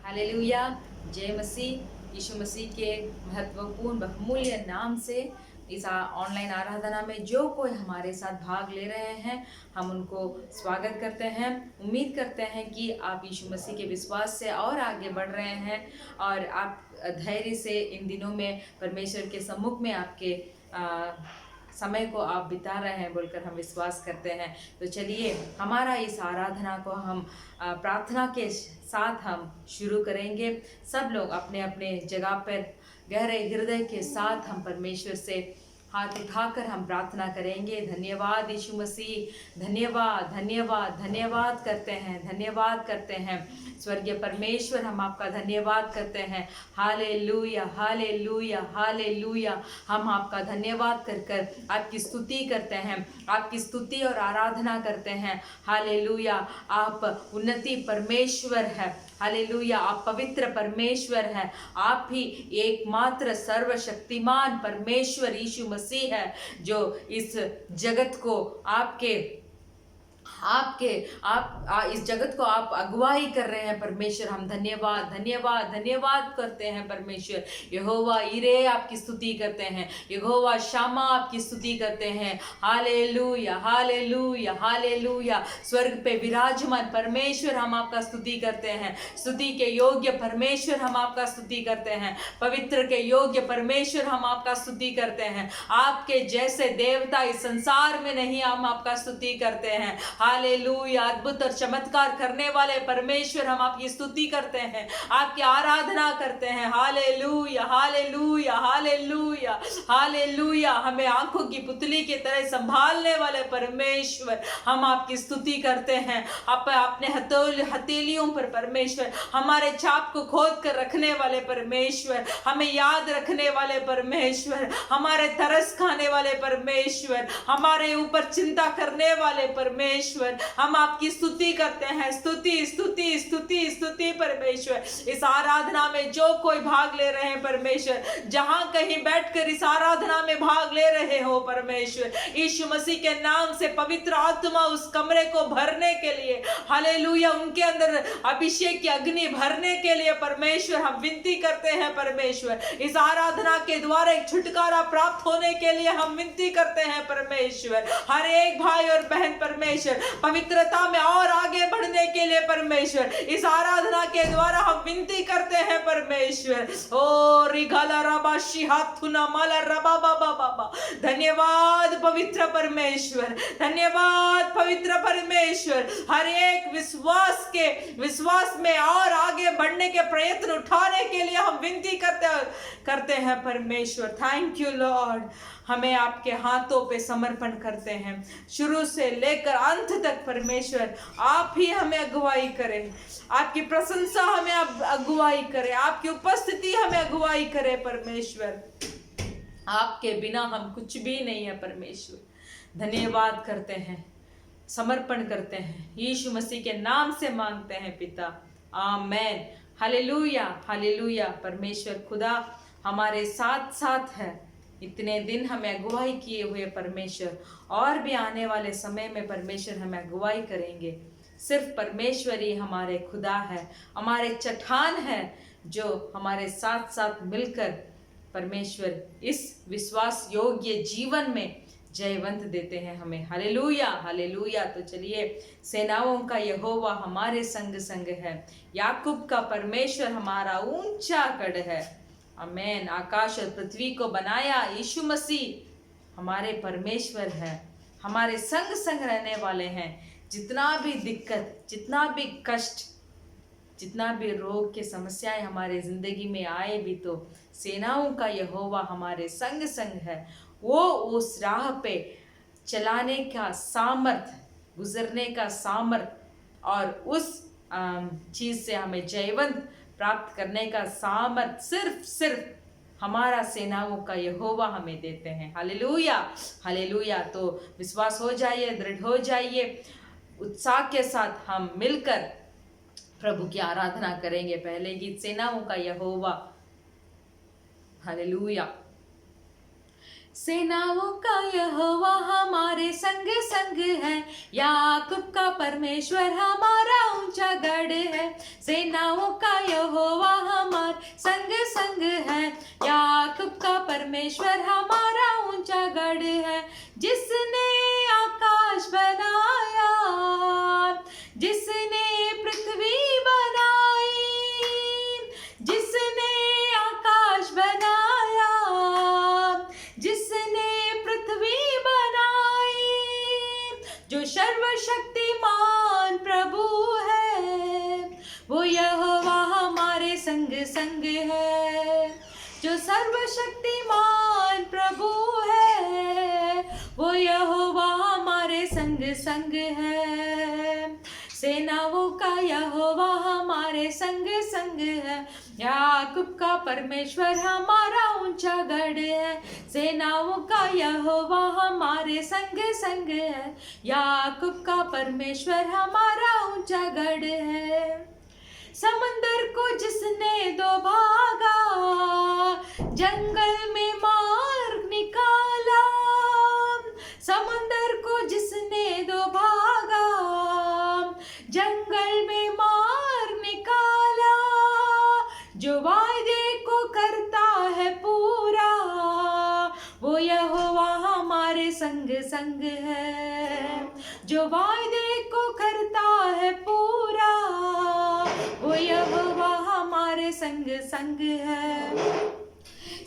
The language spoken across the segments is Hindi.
हालेलुया। जय मसीह। यीशु मसीह के महत्वपूर्ण बहुमूल्य नाम से इस ऑनलाइन आराधना में जो कोई हमारे साथ भाग ले रहे हैं, हम उनको स्वागत करते हैं। उम्मीद करते हैं कि आप यीशु मसीह के विश्वास से और आगे बढ़ रहे हैं और आप धैर्य से इन दिनों में परमेश्वर के सम्मुख में आपके समय को आप बिता रहे हैं बोलकर हम विश्वास करते हैं। तो चलिए हमारा इस आराधना को हम प्रार्थना के साथ हम शुरू करेंगे। सब लोग अपने अपने जगह पर गहरे हृदय के साथ हम परमेश्वर से हाथ उठाकर हम प्रार्थना करेंगे। धन्यवाद यीशु मसीह, धन्यवाद धन्यवाद धन्यवाद करते हैं, धन्यवाद करते हैं स्वर्गीय परमेश्वर, हम आपका धन्यवाद करते हैं। Hallelujah hallelujah hallelujah. हम आपका धन्यवाद कर कर आपकी स्तुति करते हैं, आपकी स्तुति और आराधना करते हैं। हालेलुया। आप उन्नति परमेश्वर है। हालेलुया। आप पवित्र परमेश्वर है। आप ही एकमात्र सर्वशक्तिमान परमेश्वर यीशु मसीह है जो इस जगत को इस जगत को आप अगुवाई कर रहे हैं परमेश्वर। हम धन्यवाद धन्यवाद धन्यवाद करते हैं परमेश्वर। यहोवा ईरे आपकी स्तुति करते हैं, यहोवा शामा आपकी स्तुति करते हैं। Hallelujah hallelujah hallelujah. स्वर्ग पे विराजमान परमेश्वर हम आपका स्तुति करते हैं। स्तुति के योग्य परमेश्वर हम आपका स्तुति करते हैं। पवित्र के योग्य परमेश्वर हम आपका स्तुति करते हैं। आपके जैसे देवता इस संसार में नहीं, हम आपका स्तुति करते हैं। हालेलुया। अद्भुत और चमत्कार करने वाले परमेश्वर हम आपकी स्तुति करते हैं, आपकी आराधना करते हैं। Hallelujah hallelujah hallelujah hallelujah. हमें आंखों की पुतली की तरह संभालने वाले परमेश्वर हम आपकी स्तुति करते हैं। अपने हथेलियों पर परमेश्वर हमारे छाप को खोद कर रखने वाले परमेश्वर, हमें याद रखने वाले परमेश्वर, हमारे तरस खाने वाले परमेश्वर, हमारे ऊपर चिंता करने वाले परमेश्वर, हम आपकी स्तुति करते हैं। स्तुति स्तुति स्तुति स्तुति परमेश्वर। इस आराधना में जो कोई भाग ले रहे हैं परमेश्वर, जहां कहीं बैठकर इस आराधना में भाग ले रहे हो परमेश्वर, यीशु मसीह के नाम से पवित्र आत्मा उस कमरे को भरने के लिए, हालेलुया, उनके अंदर अभिषेक की अग्नि भरने के लिए परमेश्वर हम विनती करते हैं परमेश्वर। इस आराधना के द्वारा एक छुटकारा प्राप्त होने के लिए हम विनती करते हैं परमेश्वर। हर एक भाई और बहन परमेश्वर पवित्रता में और आगे बढ़ने के लिए परमेश्वर इस आराधना के द्वारा हम विनती करते हैं परमेश्वर। ओ रिगला रबा शिहाथुना माला रबा बाबा बाबा। धन्यवाद पवित्र परमेश्वर, धन्यवाद पवित्र परमेश्वर। हर एक विश्वास में और आगे बढ़ने के प्रयत्न उठाने के लिए हम विनती करते हैं परमेश्वर। Thank you Lord. हमें आपके हाथों पे समर्पण करते हैं, शुरू से लेकर अंत तक परमेश्वर आप ही हमें अगुवाई करें, आपकी प्रशंसा हमें अगुवाई करे, आपकी उपस्थिति हमें अगुवाई करे परमेश्वर। आपके बिना हम कुछ भी नहीं है परमेश्वर। धन्यवाद करते हैं, समर्पण करते हैं, यीशु मसीह के नाम से मांगते हैं पिता, आमेन। Hallelujah hallelujah. परमेश्वर खुदा हमारे साथ साथ है। इतने दिन हमें अगुवाई किए हुए परमेश्वर और भी आने वाले समय में परमेश्वर हमें अगुवाई करेंगे। सिर्फ परमेश्वर ही हमारे खुदा है, हमारे चट्टान है जो हमारे साथ साथ मिलकर परमेश्वर इस विश्वास योग्य जीवन में जयवंत देते हैं हमें। Hallelujah hallelujah. तो चलिए, सेनाओं का यहोवा हमारे संग संग है, याकूब का परमेश्वर हमारा ऊंचा गढ़ है। आमेन। आकाश और पृथ्वी को बनाया यीशु मसीह हमारे परमेश्वर है, हमारे संग संग रहने वाले हैं। जितना भी दिक्कत, जितना भी कष्ट, जितना भी रोग के समस्याएं हमारे जिंदगी में आए भी, तो सेनाओं का यहोवा हमारे संग संग है। वो उस राह पे चलाने का सामर्थ, गुजरने का सामर्थ और उस चीज से हमें जयवंत प्राप्त करने का सामर्थ सिर्फ हमारा सेनाओं का यहोवा हमें देते हैं। Hallelujah hallelujah. तो विश्वास हो जाइए, दृढ़ हो जाइए, उत्साह के साथ हम मिलकर प्रभु की आराधना करेंगे। पहले गीत सेनाओं का यहोवा। हालेलुया। सेनाओं का यहोवा हमारे संग संग है, याकूब का परमेश्वर हमारा ऊंचा गढ़ है। सेनाओं का यहोवा हमारे संग संग है, याकूब का परमेश्वर हमारा ऊंचा गढ़ है। जिसने आकाश बनाया, जिसने पृथ्वी बनाई, जिसने आकाश बनाया, जिसने पृथ्वी बनाई, जो सर्वशक्तिमान प्रभु है, वो यहोवा हमारे संग संग है। जो सर्वशक्तिमान प्रभु है, वो यहोवा हमारे संग संग है। सेनाओं का यहोवा हमारे संग संग है, याकूब का परमेश्वर हमारा ऊंचा गढ़ है। सेनाओं का यहोवा हमारे संग संग है, याकूब का परमेश्वर हमारा ऊंचा गढ़ है। समंदर को जिसने दो भागा, जंगल में मार्ग निकाला। समंदर को जिसने दो भागा, जंगल में मार्ग निकाला। जो वायदे को करता है पूरा, वो यहोवा हमारे संग संग है। जो वायदे को करता है पूरा, वो यहोवा हमारे संग संग है।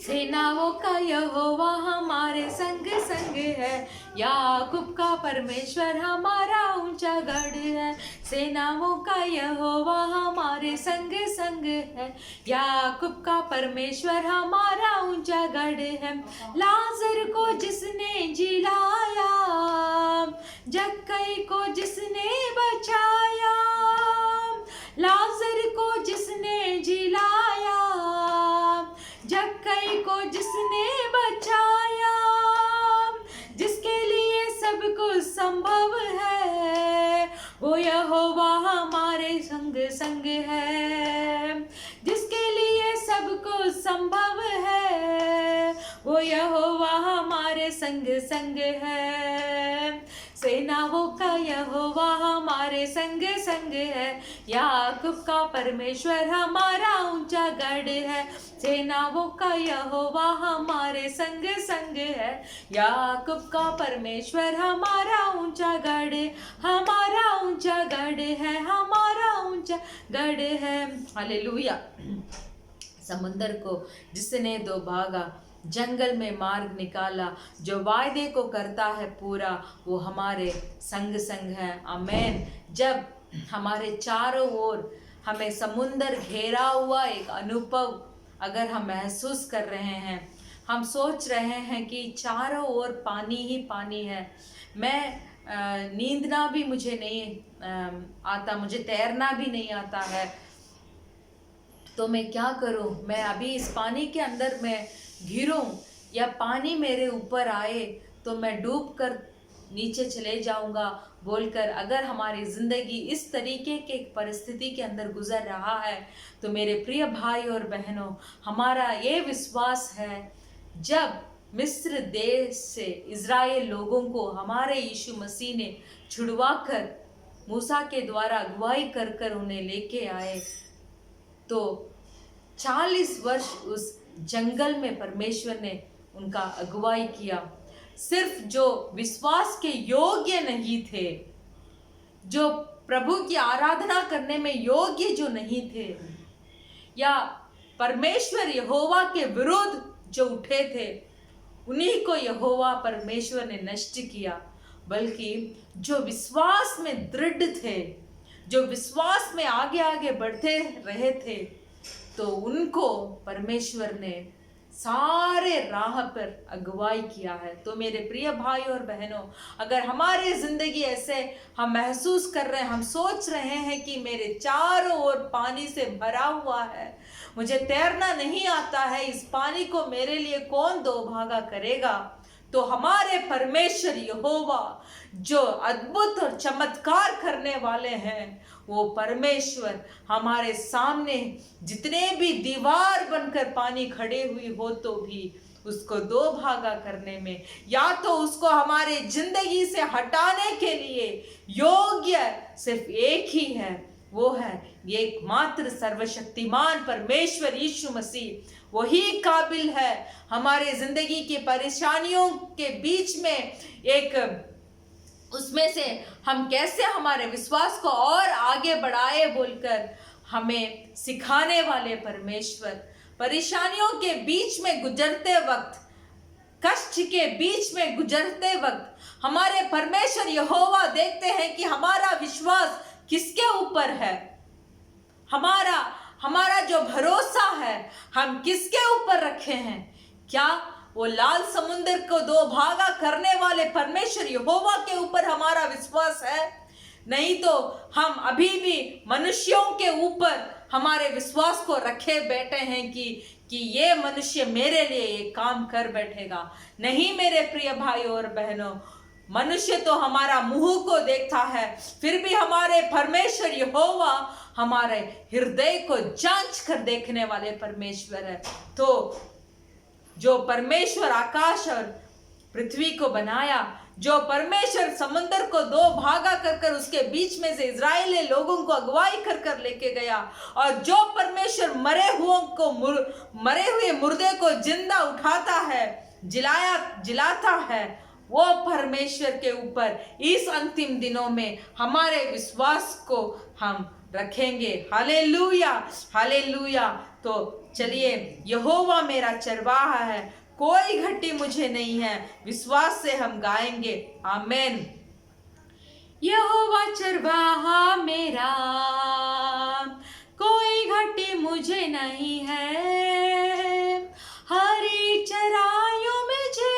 सेनाओं का यहोवा हमारे संग संग है, याकूब का परमेश्वर हमारा ऊंचा गढ़ है। सेनाओं का यहोवा हमारे संग संग है, याकूब का परमेश्वर हमारा ऊंचा गढ़ है। लाजर को जिसने जिलाया, जक्कई को जिसने बचाया। लाजर को जिसने जिलाया, जक्कई को जिसने बचाया। जिसके लिए सब कुछ संभव है, वो यहोवा हमारे संग संग है। जिसके लिए सब कुछ संभव है, वो यहोवा हमारे संग संग है। सेनाओं का यहोवा हमारे संग संग है, याकूब का परमेश्वर हमारा ऊंचा गढ़ है। सेनाओं का यहोवा हमारे संग संग है, याकूब का परमेश्वर हमारा ऊंचा गढ़, हमारा ऊंचा गढ़ है, हमारा ऊंचा गढ़ है। हालेलुया। समुंदर को जिसने दो भागा, जंगल में मार्ग निकाला। जो वायदे को करता है पूरा, वो हमारे संग संग है। आमेन। जब हमारे चारों ओर हमें समुंदर घेरा हुआ एक अनुभव अगर हम महसूस कर रहे हैं, हम सोच रहे हैं कि चारों ओर पानी ही पानी है, मैं नींदना भी मुझे नहीं आता, मुझे तैरना भी नहीं आता है, तो मैं क्या करूं? मैं अभी इस पानी के अंदर मैं घिरूं या पानी मेरे ऊपर आए तो मैं डूब कर नीचे चले जाऊंगा बोलकर अगर हमारी ज़िंदगी इस तरीके के परिस्थिति के अंदर गुजर रहा है, तो मेरे प्रिय भाई और बहनों, हमारा ये विश्वास है, जब मिस्र देश से इज़राइल लोगों को हमारे यीशु मसीह ने छुड़वा कर मूसा के द्वारा अगुवाई कर कर उन्हें लेके आए, तो 40 वर्ष उस जंगल में परमेश्वर ने उनका अगुवाई किया। सिर्फ जो विश्वास के योग्य नहीं थे, जो प्रभु की आराधना करने में योग्य जो नहीं थे, या परमेश्वर यहोवा के विरुद्ध जो उठे थे, उन्हीं को यहोवा परमेश्वर ने नष्ट किया। बल्कि जो विश्वास में दृढ़ थे, जो विश्वास में आगे आगे बढ़ते रहे थे, तो उनको परमेश्वर ने सारे राह पर अगुवाई किया है। तो मेरे प्रिय भाई और बहनों, अगर हमारी ज़िंदगी ऐसे हम महसूस कर रहे हैं, हम सोच रहे हैं कि मेरे चारों ओर पानी से भरा हुआ है, मुझे तैरना नहीं आता है, इस पानी को मेरे लिए कौन दो भागा करेगा, तो हमारे परमेश्वर यहोवा जो अद्भुत और चमत्कार करने वाले हैं, वो परमेश्वर हमारे सामने जितने भी दीवार बनकर पानी खड़े हुई हो तो भी उसको दो भागा करने में, या तो उसको हमारे जिंदगी से हटाने के लिए योग्य सिर्फ एक ही है, वो है एकमात्र सर्वशक्तिमान परमेश्वर यीशु मसीह। वही काबिल है हमारे जिंदगी की परेशानियों के बीच में एक उसमें से हम कैसे हमारे विश्वास को और आगे बढ़ाए बोलकर हमें सिखाने वाले परमेश्वर। परेशानियों के बीच में गुजरते वक्त, कष्ट के बीच में गुजरते वक्त हमारे परमेश्वर यहोवा देखते हैं कि हमारा विश्वास किसके ऊपर है, हमारा जो भरोसा है हम किसके ऊपर रखे हैं। क्या वो लाल समुद्र को दो भागा करने वाले परमेश्वर यहोवा के ऊपर हमारा विश्वास है? नहीं तो हम अभी भी मनुष्यों के ऊपर हमारे विश्वास को रखे बैठे हैं कि ये मनुष्य मेरे लिए ये काम कर बैठेगा। नहीं मेरे प्रिय भाई और बहनों, मनुष्य तो हमारा मुंह को देखता है, फिर भी हमारे परमेश्वर यहोवा हमारे हृदय को जांच कर देखने वाले परमेश्वर है। तो जो परमेश्वर आकाश और पृथ्वी को बनाया, जो परमेश्वर समुद्र को दो भागा कर उसके बीच में से इजराइली लोगों को अगुवाई कर लेके गया, और जो परमेश्वर मरे हुए मुर्दे को जिंदा उठाता है, जिलाता है, वो परमेश्वर के ऊपर इस अंतिम दिनों में हमारे विश्वास को हम रखेंगे। Hallelujah, hallelujah. तो चलिए, यहोवा मेरा चरवाहा है, कोई घटी मुझे नहीं है, विश्वास से हम गाएंगे। आमेन। यहोवा चरवाहा मेरा, कोई घटी मुझे नहीं है, हरी चराइयों में जे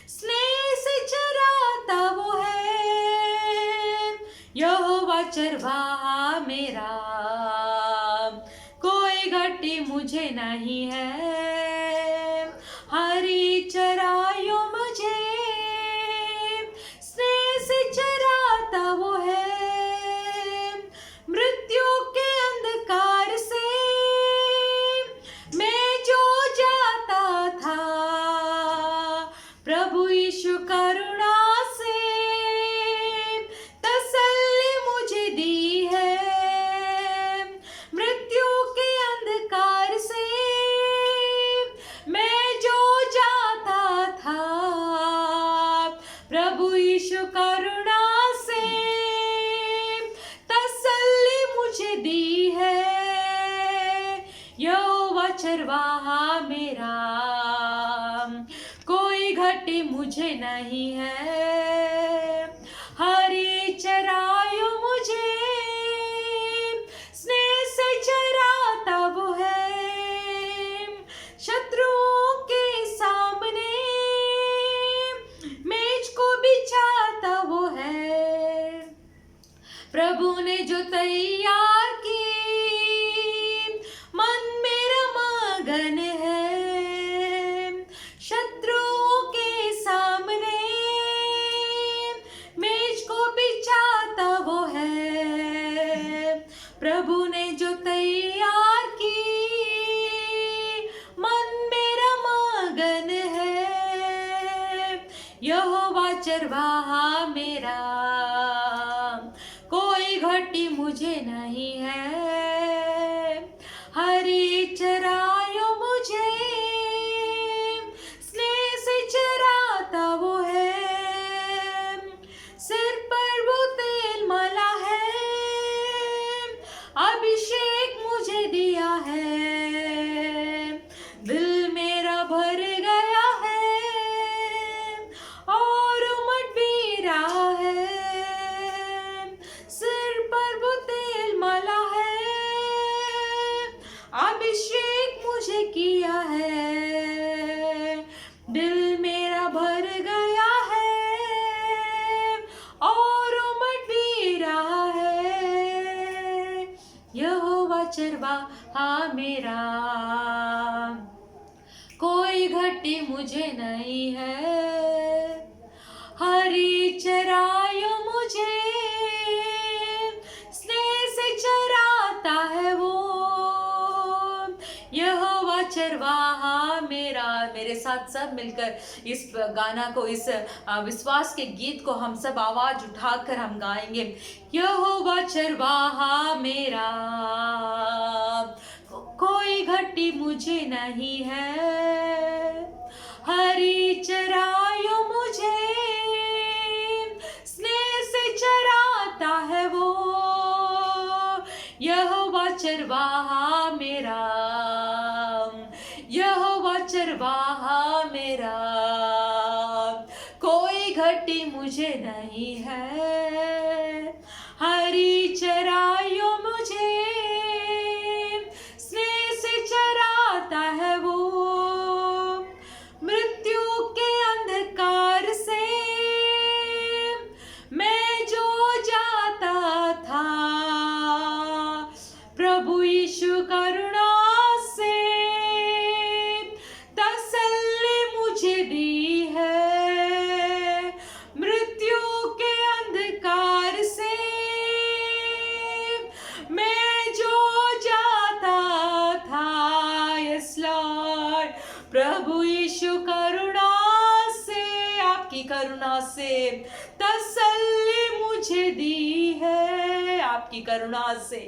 स्नेह से चराता वो है। यहोवा चरवाहा मेरा, कोई घटी मुझे नहीं है, हरी चराइयों मुझे स्नेह से चराता वो है। मृत्यु के अंधकार से मैं जो जाता था, प्रभु यीशु करुणा से तसल्ली मुझे दी है। मृत्यु के अंधकार से मैं जो जाता था, प्रभु यीशु करुणा से तसल्ली मुझे दी है। यहोवा चरवाहा मेरा, कोई घटी मुझे नहीं है, हरी चराइयों मुझे स्नेह से चराता वो है। शत्रुओं के सामने मेज को बिछाता वो है। प्रभु ने जो तैयार की, मन मेरा मगन है। शत्रुओं के सामने मेज को बिछाता वो है। प्रभु ने जो तैयार की, मन मेरा मगन है। यहोवा चरवाहा मेरा, कोई घटी मुझे नहीं है, हरी चराइयों मुझे स्नेह से चराता वो है। सिर पर वो तेल मला है, अभिषेक मुझे दिया है। दिल मेरा भर गया है और उमड़ भी रहा है। सिर पर वो तेल मला है, अभिषेक मुझे किया है। दिल मेरा भर गया है और उमड़ भी रहा है। यहोवा चरवाहा मेरा, कोई घटी मुझे नहीं है, हरी चराइयों मुझे स्नेह से चराता है वो। यहोवा चरवाहा मेरा। मेरे साथ सब मिलकर इस गाना को, इस विश्वास के गीत को हम सब आवाज उठाकर हम गाएंगे। यहोवा चरवाहा मेरा, कोई घटी मुझे नहीं है, हरी चरायो मुझे स्नेह से चराता है वो। यहोवा चरवाहा मेरा, यहोवा चरवाहा मेरा, कोई घटी मुझे नहीं है, हरी चरायो मुझे स्नेह से चराता है वो। मृत्यु के अंधकार से मैं जो जाता था, प्रभु यीशु करुणा से तसल्ली मुझे दी है। मृत्यु के अंधकार से मैं जो जाता था, यस लॉर्ड, प्रभु यीशु करुणा से, आपकी करुणा से तसल्ली मुझे दी है। आपकी करुणा से,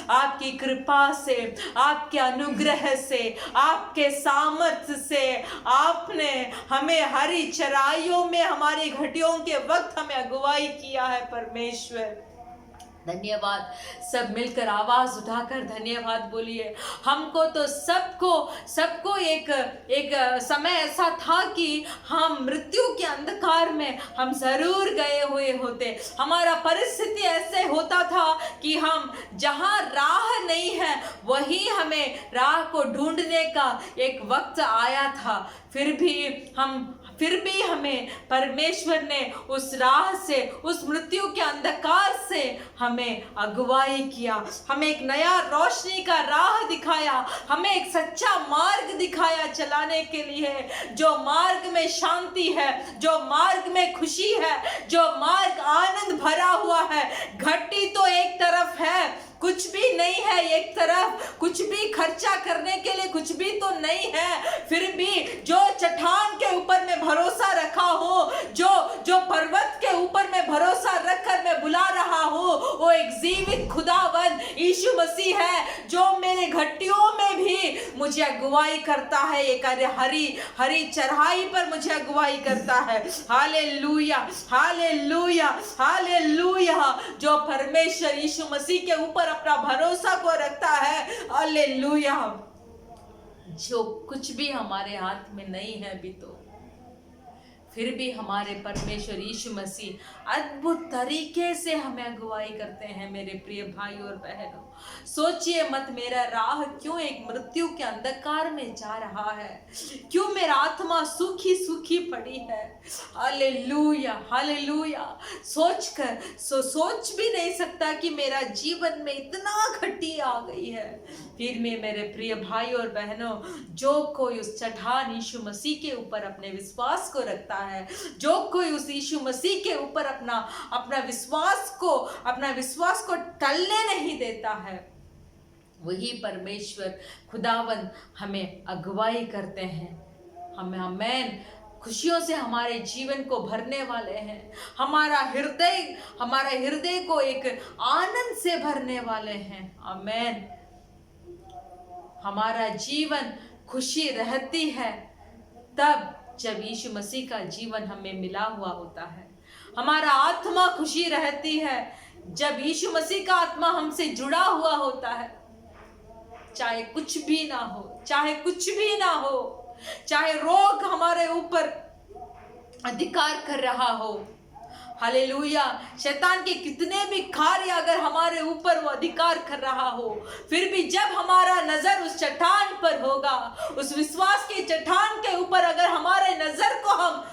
आपकी कृपा से, आपके अनुग्रह से, आपके सामर्थ्य से आपने हमें हरी चराइयों में हमारी घटियों के वक्त हमें अगुवाई किया है परमेश्वर। धन्यवाद। सब मिलकर आवाज उठाकर धन्यवाद बोलिए। हमको तो सबको एक समय ऐसा था कि हम मृत्यु के अंधकार में हम जरूर गए हुए होते। हमारा परिस्थिति ऐसे होता था कि हम जहां राह नहीं है वही हमें राह को ढूंढने का एक वक्त आया था। फिर भी हमें परमेश्वर ने उस राह से, उस मृत्यु के अंधकार से हमें अगुवाई किया, हमें एक नया रोशनी का राह दिखाया, हमें एक सच्चा मार्ग दिखाया चलाने के लिए। जो मार्ग में शांति है, जो मार्ग में खुशी है, जो मार्ग आनंद भरा हुआ है। घटी तो एक तरफ है, कुछ भी नहीं है एक तरफ, कुछ भी खर्चा करने के लिए कुछ भी तो नहीं है। फिर भी जो चट्टान के ऊपर में भरोसा रखा हो, जो पर्वत के ऊपर में भरोसा रखकर मैं बुला रहा हूँ, वो एक जीवित खुदावन यीशु मसीह है, जो मेरे घटियों में भी मुझे अगुवाई करता है। एक हरी चढ़ाई पर मुझे अगुवाई करता है। Hallelujah, hallelujah, hallelujah. जो परमेश्वर यीशु मसीह के ऊपर अपना भरोसा को रखता है, हालेलुया। जो कुछ भी हमारे हाथ में नहीं है भी तो फिर भी हमारे परमेश्वर यीशु मसीह अद्भुत तरीके से हमें अगुवाई करते हैं। मेरे प्रिय भाई और बहनों, सोचिए मत मेरा राह क्यों एक मृत्यु के अंधकार में जा रहा है, क्यों मेरा आत्मा सूखी सूखी पड़ी है। Hallelujah, hallelujah. सोच भी नहीं सकता कि मेरा जीवन में इतना घटी आ गई है। फिर में मेरे प्रिय भाई और बहनों, जो कोई उस चट्टान यीशु मसीह के ऊपर अपने विश्वास को रखता है, जो कोई उस यीशु मसीह के ऊपर अपना विश्वास को टलने नहीं देता है, वही परमेश्वर खुदावन हमें अगुवाई करते हैं। हमें आमेन खुशियों से हमारे जीवन को भरने वाले हैं। हमारा हृदय को एक आनंद से भरने वाले हैं। आमेन। हमारा जीवन खुशी रहती है तब जब यीशु मसीह का जीवन हमें मिला हुआ होता है। हमारा आत्मा खुशी रहती है जब यीशु मसीह का आत्मा हमसे जुड़ा हुआ होता है। चाहे कुछ भी ना हो, चाहे कुछ भी ना हो, चाहे रोग हमारे ऊपर अधिकार कर रहा हो, हालेलुया, शैतान के कितने भी कार्य अगर हमारे ऊपर वो अधिकार कर रहा हो, फिर भी जब हमारा नजर उस चट्टान पर होगा, उस विश्वास की चट्टान के ऊपर अगर हमारे नजर को हम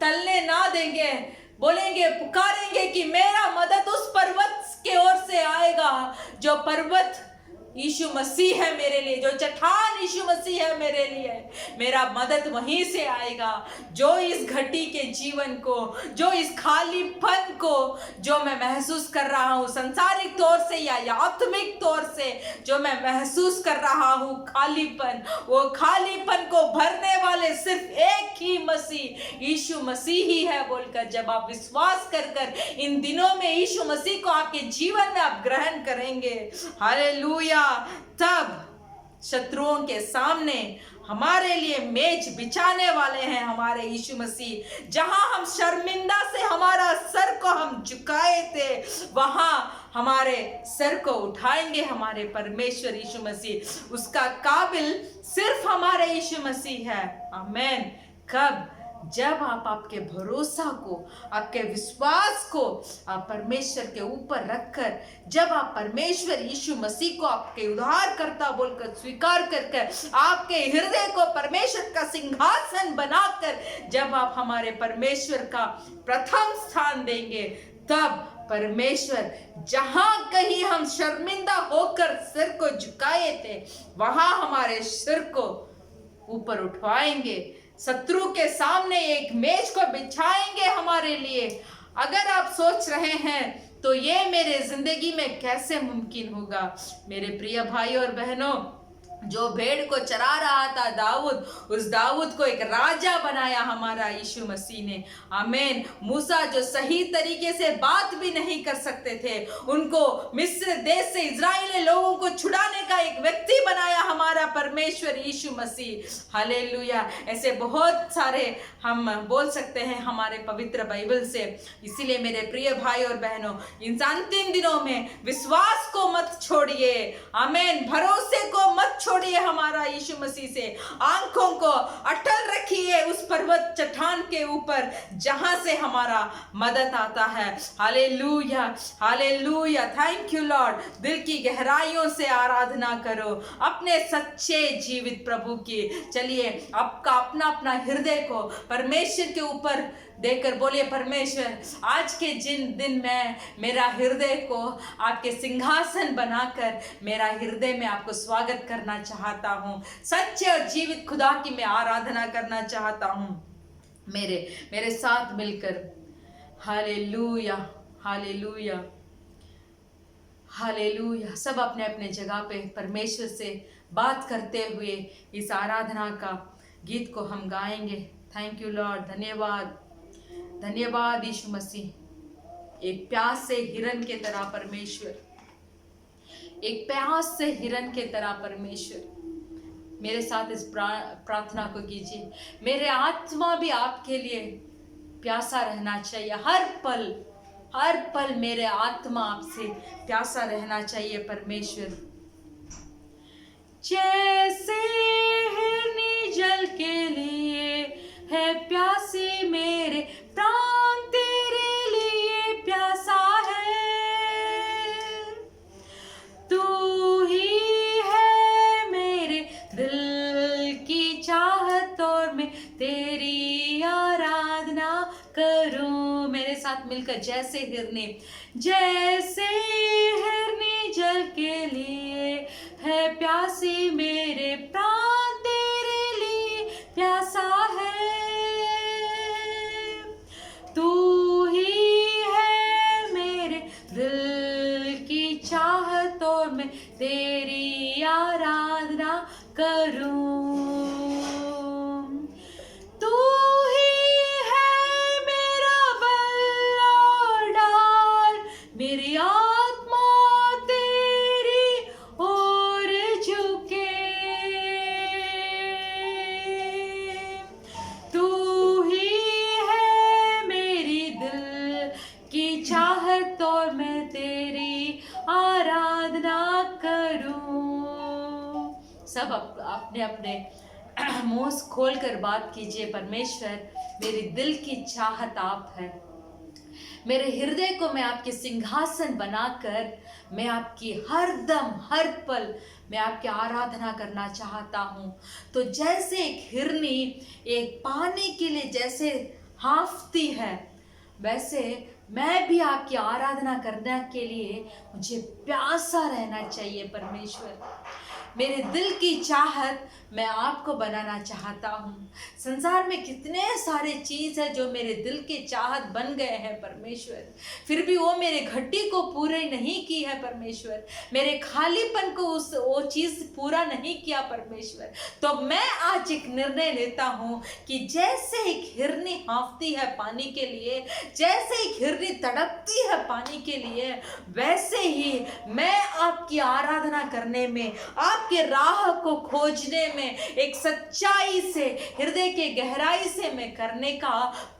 टलने ना देंगे, बोलेंगे, पुकारेंगे कि मेरा मदद उस पर्वत की ओर से आएगा, जो पर्वत यीशु मसीह है मेरे लिए, जो चट्टान यीशु मसीह है मेरे लिए, मेरा मदद वहीं से आएगा। जो इस घटी के जीवन को, जो इस खालीपन को जो मैं महसूस कर रहा हूँ सांसारिक तौर से या आत्मिक तौर से, जो मैं महसूस कर रहा हूँ खालीपन, वो खालीपन को भरने वाले सिर्फ एक ही मसीह यीशु मसीह ही है बोलकर जब आप विश्वास कर इन दिनों में यीशु मसीह को आपके जीवन में आप ग्रहण करेंगे, हालेलुया, तब शत्रुओं के सामने हमारे लिए मेज बिछाने वाले हैं हमारे यीशु मसीह। जहां हम शर्मिंदा से हमारा सर को हम झुकाए थे, वहां हमारे सर को उठाएंगे हमारे परमेश्वर यीशु मसीह। उसका काबिल सिर्फ हमारे यीशु मसीह है। आमीन। कब? जब आप आपके भरोसा को, आपके विश्वास को आप परमेश्वर के ऊपर रखकर, जब आप परमेश्वर यीशु मसीह को आपके उद्धारकर्ता बोलकर स्वीकार कर आपके हृदय को परमेश्वर का सिंहासन बनाकर जब आप हमारे परमेश्वर का प्रथम स्थान देंगे, तब परमेश्वर जहां कहीं हम शर्मिंदा होकर सिर को झुकाए थे, वहां हमारे सिर को ऊपर उठवाएंगे, शत्रु के सामने एक मेज को बिछाएंगे हमारे लिए। अगर आप सोच रहे हैं तो ये मेरे जिंदगी में कैसे मुमकिन होगा, मेरे प्रिय भाई और बहनों, जो भेड़ को चरा रहा था दाऊद, उस दाऊद को एक राजा बनाया हमारा यीशु मसीह ने। आमीन। मूसा जो सही तरीके से बात भी नहीं कर सकते थे, उनको मिस्र देश से इजराइली लोगों को छुड़ाने का एक व्यक्ति बनाया हमारा परमेश्वर यीशु मसीह। हालेलुया। ऐसे बहुत सारे हम बोल सकते हैं हमारे पवित्र बाइबल से। इसीलिए मेरे प्रिय भाई और बहनों, इन अंतिम दिनों में विश्वास को मत छोड़िए। आमीन। भरोसे को मत छोड़िए हमारा यीशु मसीह से। आंखों को अटल रखिए उस पर्वत चट्टान के ऊपर जहां से हमारा मदद आता है। Hallelujah, hallelujah. Thank you Lord. दिल की गहराइयों से आराधना करो अपने सच्चे जीवित प्रभु की। चलिए आपका अपना अपना हृदय को परमेश्वर के ऊपर देकर बोलिए, परमेश्वर आज के दिन में मेरा हृदय को आपके सिंहासन बनाकर मेरा हृदय में आपको स्वागत करना चाहता हूँ। सच्चे और जीवित खुदा की मैं आराधना करना चाहता हूँ। मेरे साथ मिलकर हालेलुया, हालेलुया, हालेलुया। सब अपने अपने जगह पे परमेश्वर से बात करते हुए इस आराधना का गीत को हम गाएंगे। Thank you Lord. धन्यवाद, धन्यवाद यीशु मसीह। एक प्यास से हिरन के तरह परमेश्वर, एक प्यास से हिरन के तरह परमेश्वर, मेरे साथ इस प्रार्थना को कीजिए। मेरे आत्मा भी आपके लिए प्यासा रहना चाहिए। हर पल मेरे आत्मा आपसे प्यासा रहना चाहिए परमेश्वर। जैसे हिरनी जल के लिए है प्यासी, मेरे प्राण तेरे लिए प्यासा है। तू ही है मेरे दिल की चाहत और मैं तेरी आराधना करूं। मेरे साथ मिलकर जैसे हिरनी जल के लिए है प्यासी, मेरे प्राण तेरे लिए प्यासा है। तू ही है मेरे दिल की चाहत और मैं तेरी आराधना करूं। तू ही है मेरा बल और डाल, मेरी आत्मा तेरी ओर झुके। तू ही है मेरी दिल की चाहत और मैं तेरी आराधना करूं। सब अपने अपने मुंह खोल कर बात कीजिए। परमेश्वर, मेरे दिल की चाहत आप है। मेरे हृदय को मैं आपके सिंहासन बनाकर मैं आपकी हर दम हर पल मैं आपकी आराधना करना चाहता हूँ। तो जैसे एक हिरनी एक पानी के लिए जैसे हाँफती है, वैसे मैं भी आपकी आराधना करने के लिए मुझे प्यासा रहना चाहिए परमेश्वर। मेरे दिल की चाहत मैं आपको बनाना चाहता हूँ। संसार में कितने सारे चीज़ है जो मेरे दिल के चाहत बन गए हैं परमेश्वर, फिर भी वो मेरे घटी को पूरे नहीं की है परमेश्वर, मेरे खालीपन को वो चीज़ पूरा नहीं किया परमेश्वर। तो मैं आज एक निर्णय लेता हूँ कि जैसे एक हिरनी हाँफती है पानी के लिए, जैसे एक हिरनी तड़पती है पानी के लिए, वैसे ही मैं आपकी आराधना करने में, आपके राह को खोजने में, एक सच्चाई से, हृदय के गहराई से मैं करने का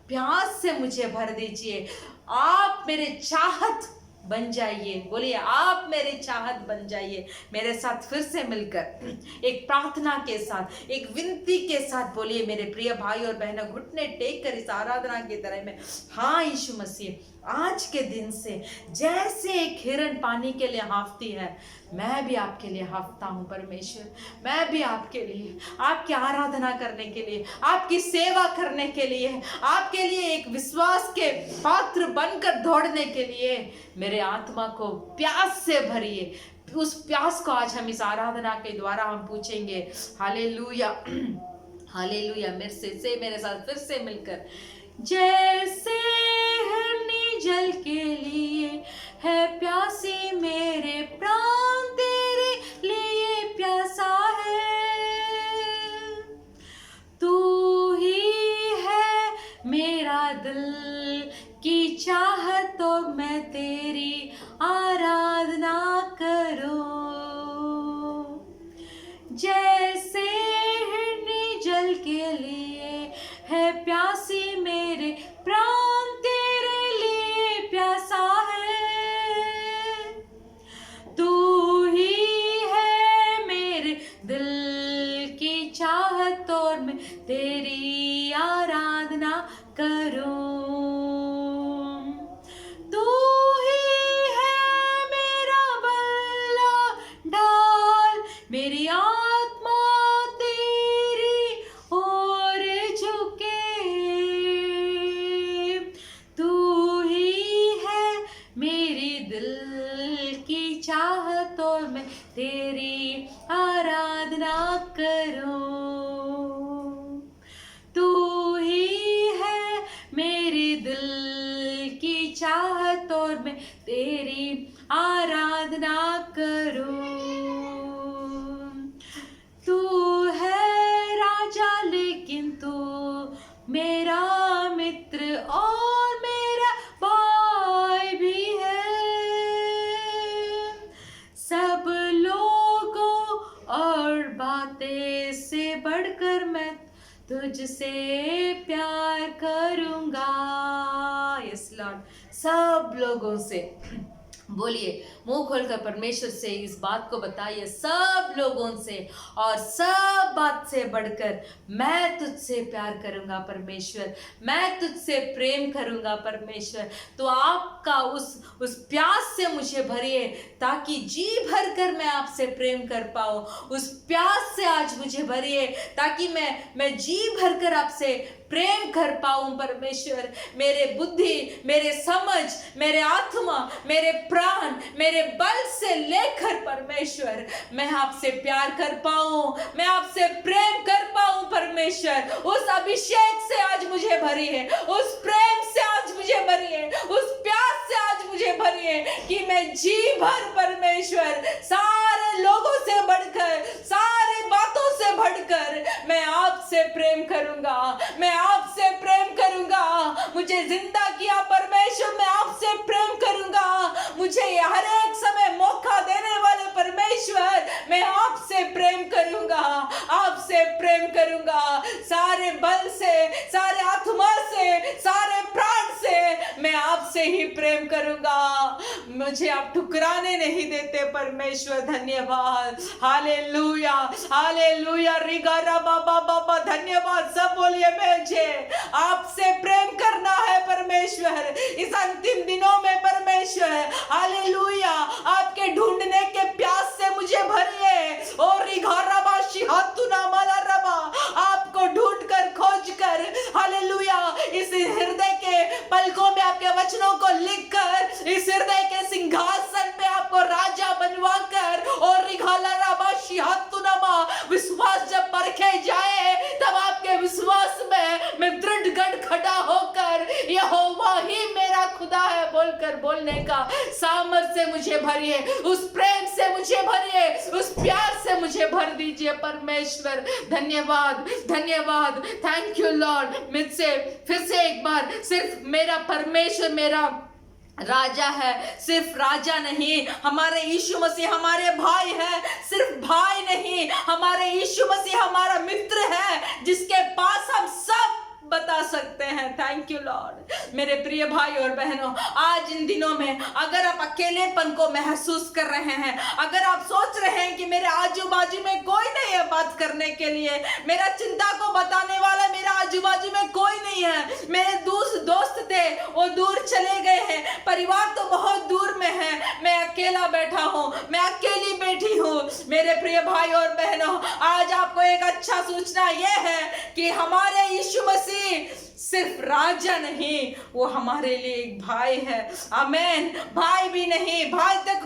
प्यास से मुझे भर दीजिए। आप मेरे चाहत बन जाइए। बोलिए, आप मेरे चाहत बन जाइए। मेरे साथ फिर से मिलकर एक प्रार्थना के साथ, एक विनती के साथ बोलिए, मेरे प्रिय भाई और बहनों, घुटने टेक कर इस आराधना की तरह में, हाँ यीशु मसीह, आज के दिन से जैसे एक हिरन पानी के लिए हाँफती है, मैं भी आपके लिए हाँफता हूँ परमेश्वर। मैं भी आपके लिए, आपकी आराधना करने के लिए, आपकी सेवा करने के लिए, आपके लिए एक विश्वास के पात्र बनकर दौड़ने के लिए मेरे आत्मा को प्यास से भरिए। उस प्यास को आज हम इस आराधना के द्वारा हम पूछेंगे। Hallelujah, hallelujah. मेरे साथ फिर से मिलकर, जैसे हिरनी जल के लिए है प्यासी, मेरे प्राण तेरे लिए प्यासा है। तू ही है मेरा दिल की चाहत और मैं तेरी आराधना करूं। जैसे हिरनी जल के लिए है प्यासी, मेरे प्राण तेरे लिए प्यासा है। तू ही है मेरे दिल की चाहत और मैं तेरी आराधना करूं। तू ही है मेरा बल्ला ढाल, मेरी आत्मा तेरी ओर झुके। तू ही है मेरी दिल की चाहत और मैं तेरी आराधना करूं। तू ही है मेरी दिल की चाहत और मैं तेरी आराधना करूं। तू है राजा लेकिन तू मेरा मित्र और मेरा भाई भी है। सब लोगों और बातें से बढ़कर मैं तुझसे प्यार करूंगा। यस लॉर्ड, सब लोगों से बोलिए, मुंह खोलकर परमेश्वर से इस बात को बताइए, सब लोगों से और सब बात से बढ़कर मैं तुझसे प्यार करूंगा परमेश्वर, मैं तुझसे प्रेम करूंगा परमेश्वर। तो आपका उस प्यास से मुझे भरिए ताकि जी भर कर मैं आपसे प्रेम कर पाऊं। उस प्यास से आज मुझे भरिए ताकि मैं जी भर कर आपसे प्रेम कर पाऊं परमेश्वर। मेरे बुद्धि, मेरे समझ, मेरे आत्मा, मेरे प्राण, मेरे बल से लेकर परमेश्वर मैं आपसे प्यार कर पाऊं, मैं आपसे प्रेम कर पाऊं परमेश्वर। उस अभिषेक से आज मुझे भरी है, उस प्रेम से आज मुझे भरी है, उस प्यास से आज मुझे भरी है कि मैं जी भर परमेश्वर सारे लोगों से बढ़कर, सारी बातों से बढ़कर मैं आपसे प्रेम करूंगा, मैं आपसे प्रेम करूंगा। मुझे जिंदा किया परमेश्वर, मैं आपसे प्रेम करूंगा। मुझे हर एक समय मौका देने वाले परमेश्वर, मैं आपसे प्रेम करूंगा, आपसे प्रेम करूंगा। सारे बल से, सारे आत्मा से, सारे प्राण से मैं आपसे ही प्रेम करूंगा। मुझे आप ठुकराने नहीं देते परमेश्वर, धन्यवाद। Hallelujah, hallelujah. रिगारा बाबा बाबा, धन्यवाद। सब बोलिए, मुझे आपसे प्रेम करना है परमेश्वर इस अंतिम दिनों में परमेश्वर। हालेलुया, आपके ढूंढने के प्यास से मुझे भरिए। और रिघाराबाशी हाथुना माला रबा, आपको ढूंढ कर, खोज कर, हालेलुया, इस हृदय के पलकों में आपके वचनों को विश्वास जब परखे जाए तब आपके विश्वास में मैं दृढ़ गढ़ खड़ा होकर यहोवा ही मेरा खुदा है बोलकर बोलने का सामर्थ से मुझे भरिए, उस प्रेम से मुझे भरिए, उस प्यार से मुझे भर दीजिए परमेश्वर। धन्यवाद, धन्यवाद, थैंक यू लॉर्ड। मुझसे फिर से एक बार, सिर्फ मेरा परमेश्वर मेरा राजा है, सिर्फ राजा नहीं, हमारे यीशु मसीह हमारे भाई है, सिर्फ भाई नहीं, हमारे यीशु मसीह हमारा मित्र है जिसके पास हम सब बता सकते हैं। Thank you Lord. मेरे प्रिय भाई और बहनों, आज इन दिनों में अगर आप अकेलेपन को महसूस कर रहे हैं, अगर आप सोच रहे हैं कि मेरे आजू बाजू में कोई नहीं है बात करने के लिए, मेरा चिंता को बताने वाला मेरा आजू बाजू में कोई नहीं है, मेरे दोस्त थे वो दूर चले गए हैं, परिवार तो बहुत दूर में है, मैं अकेला बैठा हूँ, मैं अकेली बैठी हूँ। मेरे प्रिय भाई और बहनों, आज आपको एक अच्छा सूचना यह है कि हमारे यीशु मसीह सिर्फ राजा नहीं, वो हमारे लिए एक भाई है। आमेन। भाई भी नहीं, भाई तक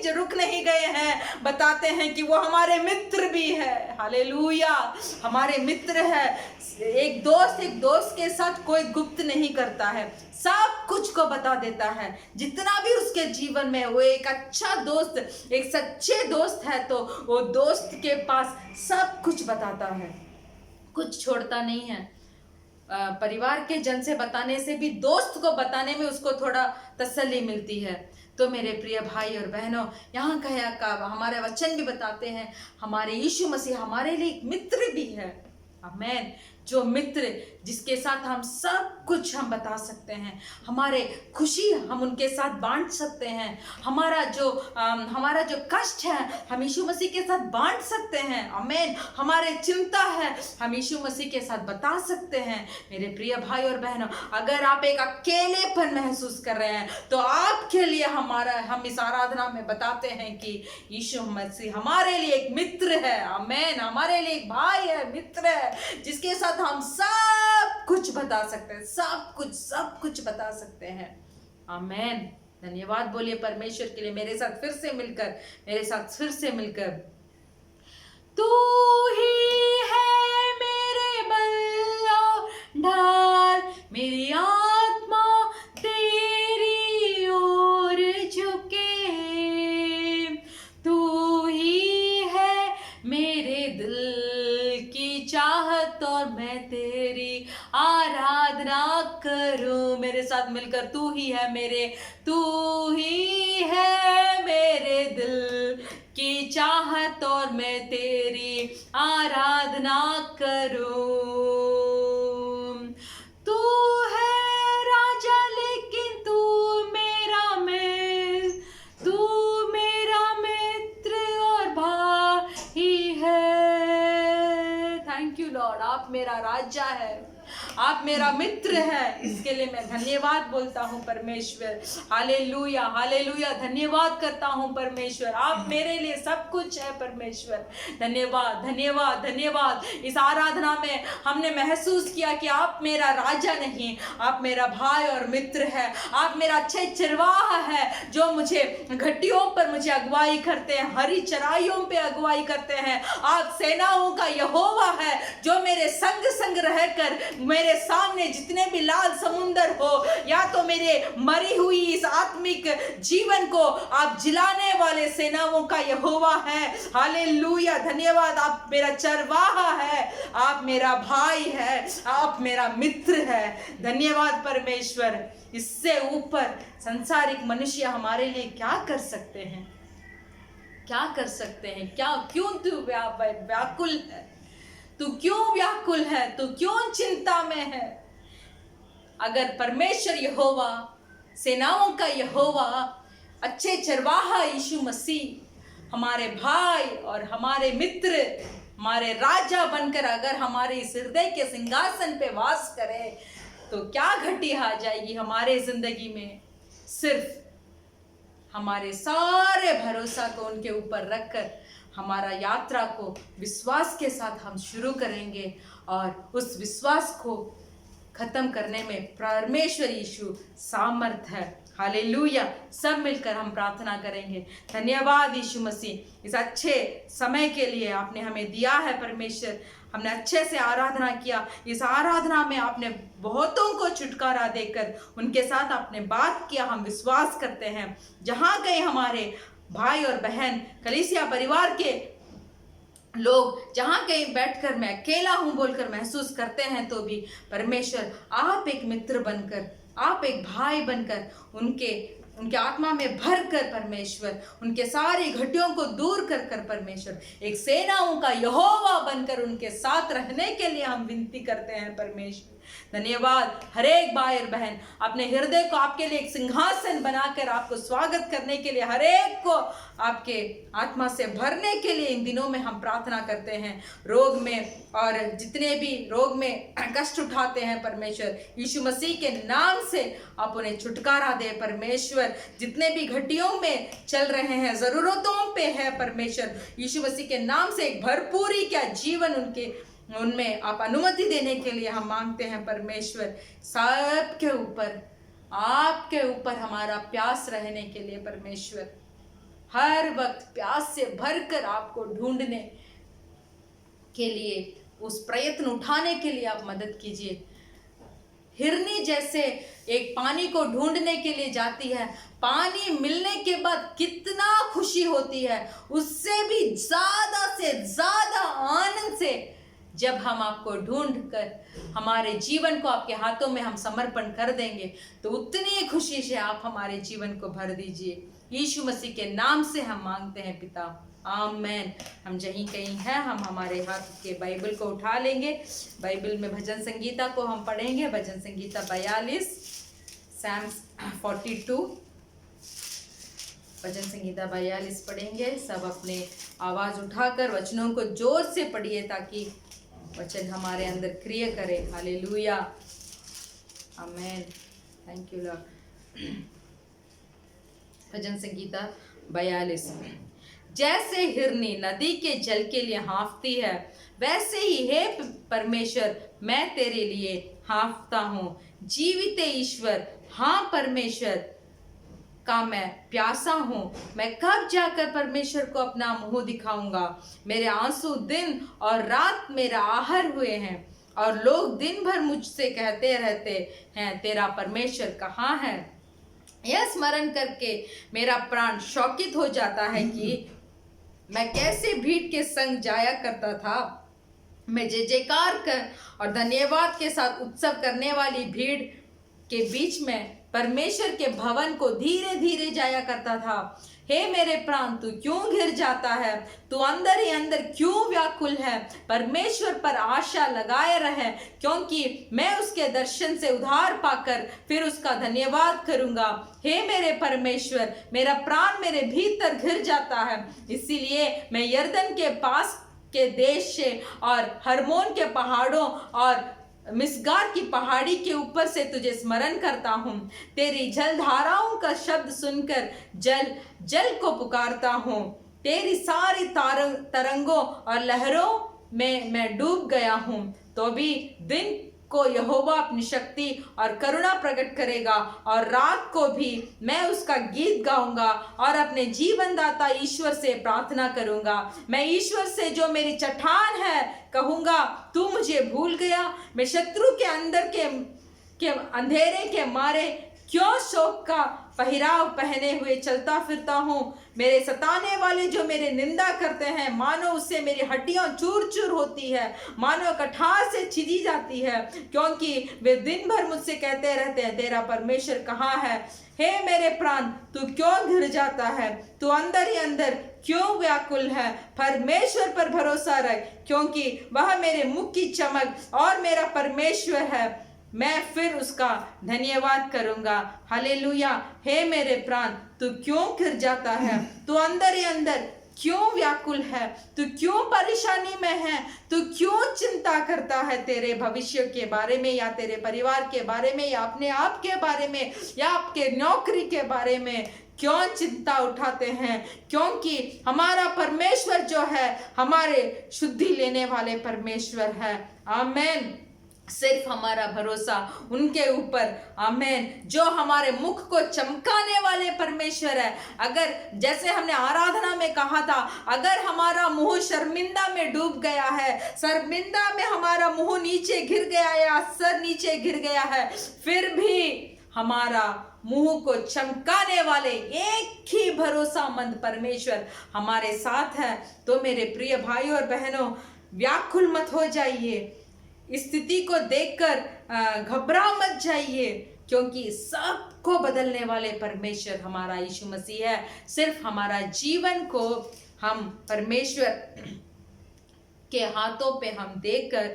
रुक नहीं गए हैं, बताते हैं कि वो हमारे मित्र भी है। हालेलुया, हमारे मित्र है। एक दोस्त के साथ कोई गुप्त नहीं करता है, सब कुछ को बता देता है, जितना भी उसके जीवन में। वो एक अच्छा दोस्त, एक सच्चे दोस्त है तो वो दोस्त के पास सब कुछ बताता है, कुछ छोड़ता नहीं है। परिवार के जन से बताने से भी दोस्त को बताने में उसको थोड़ा तसल्ली मिलती है। तो मेरे प्रिय भाई और बहनों, यहाँ का हमारे वचन भी बताते हैं हमारे यीशु मसीह हमारे लिए एक मित्र भी है। आमेन। जो मित्र जिसके साथ हम सब कुछ हम बता सकते हैं, हमारे खुशी हम उनके साथ बांट सकते हैं, हमारा जो कष्ट है हम यीशु मसीह के साथ बांट सकते हैं। आमेन। हमारे चिंता है हम यीशु मसीह के साथ बता सकते हैं। मेरे प्रिय भाई और बहनों, अगर आप एक अकेलेपन महसूस कर रहे हैं तो आपके लिए हम इस आराधना में बताते हैं कि यीशु मसीह हमारे लिए एक मित्र है। आमेन। हमारे लिए एक भाई है, मित्र है, जिसके साथ हम सब कुछ बता सकते हैं, सब कुछ बता सकते हैं। आमेन। धन्यवाद बोलिए परमेश्वर के लिए। मेरे साथ फिर से मिलकर तू ही है मेरे बल ढाल, मेरी आत्मा तेरी ओर झुके, तू ही है मेरे दिल की चाहत और मैं तेरी आराधना करूं। मेरे साथ मिलकर तू ही है मेरे दिल की चाहत और मैं तेरी आराधना करूं। तू है राजा लेकिन तू मेरा मित्र और भाई है। Thank you Lord. आप मेरा राजा है, आप मेरा मित्र है, इसके लिए मैं धन्यवाद बोलता हूँ परमेश्वर। Hallelujah, hallelujah. धन्यवाद करता हूँ परमेश्वर, आप मेरे लिए सब कुछ है परमेश्वर। धन्यवाद, धन्यवाद, धन्यवाद। इस आराधना में हमने महसूस किया कि आप मेरा राजा नहीं, आप मेरा भाई और मित्र है। आप मेरा अच्छे चरवाहा है जो मुझे घाटियों पर मुझे अगुवाई करते हैं, हरी चराइयों पे अगुवाई करते हैं। आप सेनाओं का यहोवा है जो मेरे संग रहकर मेरे सामने जितने भी लाल समुंदर हो या तो मेरे मरी हुई इस आत्मिक जीवन को आप जिलाने वाले सेनाओं का यहोवा है। हालेलुया, धन्यवाद। आप मेरा चरवाहा है, आप मेरा भाई है, आप मेरा मित्र है। धन्यवाद परमेश्वर। इससे ऊपर संसारिक मनुष्य हमारे लिए क्या कर सकते हैं, क्या कर सकते हैं? क्यों तू व्याकुल है? तू क्यों व्याकुल है? तू क्यों चिंता में है? अगर परमेश्वर यहोवा, सेनाओं का यहोवा, अच्छे चरवाहा यीशु मसीह हमारे भाई और हमारे मित्र, हमारे राजा बनकर अगर हमारे इस हृदय के सिंहासन पे वास करे तो क्या घटी आ जाएगी हमारे जिंदगी में? सिर्फ हमारे सारे भरोसा को उनके ऊपर रखकर हमारा यात्रा को विश्वास के साथ हम शुरू करेंगे और उस विश्वास को खत्म करने में परमेश्वर यीशु सामर्थ है। हालेलुया। सब मिलकर हम प्रार्थना करेंगे। धन्यवाद यीशु मसीह, इस अच्छे समय के लिए आपने हमें दिया है परमेश्वर। हमने अच्छे से आराधना किया। इस आराधना में आपने बहुतों को छुटकारा देकर उनके साथ आपने बात किया। हम विश्वास करते हैं जहाँ कहीं हमारे भाई और बहन कलीसिया परिवार के लोग जहाँ कहीं बैठकर मैं अकेला हूँ बोलकर महसूस करते हैं, तो भी परमेश्वर आप एक मित्र बनकर, आप एक भाई बनकर उनके आत्मा में भर कर परमेश्वर उनके सारी घटियों को दूर कर कर परमेश्वर एक सेनाओं का यहोवा बनकर उनके साथ रहने के लिए हम विनती करते हैं परमेश्वर। धन्यवाद। हर एक भाई और बहन अपने हृदय को आपके लिए एक सिंहासन बनाकर आपको स्वागत करने के लिए, हर एक को आपके आत्मा से भरने के लिए इन दिनों में हम प्रार्थना करते हैं। रोग में और जितने भी रोग में कष्ट उठाते हैं परमेश्वर, यीशु मसीह के नाम से आप उन्हें छुटकारा दे परमेश्वर। जितने भी घटियों में चल रहे हैं, जरूरतों पे है परमेश्वर, यीशु मसीह के नाम से एक भरपूरी का जीवन उनमें आप अनुमति देने के लिए हम मांगते हैं परमेश्वर। सबके ऊपर आपके ऊपर हमारा प्यास रहने के लिए परमेश्वर, हर वक्त प्यास से भरकर आपको ढूंढने के लिए, उस प्रयत्न उठाने के लिए आप मदद कीजिए। हिरनी जैसे एक पानी को ढूंढने के लिए जाती है, पानी मिलने के बाद कितना खुशी होती है, उससे भी ज्यादा से ज्यादा आनंद से जब हम आपको ढूंढकर हमारे जीवन को आपके हाथों में हम समर्पण कर देंगे, तो उतनी खुशी से आप हमारे जीवन को भर दीजिए। यीशु मसीह के नाम से हम मांगते हैं पिता, आमेन। हम जहीं कहीं हैं, हम हमारे हाथ के बाइबल को उठा लेंगे। बाइबल में भजन संगीता को हम पढ़ेंगे। भजन संगीता 42, Psalms 42, भजन संगीता 42 पढ़ेंगे। सब अपने आवाज उठाकर वचनों को जोर से पढ़िए ताकि वचन हमारे अंदर क्रिया करे। Hallelujah, amen. Thank you Lord. Bhajan Sangita 42। जैसे हिरनी नदी के जल के लिए हाँफती है, वैसे ही हे परमेश्वर मैं तेरे लिए हाँफता हूँ। जीवित ईश्वर, हाँ परमेश्वर का मैं प्यासा हूँ। मैं कब जाकर परमेश्वर को अपना मुंह दिखाऊंगा। मेरे आंसू दिन और रात मेरा आहार हुए हैं, और लोग दिन भर मुझसे कहते रहते हैं तेरा परमेश्वर कहाँ है। यह स्मरण करके मेरा प्राण शौकित हो जाता है कि मैं कैसे भीड़ के संग जाया करता था। मैं जय जयकार कर और धन्यवाद के साथ उत्सव करने वाली भीड़ के बीच में परमेश्वर के भवन को धीरे धीरे जाया करता था। हे मेरे प्राण, तू क्यों घिर जाता है? तू अंदर ही अंदर क्यों व्याकुल है? परमेश्वर पर आशा लगाए रहे, क्योंकि मैं उसके दर्शन से उधार पाकर फिर उसका धन्यवाद करूंगा। हे मेरे परमेश्वर, मेरा प्राण मेरे भीतर घिर जाता है, इसीलिए मैं यरदन के पास के देश से और हरमोन के पहाड़ों और मिस्गार की पहाड़ी के ऊपर से तुझे स्मरण करता हूँ। तेरी जलधाराओं का शब्द सुनकर जल जल को पुकारता हूँ। तेरी सारी तरंगों और लहरों में मैं डूब गया हूँ। तो भी दिन को यहोवा अपनी शक्ति और करुणा प्रकट करेगा, और रात को भी मैं उसका गीत गाऊंगा और अपने जीवनदाता ईश्वर से प्रार्थना करूंगा। मैं ईश्वर से जो मेरी चट्टान है कहूंगा, तू मुझे भूल गया। मैं शत्रु के अंदर के अंधेरे के मारे क्यों शोक का पहराव पहने हुए चलता फिरता हूँ। मेरे सताने वाले जो मेरे निंदा करते हैं, मानो उससे मेरी हड्डियां चूर चूर होती है, मानो कठार से छिदी जाती है, क्योंकि वे दिन भर मुझसे कहते रहते हैं तेरा परमेश्वर कहाँ है। हे मेरे प्राण, तू क्यों घिर जाता है? तू अंदर ही अंदर क्यों व्याकुल है? परमेश्वर पर भरोसा रख, क्योंकि वह मेरे मुख की चमक और मेरा परमेश्वर है। मैं फिर उसका धन्यवाद करूंगा। हालेलुया। हे मेरे प्राण, तू क्यों घिर जाता है? तू अंदर ही अंदर क्यों व्याकुल है? तू क्यों परेशानी में है? तू क्यों चिंता करता है तेरे भविष्य के बारे में, या तेरे परिवार के बारे में, या अपने आप के बारे में, या आपके नौकरी के बारे में? क्यों चिंता उठाते हैं? क्योंकि हमारा परमेश्वर जो है हमारे शुद्धि लेने वाले परमेश्वर है। आमेन। सिर्फ हमारा भरोसा उनके ऊपर, आमेन, जो हमारे मुख को चमकाने वाले परमेश्वर है। अगर जैसे हमने आराधना में कहा था, अगर हमारा मुंह शर्मिंदा में डूब गया है, शर्मिंदा में हमारा मुंह नीचे गिर गया या सर नीचे गिर गया है, फिर भी हमारा मुंह को चमकाने वाले एक ही भरोसामंद परमेश्वर हमारे साथ है। तो मेरे प्रिय भाइयों और बहनों, व्याकुल मत हो जाइए, स्थिति को देखकर घबरा मत जाइए, क्योंकि सबको बदलने वाले परमेश्वर हमारा यीशु मसीह है। सिर्फ हमारा जीवन को हम परमेश्वर के हाथों पे हम देखकर,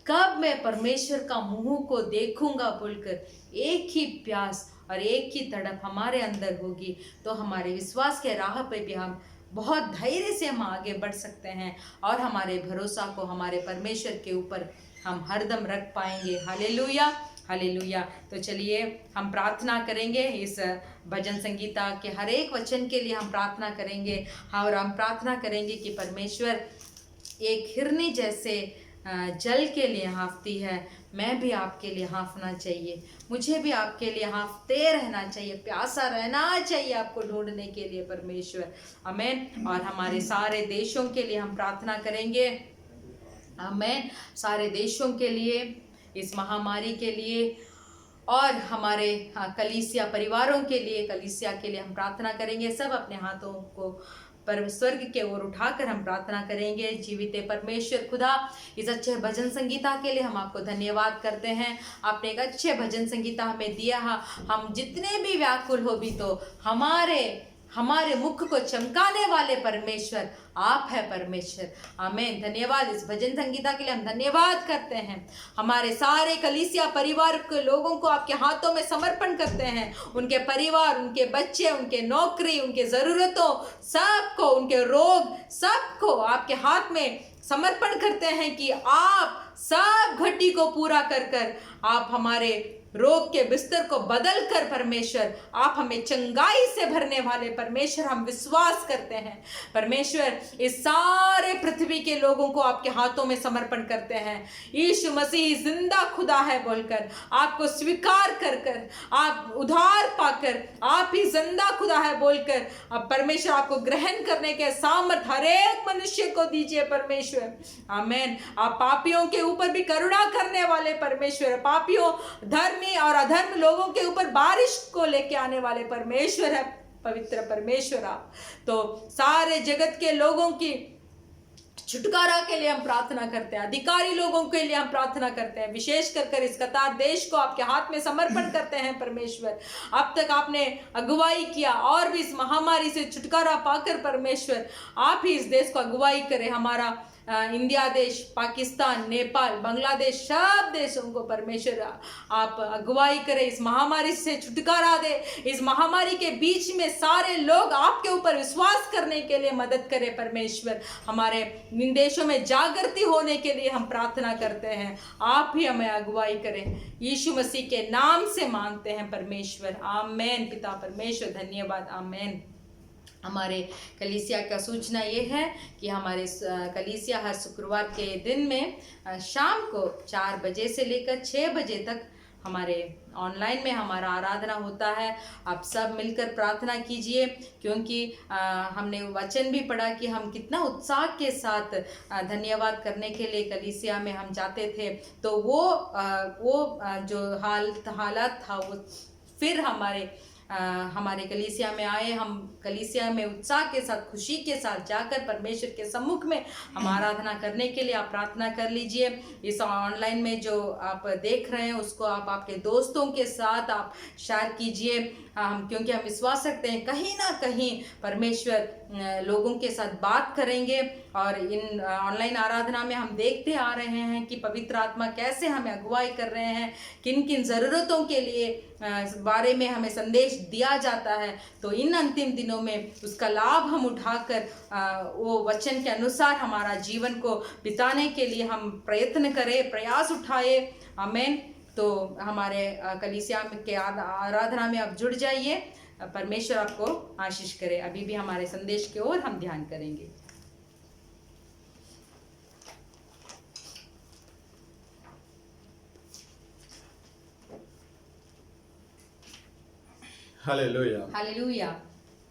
कब मैं परमेश्वर का मुंह को देखूंगा बोलकर एक ही प्यास और एक ही तड़प हमारे अंदर होगी, तो हमारे विश्वास के राह पे भी हम बहुत धैर्य से हम आगे बढ़ सकते हैं और हमारे भरोसा को हमारे परमेश्वर के ऊपर हम हरदम रख पाएंगे। Hallelujah, hallelujah. तो चलिए हम प्रार्थना करेंगे, इस भजन संगीता के हर एक वचन के लिए हम प्रार्थना करेंगे और हम प्रार्थना करेंगे कि परमेश्वर एक हिरनी जैसे जल के लिए हाँफती है, मैं भी आपके लिए हाँफना चाहिए, मुझे भी आपके लिए हाँफते रहना चाहिए, प्यासा रहना चाहिए आपको ढूंढने के लिए परमेश्वर, आमीन। और हमारे सारे देशों के लिए हम प्रार्थना करेंगे, आमीन। सारे देशों के लिए, इस महामारी के लिए, और हमारे कलीसिया परिवारों के लिए, कलीसिया के लिए हम प्रार्थना करेंगे। सब अपने हाथों को पर स्वर्ग के ओर उठाकर हम प्रार्थना करेंगे। जीवित परमेश्वर खुदा, इस अच्छे भजन संगीता के लिए हम आपको धन्यवाद करते हैं। आपने एक अच्छे भजन संगीता हमें दिया। हम जितने भी व्याकुल हो भी, तो हमारे मुख को चमकाने वाले परमेश्वर आप है परमेश्वर, आमीन। धन्यवाद, इस भजन संगीता के लिए हम धन्यवाद करते हैं। हमारे सारे कलीसिया परिवार के लोगों को आपके हाथों में समर्पण करते हैं, उनके परिवार, उनके बच्चे, उनके नौकरी, उनके ज़रूरतों सबको, उनके रोग सबको आपके हाथ में समर्पण करते हैं कि आप सब घटी को पूरा कर आप हमारे रोग के बिस्तर को बदल कर परमेश्वर आप हमें चंगाई से भरने वाले परमेश्वर हम विश्वास करते हैं। परमेश्वर इस सारे पृथ्वी के लोगों को आपके हाथों में समर्पण करते हैं। यीशु मसीह जिंदा खुदा है बोलकर आपको स्वीकार कर आप उधार पाकर आप ही जिंदा खुदा है बोलकर अब परमेश्वर आपको ग्रहण करने के सामर्थ हर एक मनुष्य को दीजिए परमेश्वर, आमीन। आप पापियों के ऊपर भी करुणा करने वाले परमेश्वर, पापियों, धर्मी और अधर्म लोगों के ऊपर बारिश को लेके आने वाले परमेश्वर है, पवित्र परमेश्वर आप। तो सारे जगत के लोगों की छुटकारा के लिए हम प्रार्थना करते हैं, अधिकारी लोगों के लिए हम प्रार्थना करते हैं, विशेष कर इस कतार देश को आपके हाथ में समर्पण करते हैं परमेश्वर। अब तक आपने अगुवाई किया और भी इस महामारी से छुटकारा पाकर परमेश्वर आप ही इस देश को अगुवाई करें। हमारा इंडिया देश, पाकिस्तान, नेपाल, बांग्लादेश, सब देशों को परमेश्वर आप अगुवाई करें, इस महामारी से छुटकारा दे। इस महामारी के बीच में सारे लोग आपके ऊपर विश्वास करने के लिए मदद करें परमेश्वर। हमारे इन देशों में जागृति होने के लिए हम प्रार्थना करते हैं, आप ही हमें अगुवाई करें। यीशु मसीह के नाम से मांगते हैं परमेश्वर, आमीन। पिता परमेश्वर धन्यवाद, आमीन। हमारे कलीसिया का सूचना ये है कि हमारे कलीसिया हर शुक्रवार के दिन में शाम को 4 बजे से लेकर 6 बजे तक हमारे ऑनलाइन में हमारा आराधना होता है। आप सब मिलकर प्रार्थना कीजिए, क्योंकि हमने वचन भी पढ़ा कि हम कितना उत्साह के साथ धन्यवाद करने के लिए कलीसिया में हम जाते थे। तो वो जो हालत था वो फिर हमारे कलीसिया में आए। हम कलीसिया में उत्साह के साथ, खुशी के साथ जाकर परमेश्वर के सम्मुख में हम आराधना करने के लिए आप प्रार्थना कर लीजिए। इस ऑनलाइन में जो आप देख रहे हैं उसको आप आपके दोस्तों के साथ आप शेयर कीजिए, क्योंकि हम विश्वास रखते हैं कहीं ना कहीं परमेश्वर लोगों के साथ बात करेंगे। और इन ऑनलाइन आराधना में हम देखते आ रहे हैं कि पवित्र आत्मा कैसे हमें अगुवाई कर रहे हैं, किन किन ज़रूरतों के लिए बारे में हमें संदेश दिया जाता है। तो इन अंतिम दिनों में उसका लाभ हम उठाकर वो वचन के अनुसार हमारा जीवन को बिताने के लिए हम प्रयत्न करें, प्रयास उठाए, आमीन। तो हमारे कलीसिया के आराधना में आप जुड़ जाइए। परमेश्वर आपको आशीष करे। अभी भी हमारे संदेश की ओर हम ध्यान करेंगे। ஹல்லேலூயா. हालेलुया।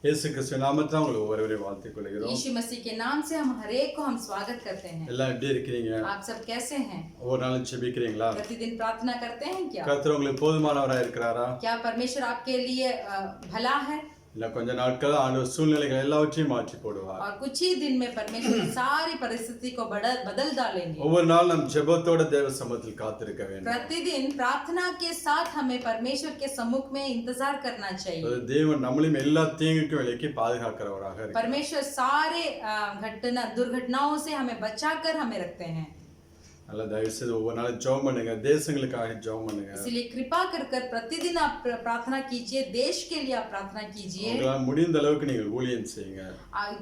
இயேசு கிறிஸ்து நாமத்தில் உங்களை ஒவ்வொருவரையும் வாழ்த்திக் கொள்கிறோம். यीशु मसीह के नाम से हम हर एक को हम स्वागत करते हैं। எல்லாம் எப்படி இருக்கீங்க? आप सब कैसे हैं? ஒவ்வொரு நாளும் ஜெபிக்கிறீங்களா? प्रतिदिन प्रार्थना करते हैं क्या? கர்த்தர் உங்களுக்கு போதுமானவராக இருக்கிறாரா? क्या परमेश्वर आपके लिए भला है? இல்ல கொஞ்ச நாட்கள் ஆண்டவர் சூழ்நிலைகள் எல்லாவற்றையும் மாற்றி போடுவார். और कुछ ही दिन में परमेश्वर सारी परिस्थिति को बदल डालेंगे। ஒவ்வொரு நாள் நம் ஜெபத்தோட தேவ சமூகத்தில் காத்திருக்க வேண்டும். प्रतिदिन प्रार्थना के साथ हमें परमेश्वर के सम्मुख में इंतजार करना चाहिए। தேவன் நம்மளையும் எல்லா தீங்குக்கும் விலக்கி பாதுகாக்கிறவராக இருக்கிறார். परमेश्वर सारे दुर्घटनाओं से हमें बचाकर हमें रखते हैं। நல்ல தயவு செய்து ஒவ்வொரு நாளும் ஜெபம் பண்ணுங்க, தேசங்களுக்காக ஜெபம் பண்ணுங்க. इसलिए कृपा कर प्रतिदिन आप प्रार्थना कीजिए, देश के लिए आप प्रार्थना कीजिए। உங்களால் முடிந்த அளவுக்கு நீங்கள் ஊழியம் செய்யுங்க.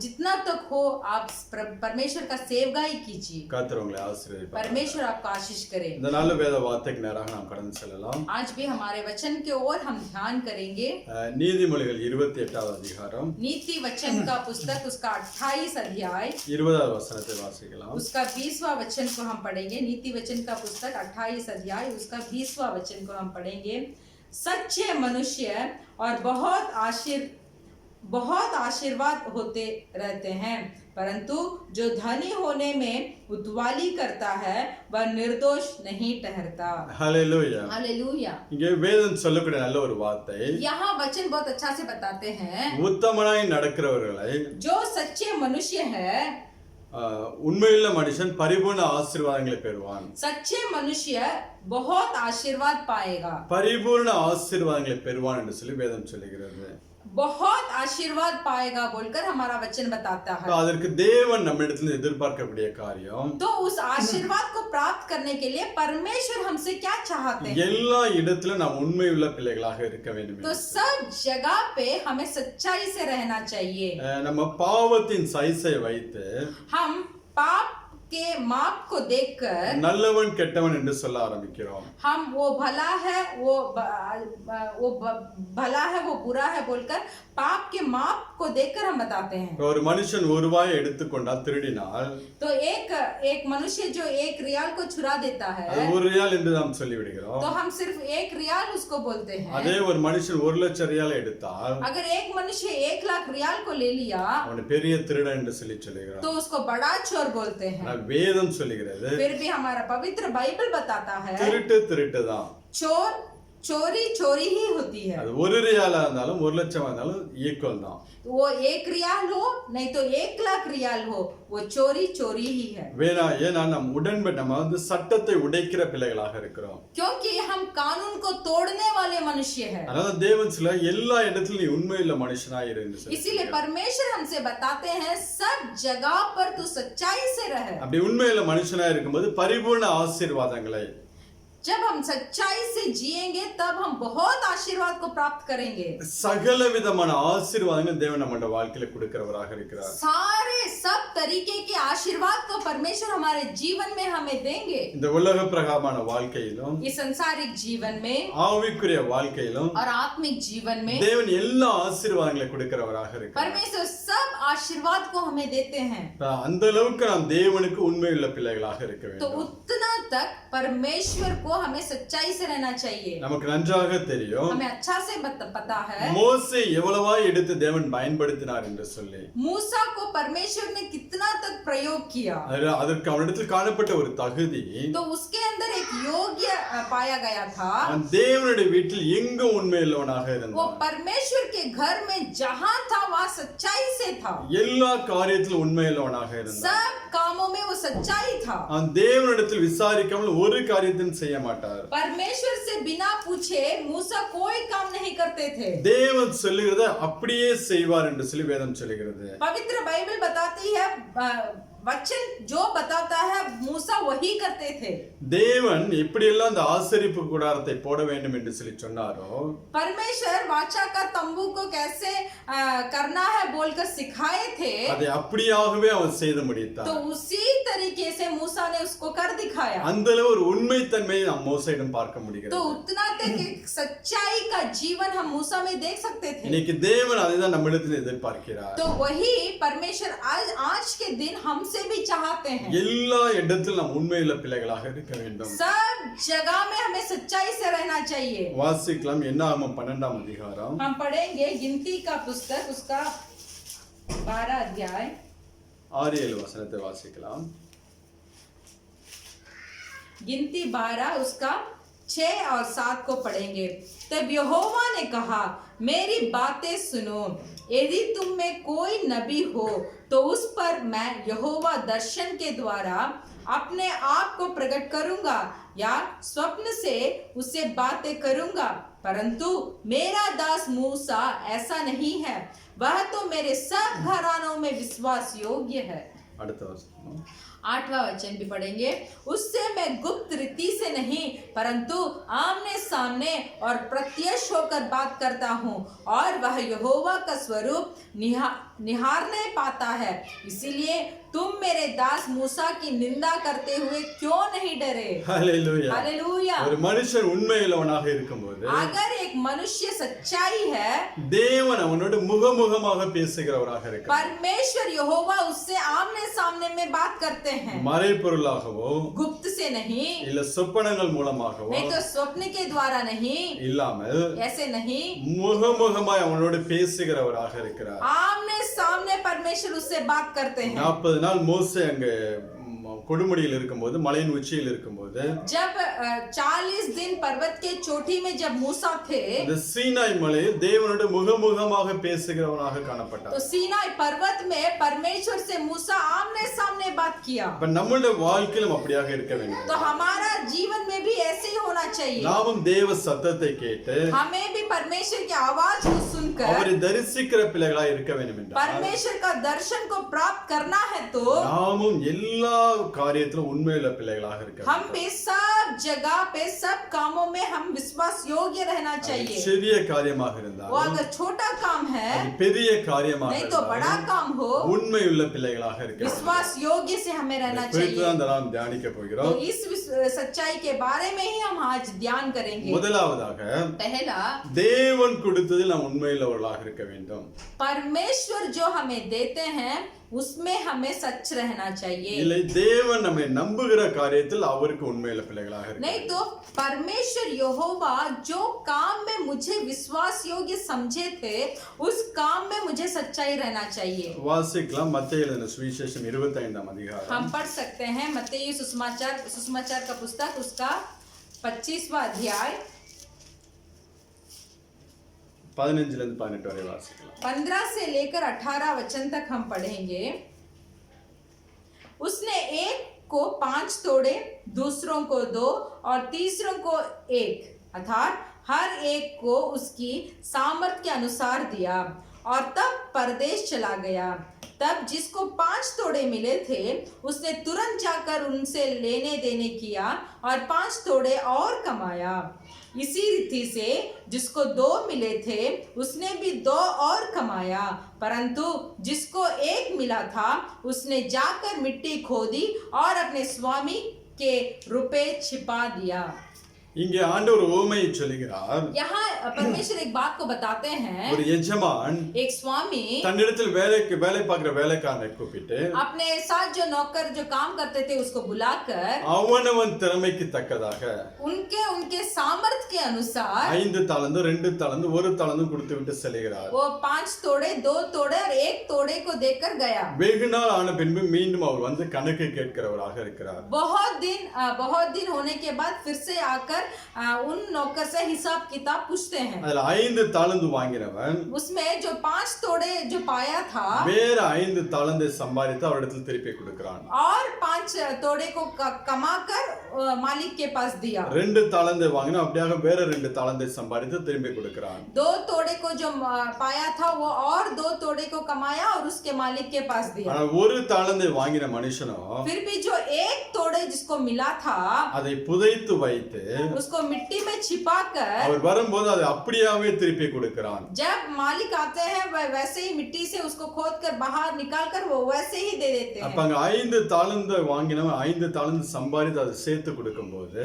जितना तक हो आप परमेश्वर का सेवगाई कीजिए। கர்த்தர் உங்களை ஆசீர்வதிப்பார். परमेश्वर आपको आशीष करे। இந்த நாள் வேத வார்த்தைக்கு நேராக நாம் கடந்து செல்லலாம். आज भी हमारे वचन के ओर हम ध्यान करेंगे। நீதிமொழிகள் 28வது அதிகாரம் नीति वचन का पुस्तक उसका 28 अध्याय 20வது வசனத்தை வாசிக்கலாம். उसका 20वां वचन को हम पढ़ेंगे। नीति वचन का पुस्तक 28 अध्याय उसका 20वां वचन को हम पढ़ेंगे। सच्चे मनुष्य और बहुत आशीर्वाद होते रहते हैं, परंतु जो धनी होने में उतवाली करता है वह निर्दोष नहीं ठहरता। हालेलुया। हालेलुया। இங்கே வேதம் சொல்லக்கூடிய நல்ல ஒரு வார்த்தை, यहाँ वचन बहुत अच्छा से बताते हैं, உத்தமனாய் நடக்கிறவர்களை, जो सच्चे मनुष्य है, உண்மையுள்ள மனுஷன் பரிபூர்ண ஆசீர்வாதங்களை பெறுவான். सच्चे मनुष्य बहुत आशीर्वाद पाएगा। பரிபூர்ண ஆசீர்வாதங்களை பெறுவான் என்று சொல்லி வேதம் சொல்லுகிறது. बहुत आशीर्वाद पाएगा बोलकर हमारा वचन बताता है। அதற்கு தேவன் நம்மிடத்தில் எதிர்பார்க்கக்கூடிய காரியம், तो उस आशीर्वाद को प्राप्त करने के लिए परमेश्वर हमसे क्या चाहते हैं? எல்லா இடத்திலும் நாம் உண்மையுள்ள பிள்ளைகளாக இருக்க வேண்டும். तो सब जगह पे हमें सच्चाई से रहना चाहिए। நம்ம பாவத்தின் சைஸை வைத்து हम पाप के माप को देखकर நல்லவன் கெட்டவன் என்று சொல்ல ஆரம்பிக்கிறோம். हम वो भला है वो भला है वो बुरा है बोलकर पाप के माप को देखकर हम बताते हैं। ஒரு மனுஷன் ஒரு ரூபாயை எடுத்துக்கொண்டால் திருடினால், तो एक मनुष्य जो 1 रियाल को चुरा देता है, அது ஒரு ரியால் என்று நாம் சொல்லி விடுகிறோம். तो हम सिर्फ 1 रियाल उसको बोलते हैं। அதே ஒரு மனுஷன் 1,00,000 ரியாலை எடுத்தால், अगर एक मनुष्य 1 लाख रियाल को ले लिया, அவனை பெரிய திருடன் என்று சொல்லி சொல்லுகிறோம். तो उसको बड़ा चोर बोलते हैं। வேதம் சொல்லுகிறது, फिर भी हमारा पवित्र बाइबल बताता है, திருட்டு தான், चोरी ही होती है। அது 1 ரியாலா இருந்தாலும் 1,00,000 இருந்தாலும் ஈக்குவல் தான். वो 1 रियाल हो नहीं तो 1 लाख रियाल हो, वो चोरी ही है। ஏன்னா நம்ம வந்து சட்டத்தை உடைக்கிற பிள்ளைகளாக இருக்கிறோம். क्योंकि हम कानून को तोड़ने वाले मनुष्य हैं। அதனால தேவன் சொல்ல எல்லா இடத்திலும் நீ உண்மையுள்ள மனுஷனாய் இரு. इसीलिए परमेश्वर हमसे बताते हैं सब जगह पर तू सच्चाई से रहे। அப்படி உண்மையுள்ள மனுஷனாய் இருக்கும்போது பரிபூர்ண ஆசீர்வாதங்களை, जब हम सच्चाई से जिएंगे तब हम बहुत आशीर्वाद को प्राप्त करेंगे। சகல விதமான ஆசீர்வாதங்கள் தேவன் நம்முடைய வாழ்க்கையில கொடுக்கிறவராக இருக்கிறார். सब तरीके के आशीर्वाद को परमेश्वर हमारे जीवन में हमें देंगे। இந்த உலக பிரகாரமான வாழ்க்கையிலும், इस संसारिक जीवन में ஆவிக்குரிய வாழ்க்கையிலும் और आत्मिक जीवन में தேவன் எல்லா ஆசீர்வாதங்களை கொடுக்கிறவராக இருக்கிறார். परमेश्वर सब आशीर्वाद को हमें देते हैं। அந்த அளவுக்கு நாம் தேவனுக்கு உண்மையுள்ள பிள்ளைகளாக இருக்க तो வேண்டும். उतना तक परमेश्वर को हमें सच्चाई से रहना चाहिए। நமக்கு நன்றாக தெரியும், हमें अच्छा से पता है மோசே எவ்வளவாய் எடுத்து தேவன் பயன்படுத்தினார் என்று சொல்லி. मूसा को परमेश्वर ने कितना तक प्रयोग किया, அதற்கு அவனிடத்தில் காணப்பட்ட ஒரு தகுதி, तो उसके अंदर एक योग्य पाया गया था। அவன் தேவனுடைய வீட்டில் எங்க உண்மையுள்ளவனாக वो இருந்தான். परमेश्वर के घर में जहाँ था वहाँ सच्चाई से था। எல்லா காரியத்திலும் உண்மையுள்ளவனாக இருந்தான். सब कामों में वो सच्चाई था। அவன் தேவனிடத்தில் விசாரிக்காமல் ஒரு காரியத்தையும் செய்ய மாட்டார். परमेश्वर से बिना पूछे मूसा कोई काम नहीं करते थे। தேவன் சொல்லுகிறத அப்படியே செய்வார் என்று சொல்லி வேதம் சொல்லுகிறது. पवित्र बाइबल बताती है वचन जो बताता है मूसा वही करते थे। தேவன் எப்படியெல்லாம் அந்த ஆசரிப்பு கூடாரத்தை போட வேண்டும் என்று சொல்லி சொன்னாரோ, परमेश्वर वाचा का तंबू को कैसे करना है बोलकर सिखाए थे, அதை அப்படியாகவே அவன் செய்து முடித்தான். तो उसी तरीके से मूसा ने उसको कर दिखाया। அந்த அளவு ஒரு உண்மைத்தன்மையை நாம் மோசேயிடம் பார்க்க முடிகிறது. तो उतना तक एक सच्चाई का जीवन हम मूसा में देख सकते थे। இன்னைக்கு தேவன் அதை தான் நம்மிடத்தில் எதிர்பார்க்கிறார். तो वही परमेश्वर आज के दिन हमसे भी चाहते हैं। எல்லா இடத்திலும் நாம் உண்மையுள்ள பிள்ளைகளாக இருக்க வேண்டும். सब जगह में हमें सच्चाई से रहना चाहिए। வாசிக்கலாம் என்னாகமம் 12ஆம் அதிகாரம். हम पढ़ेंगे गिनती का पुस्तक उसका 12 अध्याय 6-7 வசனத்தை வாசிக்கலாம். गिनती 12 उसका 6 और 7 को पढ़ेंगे। तब यहोवा ने कहा, मेरी बातें सुनो, यदि तुम में कोई नबी हो तो उस पर मैं यहोवा दर्शन के द्वारा अपने आप को प्रकट करूंगा या स्वप्न से उससे बातें करूंगा, परंतु मेरा दास मूसा ऐसा नहीं है, वह तो मेरे सब घरानों में विश्वास योग्य है। அடுத்த வசனம் 8वां वचन भी पढ़ेंगे। उससे मैं गुप्त रीति से नहीं परंतु आमने सामने और प्रत्यक्ष होकर बात करता हूँ, और वह यहोवा का स्वरूप निहारने पाता है। इसीलिए तुम मेरे दास मूसा की निंदा करते हुए क्यों नहीं डरे? ஹல்லேலூயா. हालेलुया। ஒரு மனுஷன் உண்மையுள்ளவனாக இருக்கும்போது अगर एक मनुष्य सच्चाई है, தேவன் அவனோடு முகமுகமாக பேசுகிறவராக இருக்கிறார். परमेश्वर यहोवा उससे आमने सामने में बात करते हैं, மறைபொருளாகவோ गुप्त से नहीं, இல்ல சொப்பனங்கள் மூலமாகவோ नहीं तो स्वप्न के द्वारा नहीं, இல்லாமல் ऐसे नहीं, முகமுகமாய் அவனோடு பேசுகிறவராக இருக்கிறார். आमने सामने परमेश्वर उससे बात करते हैं। 40 நாள் மோசே அங்க கொடுமுடியில் இருக்கும்போது மலையின் உச்சியில் இருக்கும்போது जब 40 दिन पर्वत के चोटी में जब मूसा थे, அந்த சீனாய் மலையில் தேவனோடு முகமுகமாக பேசுகிறவனாக காணப்பட்டார். तो सीनाई पर्वत में परमेश्वर से मूसा आमने सामने बात किया। அப்ப நம்மளுடைய வாழ்க்கையிலும் அப்படியாக இருக்க வேண்டும். तो हमारा जीवन में भी ऐसे ही होना चाहिए। நாமும் தேவ சத்தத்தை கேட்டு हमें भी परमेश्वर की आवाज को सुनकर அவரை தரிசிக்கிற பிள்ளைகளாய் இருக்க வேண்டும் என்றால் परमेश्वर का दर्शन को प्राप्त करना है, तो நாமும் எல்லா காரியத்திலும் உண்மையுள்ள பிள்ளைகளாக இருக்க வேண்டும். हम भी सब जगह पे सब कामों में हम विश्वास योग्य रहना चाहिए। சிறிய காரியமாக वो இருந்தால் अगर छोटा काम है, பெரிய காரியமாக नहीं तो बड़ा இருந்தால் काम हो, உண்மையுள்ள பிள்ளைகளாக இருக்க வேண்டும். विश्वास योग्य से हमें रहना குறித்து चाहिए। தான் நாம் தியானிக்க तो போகிறோம். इस सच्चाई के बारे में ही हम आज ध्यान करेंगे। முதலாவதாக पहला, தேவன் கொடுத்ததில் நாம் உண்மையுள்ளவர்களாக இருக்க வேண்டும். परमेश्वर जो हमें देते हैं उसमें हमें सच रहना चाहिए। இல்லை தேவன் நம்மை நம்புகிற காரியத்தில் அவருக்கு உண்மையுள்ள பிள்ளைகளாக இருக்க नहीं வேண்டும். तो परमेश्वर यहोवा जो काम में मुझे विश्वास योग्य समझे थे, उस काम में मुझे सच्चाई रहना चाहिए। வாசிக்கலாம் மத்தேயு எழுதின சுவிசேஷம் 25ஆம் அதிகாரம் हम पढ़ सकते हैं मत्ती सुसमाचार का पुस्तक उसका 25वां अध्याय 15 இருந்து 18 வரை வாசிக்கலாம். 15 से लेकर 18 वचन तक हम पढ़ेंगे। उसने एक को 5 तोड़े, दूसरों को 2 और तीसरों को 1, अर्थात हर एक को उसकी सामर्थ्य के अनुसार दिया, और तब परदेश चला गया। तब जिसको 5 तोड़े मिले थे उसने तुरंत जाकर उनसे लेने देने किया और 5 तोड़े और कमाया। इसी रीति से जिसको 2 मिले थे उसने भी 2 और कमाया, परंतु जिसको 1 मिला था उसने जाकर मिट्टी खोदी और अपने स्वामी के रुपए छिपा दिया। இங்கே ஆண்டவர் உவமையை சொல்லுகிறார். यहाँ परमेश्वर एक बात को बताते हैं। ஒரு எஜமான் एक स्वामी தன்னிடத்தில் வேலை பார்க்கிற வேலைக்காரனை கூப்பிட்டு अपने साथ जो नौकर जो काम करते थे उसको बुलाकर அவனவன் திறமைக்கு தக்கதாக उनके सामर्थ्य के अनुसार 5 தாலந்து 2 தாலந்து 1 தாலந்து கொடுத்து விட்டு செல்கிறார். वो 5 तोड़े 2 तोड़े और 1 तोड़े को देकर गया। வெகு நாள் ஆன பின்பு மீண்டும் அவர் வந்து கணக்கு கேட்கிறவராக இருக்கிறார். बहुत दिन होने के बाद फिर से आकर उन नौकर से हिसाब किताब पूछते हैं। அதுல 5 தாலந்து வாங்கினவன் उसमें जो 5 तोड़े जो पाया था வேற 5 தாலந்தை சம்பாதித்து அவரிடத்தில் திருப்பி கொடுக்கிறான். और 5 तोड़े को कमाकर मालिक के पास दिया। 2 தாலந்தை வாங்கினா அப்படியாக வேற 2 தாலந்தை சம்பாதித்து திரும்பி கொடுக்கிறான். 2 तोड़े को जो पाया था वो और 2 तोड़े को कमाया और उसके मालिक के पास दिया। ஆனா 1 தாலந்தை வாங்கின மனுஷனோ फिर भी जो 1 तोड़े जिसको मिला था அதை புதைத்து வைத்து उसको मिट्टी में छिपाकर அவர் வரும்போது அதை அப்படியாவே திருப்பி கொடுக்கிறான். जब मालिक आते हैं वह वैसे ही मिट्टी से उसको खोद कर बाहर निकाल कर वो वैसे ही दे देते அப்ப हैं। அங்க 5 தாலந்தை வாங்கினவன் 5 தாலந்து சம்பாதித்து அதை சேர்த்து கொடுக்கும்போது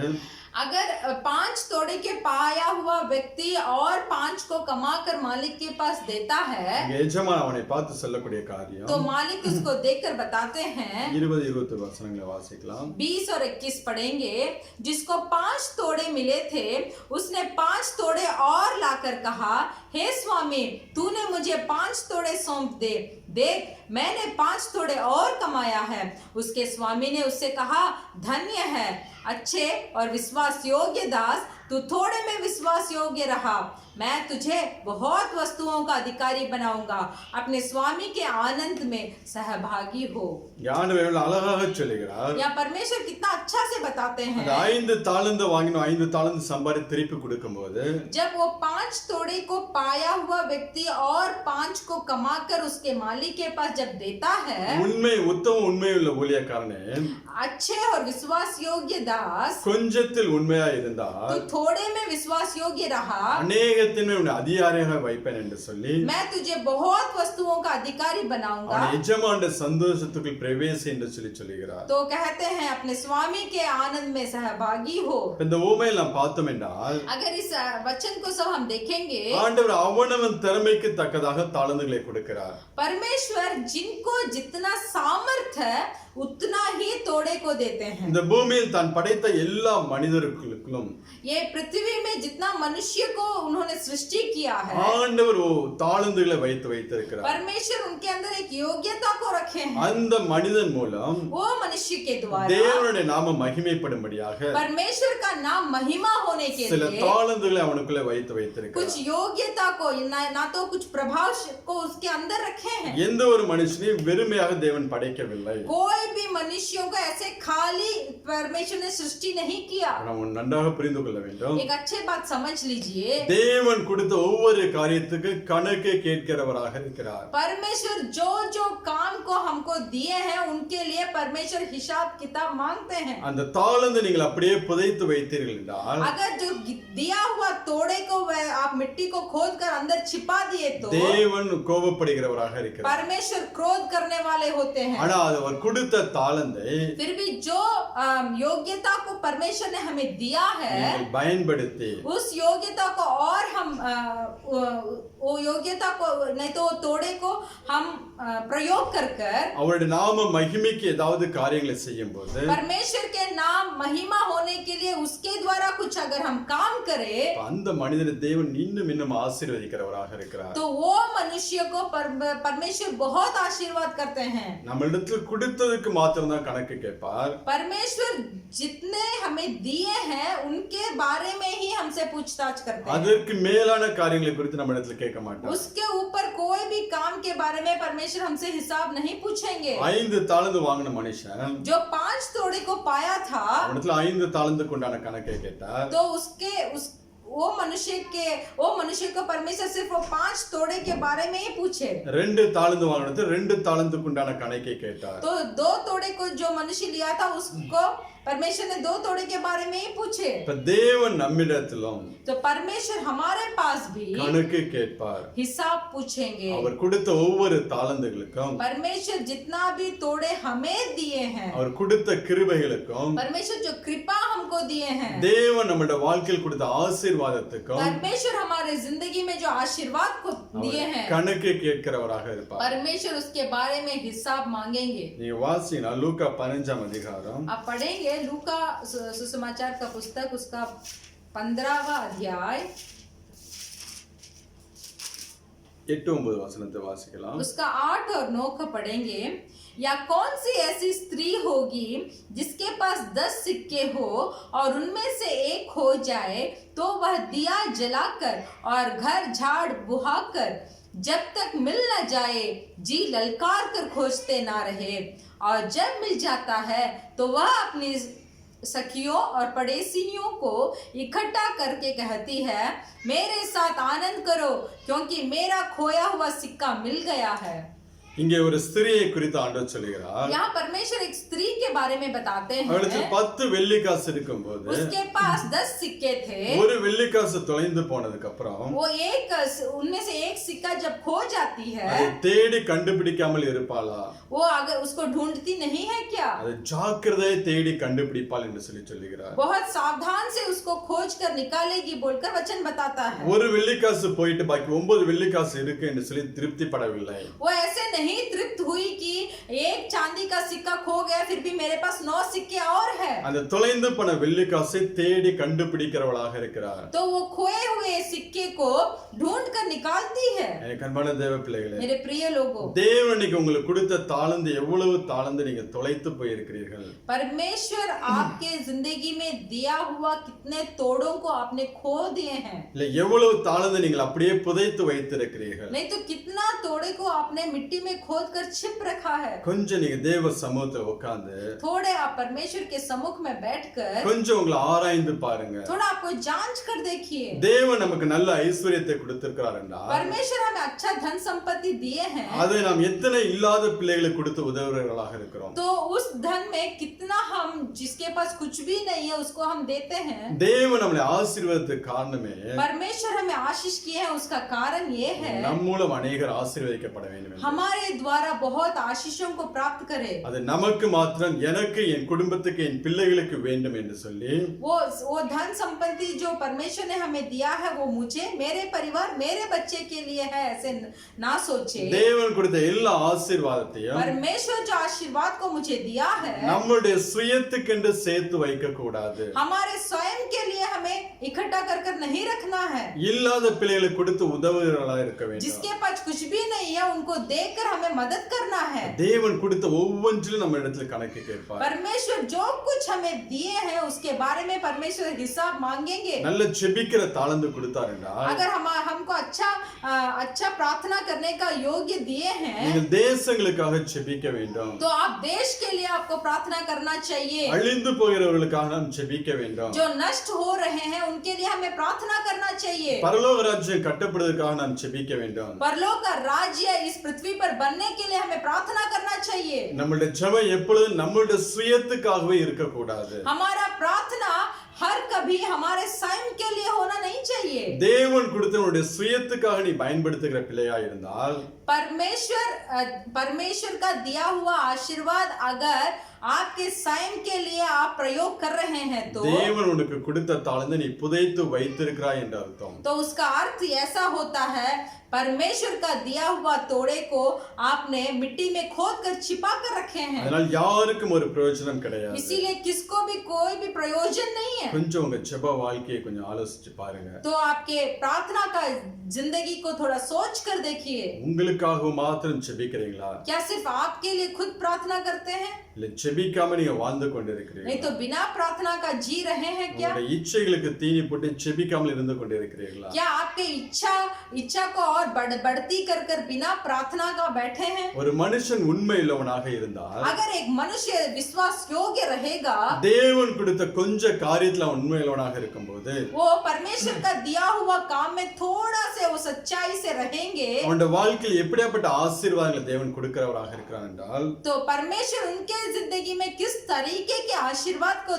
अगर 5 तोड़े के पाया हुआ व्यक्ति और 5 को कमाकर मालिक के पास देता है இங்க எஜமான் அவனை பார்த்து சொல்லக்கூடிய காரியம் तो मालिक उसको देखकर बताते हैं 20-21 வசனங்களை வாசிக்கலாம். 20 और 21 पढ़ेंगे। जिसको 5 तोड़े मिले थे उसने 5 तोड़े और लाकर कहा, हे स्वामी तूने मुझे 5 तोड़े सौंप दे, देख मैंने 5 तोड़े और कमाया है। उसके स्वामी ने उससे कहा, धन्य है अच्छे और विश्वास योग्य दास, तू थोड़े में विश्वास योग्य रहा, मैं तुझे बहुत वस्तुओं का अधिकारी बनाऊंगा, अपने स्वामी के आनंद में सहभागी हो। ஆண்டவர் அழகாக சொல்லுகிறார். या परमेश्वर कितना अच्छा से बताते அந்த हैं 5 தாலந்து வாங்கின 5 தாலந்து சம்பாதித்து திருப்பி கொடுக்கும்போது जब वो 5 तोड़े को पाया हुआ व्यक्ति और 5 को कमाकर उसके मालिक के पास जब देता है உத்தம உண்மையுள்ள ஊழியக்காரனே अच्छे और विश्वास योग्य दास, கொஞ்சத்தில் உண்மையா இருந்தால் तू थोड़े में विश्वास योग्य रहा, அநேகத்தின் மேல் உன்னை அதிகாரியாக வைப்பேன் என்று சொல்லி मैं तुझे बहुत वस्तुओं का अधिकारी बनाऊंगा। அவன் எஜமானுடைய சந்தோஷத்துக்குள் பிரவேசி என்று சொல்லுகிறார். तो कहते हैं अपने स्वामी के आनंद में सहभागी हो। இந்த ஊமையில் நாம் பார்த்தோம் என்றால் अगर इस वचन को सब हम देखेंगे ஆண்டவர் அவனவன் திறமைக்கு தக்கதாக தாளந்துகளை கொடுக்கிறார். परमेश्वर जिनको जितना सामर्थ है उतना ही तोड़े को देते हैं। இந்த பூமியில் தான் படைத்த எல்லா மனிதர்களுக்கும் ये पृथ्वी में जितना मनुष्य को उन्होंने सृष्टि किया है ஆண்டவர் தாளந்துகளை வைத்திருக்கிறார். परमेश्वर उनके अंदर एक योग्यता को रखे हैं। அந்த மனிதன் மூலம் वो मनुष्य के द्वारा தேவனுடைய நாமம் மகிமைப்படும்படியாக परमेश्वर का नाम महिमा होने के சில लिए தாளந்துகளை அவனுக்குள்ளே வைத்திருக்கிறார். कुछ योग्यता को ना तो कुछ प्रभाव को उसके अंदर रखे हैं। எந்த ஒரு மனுஷனையும் வெறுமையாக தேவன் படைக்கவில்லை. कोई भी मनुष्यों को ऐसे खाली परमेश्वर ने सृष्टि नहीं किया। நாம் நன்றாக புரிந்து கொள்ள வேண்டும். एक अच्छी बात समझ लीजिए, தேவன் கொடுத்த ஒவ்வொரு காரியத்துக்கு கணக்கு கேட்கிறவராக இருக்கிறார். परमेश्वर जो जो काम को हमको दिए हैं उनके लिए परमेश्वर हिसाब किताब मांगते हैं। அந்த தாளந்து நீங்கள் அப்படியே புதைத்து வைத்தீர்கள் என்றால் अगर जो दिया हुआ तोड़े को आप मिट्टी को खोद कर अंदर छिपा दिए तो தேவன் கோபப்படுகிறவராக இருக்கிறார். परमेश्वर क्रोध करने वाले होते हैं। ஆனா அது அவர் கொடுத்த தாளந்தை फिर भी जो योग्यता को परमेश्वर ने हमें दिया है நீங்கள் பயன்படுத்தி उस योग्यता को और हम वो योग्यता को नहीं तो तोड़े को हम प्रयोग कर कर அவருடைய நாம மகிமைக்கு ஏதாவது காரியங்களை செய்யும் போது परमेश्वर के नाम महिमा होने के लिए उसके द्वारा कुछ अगर हम काम करें அந்த மனிதனை தேவன் இன்னும் இன்னும் ஆசீர்வதிக்கிறவராக இருக்கிறார். तो वो मनुष्य को परमेश्वर बहुत आशीर्वाद करते हैं। நம்மளிடத்தில் கொடுத்ததுக்கு மாத்திரம் தான் கணக்கு கேட்பார். परमेश्वर जितने हमें दिए हैं उनके बारे में ही हमसे पूछताछ करते हैं। அதற்கு மேலான காரியங்களை குறித்து நம்ம இடத்துல கேட்க மாட்டார். उसके ऊपर कोई भी काम के बारे में परमेश्वर हमसे हिसाब नहीं पूछेंगे। 5 தாளந்து வாங்கின மனுஷன் जो 5 तोड़े को पाया था அவனிடத்துல 5 தாளந்துக்கு உண்டான கணக்கை கேட்டார். तो वो मनुष्य को परमेश्वर सिर्फ वो 5 तोड़े के बारे में ही पूछे। 2 தாளந்து வாங்கினது 2 தாளந்துக்கு உண்டான கணக்கை கேட்டார். तो 2 तोड़े को जो मनुष्य लिया था उसको परमेश्वर ने 2 तोड़े के बारे में ही पूछे। இப்ப தேவன் நம்மிடத்திலும் तो परमेश्वर हमारे पास भी கணக்கு கேட்பார். हिसाब पूछेंगे। அவர் கொடுத்த ஒவ்வொரு தாளந்துகளுக்கும் परमेश्वर जितना भी तोड़े हमें दिए हैं, அவர் கொடுத்த கிருபைகளுக்கும் परमेश्वर जो कृपा हमको दिए हैं, தேவன் நம்முடைய வாழ்க்கையில் கொடுத்த ஆசீர்வாதத்துக்கும் परमेश्वर हमारे जिंदगी में जो आशीर्वाद को दिए हैं, கணக்கு கேட்கிறவராக இருப்பார். परमेश्वर उसके बारे में हिसाब मांगेंगे। நீங்க வாசினா லூக்கா 15ஆம் அதிகாரம் आप पढ़ेंगे लूका सुसमाचार का पुस्तक उसका 15वां अध्याय 8-9 वचनத்தை வாசிக்கலாம். उसका 8 और 9 का पढ़ेंगे। या कौन सी ऐसी स्त्री होगी जिसके पास 10 सिक्के हो और उनमें से एक खो जाए तो वह दिया जलाकर और घर झाड़ बुहाकर जब तक मिल न जाए जी ललकार कर खोजते ना रहे, और जब मिल जाता है तो वह अपनी सखियों और पड़ोसियों को इकट्ठा करके कहती है, मेरे साथ आनंद करो क्योंकि मेरा खोया हुआ सिक्का मिल गया है। இங்கே ஒரு ஸ்திரியை குறித்து ஆண்டவர் சொல்கிறார். यहाँ परमेश्वर एक स्त्री के बारे में बताते அவளுக்கு हैं 10 வெள்ளிக்காசு இருக்கும்போது उसके पास 10 सिक्के थे। ஒரு வெள்ளிக்காசு தொலைந்து போனதுக்கு அப்புறம் वो एक उनमें से एक सिक्का जब खो जाती है அதை தேடி கண்டுபிடிக்காமல் இருப்பாளா? वो अगर उसको ढूंढती नहीं है क्या? அதை ஜாக்கிரதையை தேடி கண்டுபிடிப்பாள் என்று சொல்லுகிறார். बहुत सावधान से उसको खोज कर निकालेगी बोलकर वचन बताता है। ஒரு வெள்ளிக்காசு போயிட்டு பாக்கி 9 வெள்ளிக்காசு இருக்கு என்று சொல்லி திருப்திப்படவில்லை. वो ऐसे नहीं तृप्त हुई कि एक चांदी का सिक्का खो गया फिर भी मेरे पास 9 सिक्के और है। அந்த தொலைந்து போன வெள்ளிக்காசை தேடி கண்டுபிடிக்கிறவளாக இருக்கிறார். तो वो खोए हुए सिक्के को ढूंढ कर निकालती है। எனக்கு அன்பான தேவ பிள்ளைகளே, मेरे प्रिय लोगों, தேவன் இன்னைக்கு உங்களுக்கு கொடுத்த தாளந்து எவ்வளவு தாளந்து நீங்க தொலைத்து போயிருக்கிறீர்கள். परमेश्वर आपके जिंदगी में दिया हुआ कितने तोड़ों को आपने खो दिए हैं। இல்ல எவ்வளவு தாளந்து நீங்கள் அப்படியே புதைத்து வைத்திருக்கிறீர்கள். नहीं तो कितना तोड़े को आपने मिट्टी में खोद कर छिप रखा है। கொஞ்சம் நீங்க தேவ சமூகத்துல உட்கார்ந்து थोड़े आप परमेश्वर के सम्मुख में बैठकर கொஞ்சம் உங்களை ஆராய்ந்து பாருங்க. थोड़ा आपको जांच कर देखिए। தேவன் நமக்கு நல்ல ஐஸ்வரியத்தை கொடுத்திருக்கிறார் என்றால் परमेश्वर हमें अच्छा धन संपत्ति दिए हैं அதை நாம் எத்தனை இல்லாத பிள்ளைகளுக்கு கொடுத்து உதவுறவர்களாக இருக்கிறோம். तो उस धन में कितना हम जिसके पास कुछ भी नहीं है उसको हम देते हैं। தேவன் நம்மளை ஆசீர்வாதத்துக்கு காரணமே परमेश्वर हमें आशीष किए हैं उसका कारण ये है நம் மூலம் अनेகர் ஆசீர்வதிக்கப்பட வேண்டும் என்று. हमारे द्वारा बहुत आशीषों को प्राप्त करे। அது நமக்கு மாத்திரம் எனக்கு என் குடும்பத்துக்கு என் பிள்ளைகளுக்கு வேண்டும் என்று சொல்லி वो धन संपत्ति जो परमेश्वर ने हमें दिया है वो मुझे मेरे परिवार मेरे बच्चे के लिए है ऐसे ना सोचे। தேவன் கொடுத்த எல்லா ஆசீர்வாதத்தையும் परमेश्वर जो आशीर्वाद को मुझे दिया है நம்முடைய சுயத்துக்கென்று சேர்த்து வைக்க கூடாது. हमारे स्वयं के लिए हमें इकट्ठा कर कर नहीं रखना है। இல்லாத பிள்ளைகளுக்கு கொடுத்து உதவுகிறவர்களாக இருக்க வேண்டும். जिसके पास कुछ भी नहीं है उनको देकर हमें मदद करना है। தேவன் கொடுத்த ஒவ்வொன்றிலும் நம்ம இடத்துல கணக்கு கேட்பார். परमेश्वर जो कुछ हमें दिए हैं उसके बारे में परमेश्वर हिसाब मांगेंगे। நல்ல ஜெபிக்கிற தாளந்து கொடுத்தார் என்றால் अगर हमको अच्छा प्रार्थना करने का योग्य दिए हैं நீங்கள் தேசங்களுக்காக ஜெபிக்க வேண்டும். तो आप देश के लिए आपको प्रार्थना करना चाहिए। அழிந்து போகிறவர்களுக்காக நாம் ஜெபிக்க வேண்டும். जो नष्ट हो रहे हैं उनके लिए हमें प्रार्थना करना चाहिए। பரலோக ராஜ்யம் கட்டப்படுவதற்காக நாம் ஜெபிக்க வேண்டும். परलोक का राज्य इस पृथ्वी पर बनने के लिए हमें प्रार्थना करना चाहिए। நம்மளுடைய ஜெபம் எப்பொழுதும் நம்மளுடைய சுயத்துக்காகவே இருக்கக்கூடாது. हमारा प्रार्थना हर कभी हमारे स्वयं के लिए होना नहीं चाहिए। தேவன் கொடுத்த உன்னுடைய சுயத்துக்காக நீ பயன்படுத்துகிற பிள்ளையா இருந்தால் परमेश्वर का दिया हुआ आशीर्वाद अगर आपके स्वयं के लिए आप प्रयोग कर रहे हैं तो தேவன் உனக்கு கொடுத்த தாளந்து நீ புதைத்து வைத்திருக்கிறாய் என்று அர்த்தம். तो उसका अर्थ ऐसा होता है परमेश्वर का दिया हुआ तोड़े को आपने मिट्टी में खोद कर छिपा कर रखे हैं। அதனால் யாருக்கும் ஒரு பிரயோஜனம் கிடையாது. इसीलिए किसको भी कोई भी प्रयोजन नहीं है। கொஞ்சம் உங்க ஜெப வாழ்க்கையை கொஞ்சம் ஆலோசிச்சு பாருங்க. तो आपके प्रार्थना का जिंदगी को थोड़ा सोच कर देखिए। உங்களுக்காக மாத்திரம் ஜெபிக்கிறீங்களா? क्या सिर्फ आपके लिए खुद प्रार्थना करते हैं? இல்ல ஜெபிக்காம நீங்க வாழ்ந்து கொண்டிருக்கிறீங்களா? नहीं तो बिना प्रार्थना का जी रहे हैं क्या? உங்களுடைய இச்சைகளுக்கு தீனி போட்டு ஜெபிக்காமல் இருந்து கொண்டிருக்கிறீர்களா? क्या आपके इच्छा को और बढ़ती कर कर बिना प्रार्थना का बैठे हैं? ஒரு மனுஷன் உண்மை உள்ளவனாக இருந்தால் अगर एक मनुष्य विश्वास योग्य रहेगा தேவன் கொடுத்த கொஞ்ச காரியத்துல அவன் உண்மை உள்ளவனாக இருக்கும்போது वो परमेश्वर का दिया हुआ काम में थोड़ा से वो सच्चाई से रहेंगे அவனுடைய வாழ்க்கையில் எப்படியாப்பட்ட ஆசீர்வாதங்களை தேவன் கொடுக்கிறவராக இருக்கிறார் என்றால் तो परमेश्वर उनके जिंदगी में किस तरीके के आशीर्वाद को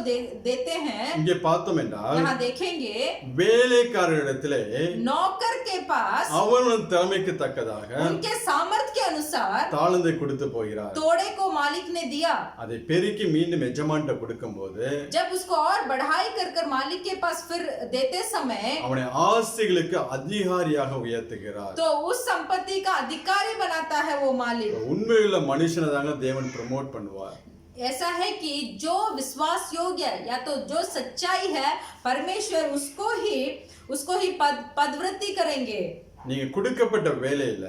देते हैं। இங்கே பார்த்தோம் என்றால் यहाँ देखेंगे வேலைக்காரரிடத்திலே नौकर के पास அவன் திறமைக்கு தக்கதாக उनके सामर्थ्य के अनुसार தாளந்தை கொடுத்து போகிறார். तोड़े को मालिक ने दिया। அதை பெருக்கி மீண்டும் எஜமான்ட்ட கொடுக்கும்போது जब उसको और बढ़ाई कर कर मालिक के पास फिर देते समय அவனை ஆஸ்திகளுக்கு அதிகாரியாக உயர்த்துகிறார். तो उस संपत्ति का अधिकारी बनाता है वो मालिक। உண்மையுள்ள மனுஷனை தாங்க தேவன் ப்ரமோட் பண்ணுவார். ऐसा है कि जो विश्वास योग्य या तो जो सच्चाई है परमेश्वर उसको ही पदवृत्ति करेंगे। நீங்க கொடுக்கப்பட்ட வேலையில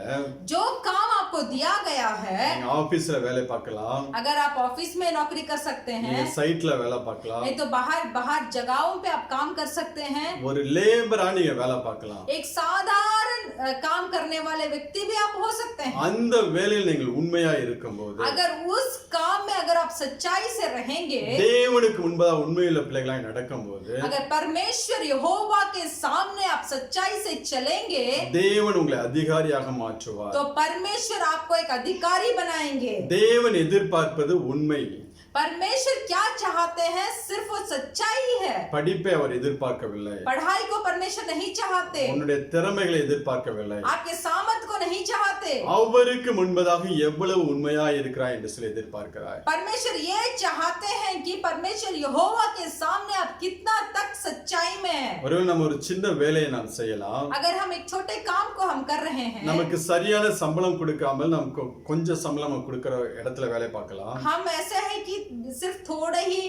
जो काम आपको दिया गया है நீங்க ஆபீஸ்ல வேலை பார்க்கலாம், अगर आप ऑफिस में नौकरी कर सकते நீங்க हैं சைட்ல வேலை பார்க்கலாம், नहीं तो बाहर जगहों पे आप काम कर सकते हैं। ஒரு லேபரா நீங்க வேலை பார்க்கலாம். एक साधारण काम करने वाले व्यक्ति भी आप हो सकते हैं। அந்த வேலையில் நீங்கள் உண்மையா இருக்கும்போது अगर उस काम में अगर आप सच्चाई से रहेंगे, தேவனுக்கு முன்பதாக உண்மையுள்ள பிள்ளைகளாய் நடக்கும்போது अगर परमेश्वर यहोवा के सामने आप सच्चाई से चलेंगे, தேவன் உங்களை அதிகாரியாக மாற்றுவார். तो परमेश्वर आपको एक अधिकारी बनाएंगे। தேவன் எதிர்பார்ப்பது உண்மை. परमेश्वर क्या चाहते हैं? सिर्फ वो सच्चाई है। படிப்பை அவர் எதிர்பார்க்கவில்லை. पढ़ाई को परमेश्वर नहीं चाहते, உன்னுடைய திறமைகளை எதிர்பார்க்கவில்லை. आपके सामर्थ को नहीं चाहते। அவருக்கு முன்பதாக எவ்வளவு உண்மையா இருக்கிறாய் என்று சொல்லி எதிர்பார்க்கிறாய். परमेश्वर ये चाहते हैं कि परमेश्वर यहोवा के सामने आप कितना तक सच्चाई में हैं। ஒருவேளை நம்ம ஒரு சின்ன வேலையை நாம் செய்யலாம். अगर हम एक छोटे काम को हम कर रहे हैं, நமக்கு சரியான சம்பளம் கொடுக்காமல் நமக்கு கொஞ்சம் சம்பளம் நம்ம கொடுக்கிற இடத்துல வேலை பார்க்கலாம். हम ऐसे हैं कि सिर्फ थोड़े ही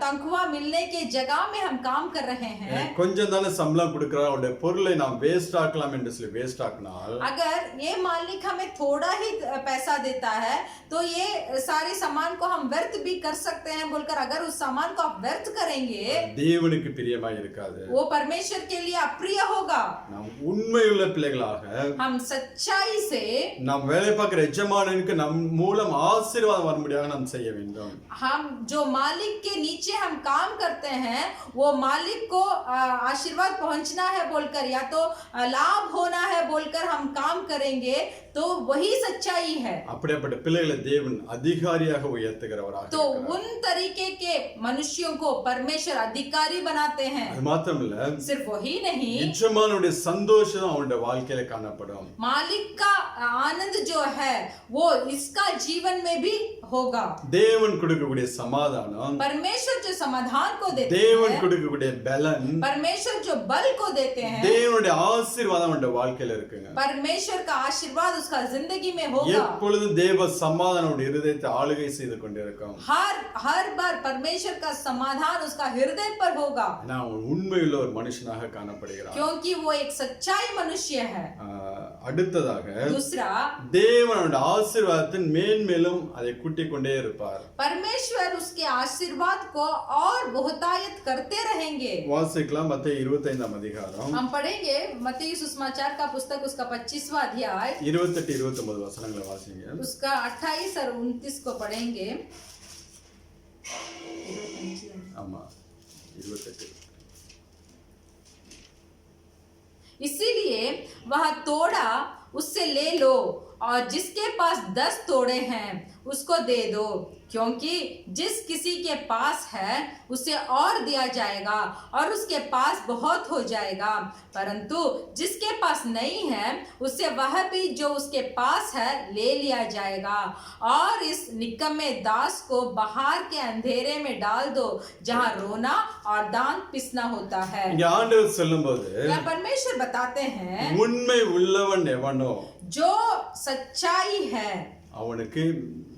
तनख्वाह मिलने के जगह में हम काम कर रहे हैं। கொஞ்சம் தானே சம்பளம் கொடுக்கிறார், அவருடைய பொருளை நாம் வேஸ்ட் ஆக்கலாம் என்று சொல்லி வேஸ்ட் ஆக்கினால் अगर ये मालिक हमें थोड़ा ही पैसा देता है तो ये सारे सामान को हम व्यर्थ भी कर सकते हैं बोलकर, अगर उस सामान को आप व्यर्थ करेंगे தேவனுக்கு பிரியமாய் இருக்காது. वो परमेश्वर के लिए अप्रिय होगा। நாம் உண்மையுள்ள பிள்ளைகளாக हम सच्चाई से நாம் வேலை பார்க்கிற எஜமானனுக்கு நம் மூலம் ஆசீர்வாதம் வரும்படியாக நாம் செய்ய வேண்டும். हम जो मालिक के नीचे हम काम करते हैं वो मालिक को आशीर्वाद पहुंचना है बोलकर या तो लाभ होना है बोलकर हम काम करेंगे, तो वही सच्चाई है। அப்படிப்பட்ட பிள்ளைகளை தேவன் அதிகாரியாக உயர்த்துகிறவராக तो இருக்கிறார். उन तरीके के मनुष्यों को परमेश्वर अधिकारी बनाते हैं। அது மாத்திரமில்ல, सिर्फ वही नहीं, எஜமானுடைய சந்தோஷம் அவனுடைய வாழ்க்கையில காணப்படும். मालिक का आनंद जो है वो इसका जीवन में भी होगा। தேவன் கொடுக்கக்கூடிய சமாதானம், परमेश्वर जो समाधान को देते தேவன் हैं, கொடுக்கக்கூடிய பலன், परमेश्वर जो बल को देते हैं, தேவனுடைய ஆசீர்வாதம் அவனுடைய வாழ்க்கையில இருக்குங்க. परमेश्वर का आशीर्वाद उसका जिंदगी में होगा। எப்பொழுதும் தேவ சமாதானம் அவனுடைய இருதயத்தை ஆளுகை செய்து கொண்டிருக்கும். हर बार परमेश्वर का समाधान उसका हृदय पर होगा, நான் அவன் உண்மையுள்ள ஒரு மனுஷனாக காணப்படுகிறான். क्योंकि वो एक सच्चाई मनुष्य है। அடுத்ததாக दूसरा, தேவன் அவனுடைய ஆசீர்வாதத்தின் மேன்மேலும் அதை கூட்டிக் கொண்டே இருப்பார். परमेश्वर उसके आशीर्वाद को और बहुतायत करते रहेंगे। வாசிக்கலாம் மத்தேயு 25 அதிகாரம் हम पढ़ेंगे मत्ती सुसमाचार का पुस्तक उसका 25वां अध्याय 28-29 வசனங்களை வாசிங்க. उसका 28 और 29 को पढ़ेंगे। ஆமா 28. इसीलिए वह तोड़ा उससे ले लो और जिसके पास 10 तोड़े हैं उसको दे दो, क्योंकि जिस किसी के पास है उसे और दिया जाएगा और उसके पास बहुत हो जाएगा, परंतु जिसके पास नहीं है उससे वह भी जो उसके पास है ले लिया जाएगा। और इस निकम्मे दास को बाहर के अंधेरे में डाल दो जहाँ रोना और दांत पिसना होता है। இங்க ஆண்டவர் சொல்லும்போது या परमेश्वर बताते हैं உண்மை உள்ளவன் எவனோ जो सच्चाई है அவனுக்கு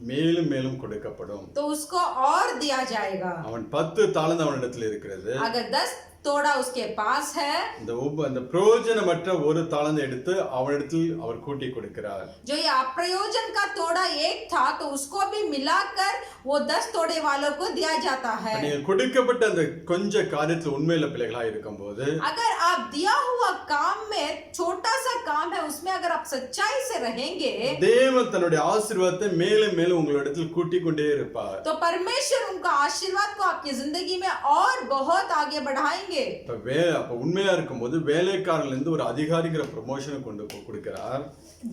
மேலும் மேலும் கொடுக்கப்படும். तो उसको और दिया जाएगा। அவன் 10 தாளந்து அவனிடத்தில் இருக்கிறது. अगर 10 तोड़ा उसके पास है, இந்த பிரயோஜனமற்ற ஒரு தாளந்து எடுத்து அவனிடத்தில் அவர் கூட்டி கொடுக்கிறார். जो ये अप्रयोजन का तोड़ा एक था तो उसको भी मिलाकर वो 10 तोड़े वालों को दिया जाता है। நீங்க கொடுக்கப்பட்ட அந்த கொஞ்ச காரியத்தில் உண்மையுள்ள பிள்ளைகளா இருக்கும்போது अगर आप दिया हुआ काम में छोटा सा काम है उसमें अगर आप सच्चाई से रहेंगे, தேவன் தன்னுடைய ஆசீர்வாதத்தை மேலும் மேலும் உங்களிடத்தில் கூட்டிக் கொண்டே இருப்பார். तो परमेश्वर उनका आशीर्वाद को आपकी जिंदगी में और बहुत आगे बढ़ाएंगे। அப்ப उண்மையா இருக்கும்போது வேலைக்காரன்ல இருந்து ஒரு அதிகாரிங்கிற ப்ரமோஷன் கொண்டு கொடுக்கிறார்.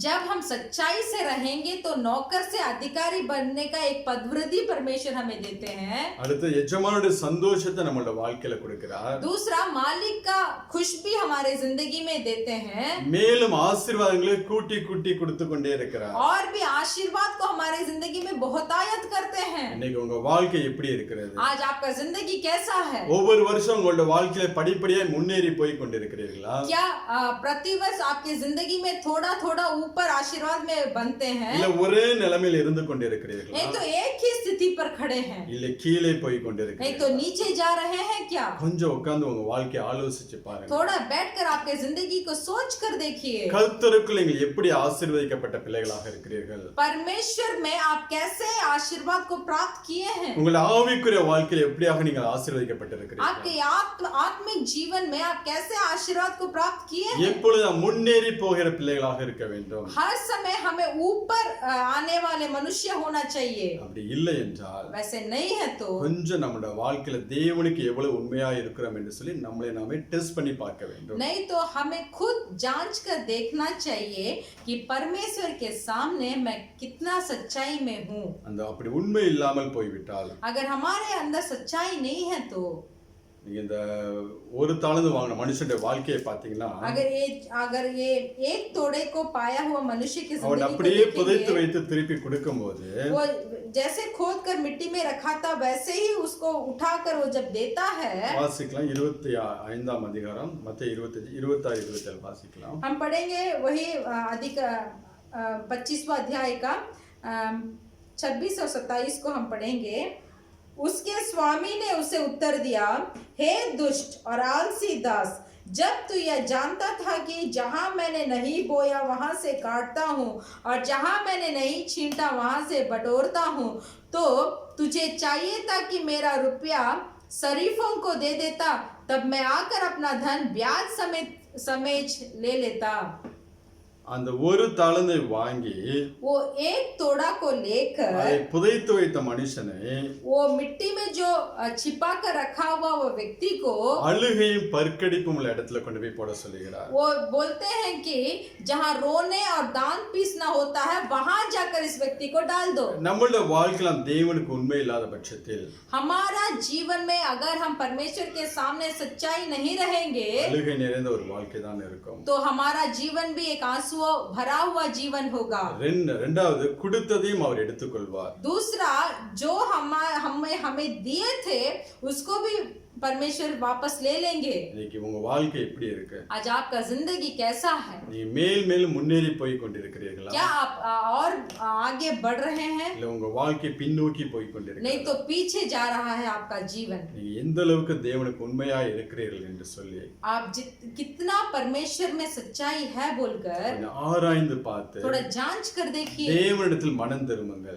जब हम सच्चाई से रहेंगे तो नौकर से अधिकारी बनने का एक पदवृद्धि परमेश्वर हमें देते हैं। அடுத்து எஜமானுடைய சந்தோஷத்தை நம்மளோட வாழ்க்கையில கொடுக்கிறார். दूसरा, मालिक का खुश भी हमारे जिंदगी में देते हैं। மேலும் ஆசீர்வாதங்களை கூட்டி கூட்டி கொடுத்து கொண்டே இருக்கிறார். और भी आशीर्वाद को हमारे जिंदगी में बहुतायत करते हैं। இன்னைக்கு உங்க வாழ்க்கை எப்படி இருக்கிறது? आज आपका जिंदगी कैसा है? ஒவ்வொரு வருஷம் உங்களோட வாழ்க்கையில படிப்படியாய் முன்னேறி போய் கொண்டிருக்கிறீர்களா? क्या प्रतिवर्ष आपकी जिंदगी में थोड़ा थोड़ा ऊपर आशीर्वाद में बनते हैं, இல்ல ஒரே நிலைமையில் இருந்து கொண்டிருக்கிறீர்களா? नहीं तो एक ही स्थिति पर खड़े हैं, இல்ல கீழே போய் नहीं तो கொண்டிருக்கிறீர்களா? नीचे जा रहे हैं क्या? கொஞ்சம் உட்கார்ந்து உங்க வாழ்க்கையை ஆலோசிச்சு பாருங்க. थोड़ा बैठकर आपके जिंदगी को सोच कर देखिए, கர்த்தருக்குள் நீங்கள் எப்படி ஆசீர்வதிக்கப்பட்ட பிள்ளைகளாக இருக்கிறீர்கள்? परमेश्वर में आप कैसे आशीर्वाद को प्राप्त किए हैं। உங்கள் ஆவிக்குரிய வாழ்க்கையில் எப்படியாக நீங்கள் ஆசீர்வதிக்கப்பட்டிருக்கிறீர்கள்? आपके आत्मिक जीवन में आप कैसे आशीर्वाद को प्राप्त किए हैं। எப்பொழுதும் முன்னேறி போகிற பிள்ளைகளாக இருக்க வேண்டும். हर समय हमें ऊपर आने वाले मनुष्य होना चाहिए। அப்படி இல்லை என்றால் वैसे नहीं है तो கொஞ்சம் நம்முடைய வாழ்க்கையில தேவனுக்கு எவ்வளவு உண்மையா இருக்கிறோம் என்று சொல்லி நம்மளை நாமே டெஸ்ட் பண்ணி பார்க்க வேண்டும். नहीं तो हमें खुद जांच कर देखना चाहिए कि परमेश्वर के सामने मैं कितना सच्चाई में हूँ। அந்த அப்படி உண்மை இல்லாமல் போய்விட்டால் अगर हमारे अंदर सच्चाई नहीं है तो நீங்க இந்த ஒரு தாளந்து வாங்கின மனுஷனுடைய வாழ்க்கையை பார்த்தீங்கன்னா अगर ये एक तोड़े को पाया हुआ मनुष्य की அவன் जिंदगी को அப்படியே புதைத்து देखेंगे, வைத்து திருப்பி கொடுக்கும்போது वो जैसे खोद कर मिट्टी में रखा था वैसे ही उसको उठाकर वो जब देता है। வாசிக்கலாம் 25ஆம் அதிகாரம் மத்தேயு 26 27 வாசிக்கலாம். हम पढ़ेंगे वही अधिक 25वां अध्याय का 26 और 27 को हम पढ़ेंगे। उसके स्वामी ने उसे उत्तर दिया, हे दुष्ट और आलसी दास, जब तू यह जानता था कि जहां मैंने नहीं बोया वहां से काटता हूँ और जहां मैंने नहीं छींटा वहां से बटोरता हूँ, तो तुझे चाहिए था कि मेरा रुपया शरीफों को दे देता, तब मैं आकर अपना धन ब्याज समेत ले लेता। அந்த ஒரு தாளந்தை வாங்கி वो एक तोड़ा को लेकर அதை புதைத்து வைத்த மனுஷனை वो मिट्टी में जो छिपा कर रखा हुआ वो व्यक्ति को அழுகையும் பற்கடிப்பும் உள்ள இடத்துல கொண்டு போய் போட சொல்லுகிறார். वो बोलते हैं कि जहाँ रोने और दांत पीसना होता है वहां जाकर इस व्यक्ति को डाल दो। நம்மளுடைய வாழ்க்கையில் தேவனுக்கு உண்மை இல்லாத பட்சத்தில் हमारा जीवन में अगर हम परमेश्वर के सामने सच्चाई नहीं रहेंगे அழுகை நிறைந்த ஒரு வாழ்க்கை தான் இருக்கும். तो हमारा जीवन भी एक आंसू भरा हुआ जीवन होगा। ரெண்டாவது கொடுத்ததையும் அவர் எடுத்துக்கொள்வார். दूसरा जो हमें दिए थे उसको भी परमेश्वर वापस ले लेंगे। இன்னைக்கு உங்க வாழ்க்கை எப்படி இருக்கு? आज आपका जिंदगी कैसा है? நீங்க மேல் மேலும் முன்னேறி போய் கொண்டிருக்கிறீர்களா? क्या आप और आगे बढ़ रहे हैं? இல்ல உங்க வாழ்க்கை பின்னோக்கி போய் கொண்டிருக்கிறதா? नहीं तो पीछे जा रहा है आपका जीवन। நீங்க எந்த அளவுக்கு தேவனுக்கு உண்மையாய் இருக்கிறீர்கள் என்று சொல்லி आप कितना परमेश्वर में सच्चाई है बोलकर கொஞ்சம் ஆராய்ந்து பார்த்து थोड़ा जांच कर देखिए। தேவனிடத்தில் மனம் திரும்புங்கள்.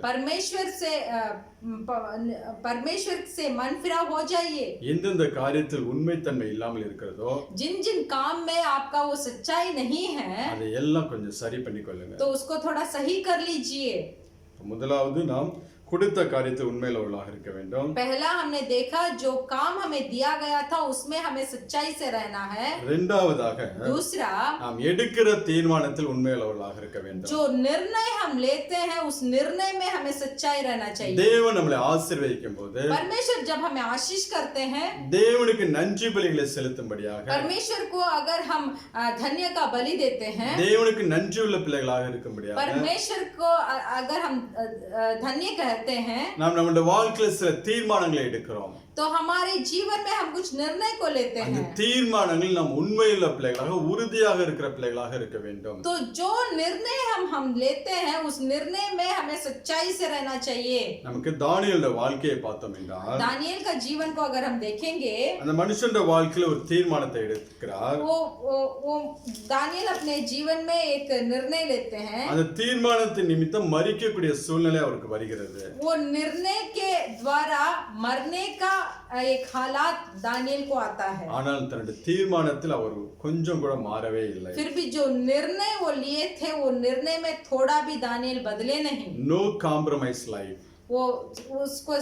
परमेश्वर से मन फिरा हो जाइए। எந்தெந்த காரியத்தில் உண்மைத்தன்மை இல்லாமல் இருக்கிறதோ जिन जिन काम में आपका वो सच्चाई नहीं है அதை எல்லாம் கொஞ்சம் சரி பண்ணிக்கொள்ளுங்க. तो उसको थोड़ा सही कर लीजिए। முதலாவது நாம் கொடுத்த காரியத்தில் உண்மையில உள்ளாக இருக்க வேண்டும். पहला हमने देखा जो काम हमें दिया गया था उसमें हमें सच्चाई से रहना है। இரண்டாவதாக दूसरा நாம் எடுக்கிற தீர்மானத்தில் உண்மையில உள்ளாக இருக்க வேண்டும். जो निर्णय हम लेते हैं उस निर्णय में हमें सच्चाई रहना चाहिए। தேவன் நம்மளை ஆசீர்வதிக்கும் போது परमेश्वर जब हमें आशीष करते हैं தேவனுக்கு நன்றி பலிகளை செலுத்தும்படியாக परमेश्वर को अगर हम धन्य का बलि देते हैं தேவனுக்கு நன்றி உள்ள பிள்ளைகளாக இருக்கும்படியாக परमेश्वर को अगर हम धन्य कहते हैं நாம் நம்முடைய வாழ்க்கையில சில தீர்மானங்களை எடுக்கிறோம். तो हमारे जीवन में हम कुछ निर्णय को लेते அந்த हैं। தீர்மானங்கள் நாம் உண்மையுள்ள பிள்ளைகளாக உறுதியாக இருக்கிற பிள்ளைகளாக இருக்க வேண்டும். तो जो निर्णय हम लेते हैं उस निर्णय में हमें सच्चाई से रहना चाहिए। நமக்கு தானியேலுடைய வாழ்க்கையை பார்த்தோம் என்றால் दानियेल का जीवन को अगर हम देखेंगे அந்த மனுஷனுடைய வாழ்க்கையில ஒரு தீர்மானத்தை எடுக்கிறார். वो दानियेल अपने जीवन में एक निर्णय लेते हैं। அந்த தீர்மானத்தின் நிமித்தம் மரிக்கக்கூடிய சூழ்நிலை அவருக்கு வருகிறது. वो निर्णय के द्वारा मरने का एक हालात दानियेल को आता है। ஆனால் தன்னுடைய தீர்மானத்தில் அவர் கொஞ்சம் கூட மாறவே இல்லை. फिर भी जो निर्णय वो लिए थे वो निर्णय में थोड़ा भी दानियेल बदले नहीं। No compromise life. वो उसको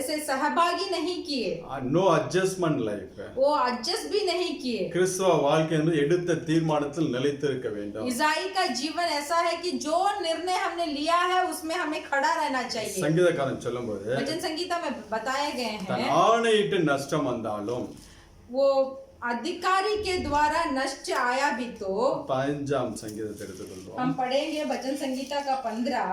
ऐसे सहभागी नहीं किए। No adjustment life. वो एडजस्ट भी नहीं किए। கிறிஸ்தவ வாழ்க்கை என்பது எடுத்த தீர்மானத்தில் நிலைத்திருக்க வேண்டும். ईसाई का जीवन ऐसा है कि जो निर्णय हमने लिया है उसमें हमें खड़ा रहना चाहिए। சங்கீதக்காரன் சொல்லும்போது भजन संगीता में बताए गए தன் हैं ஆணையிட்டு நஷ்டம் வந்தாலும் वो अधिकारी के द्वारा नष्ट आया भी तो 15ஆம் சங்கீதத்தை எடுத்துக்கொள்வோம். हम पढ़ेंगे भजन संगीता का 15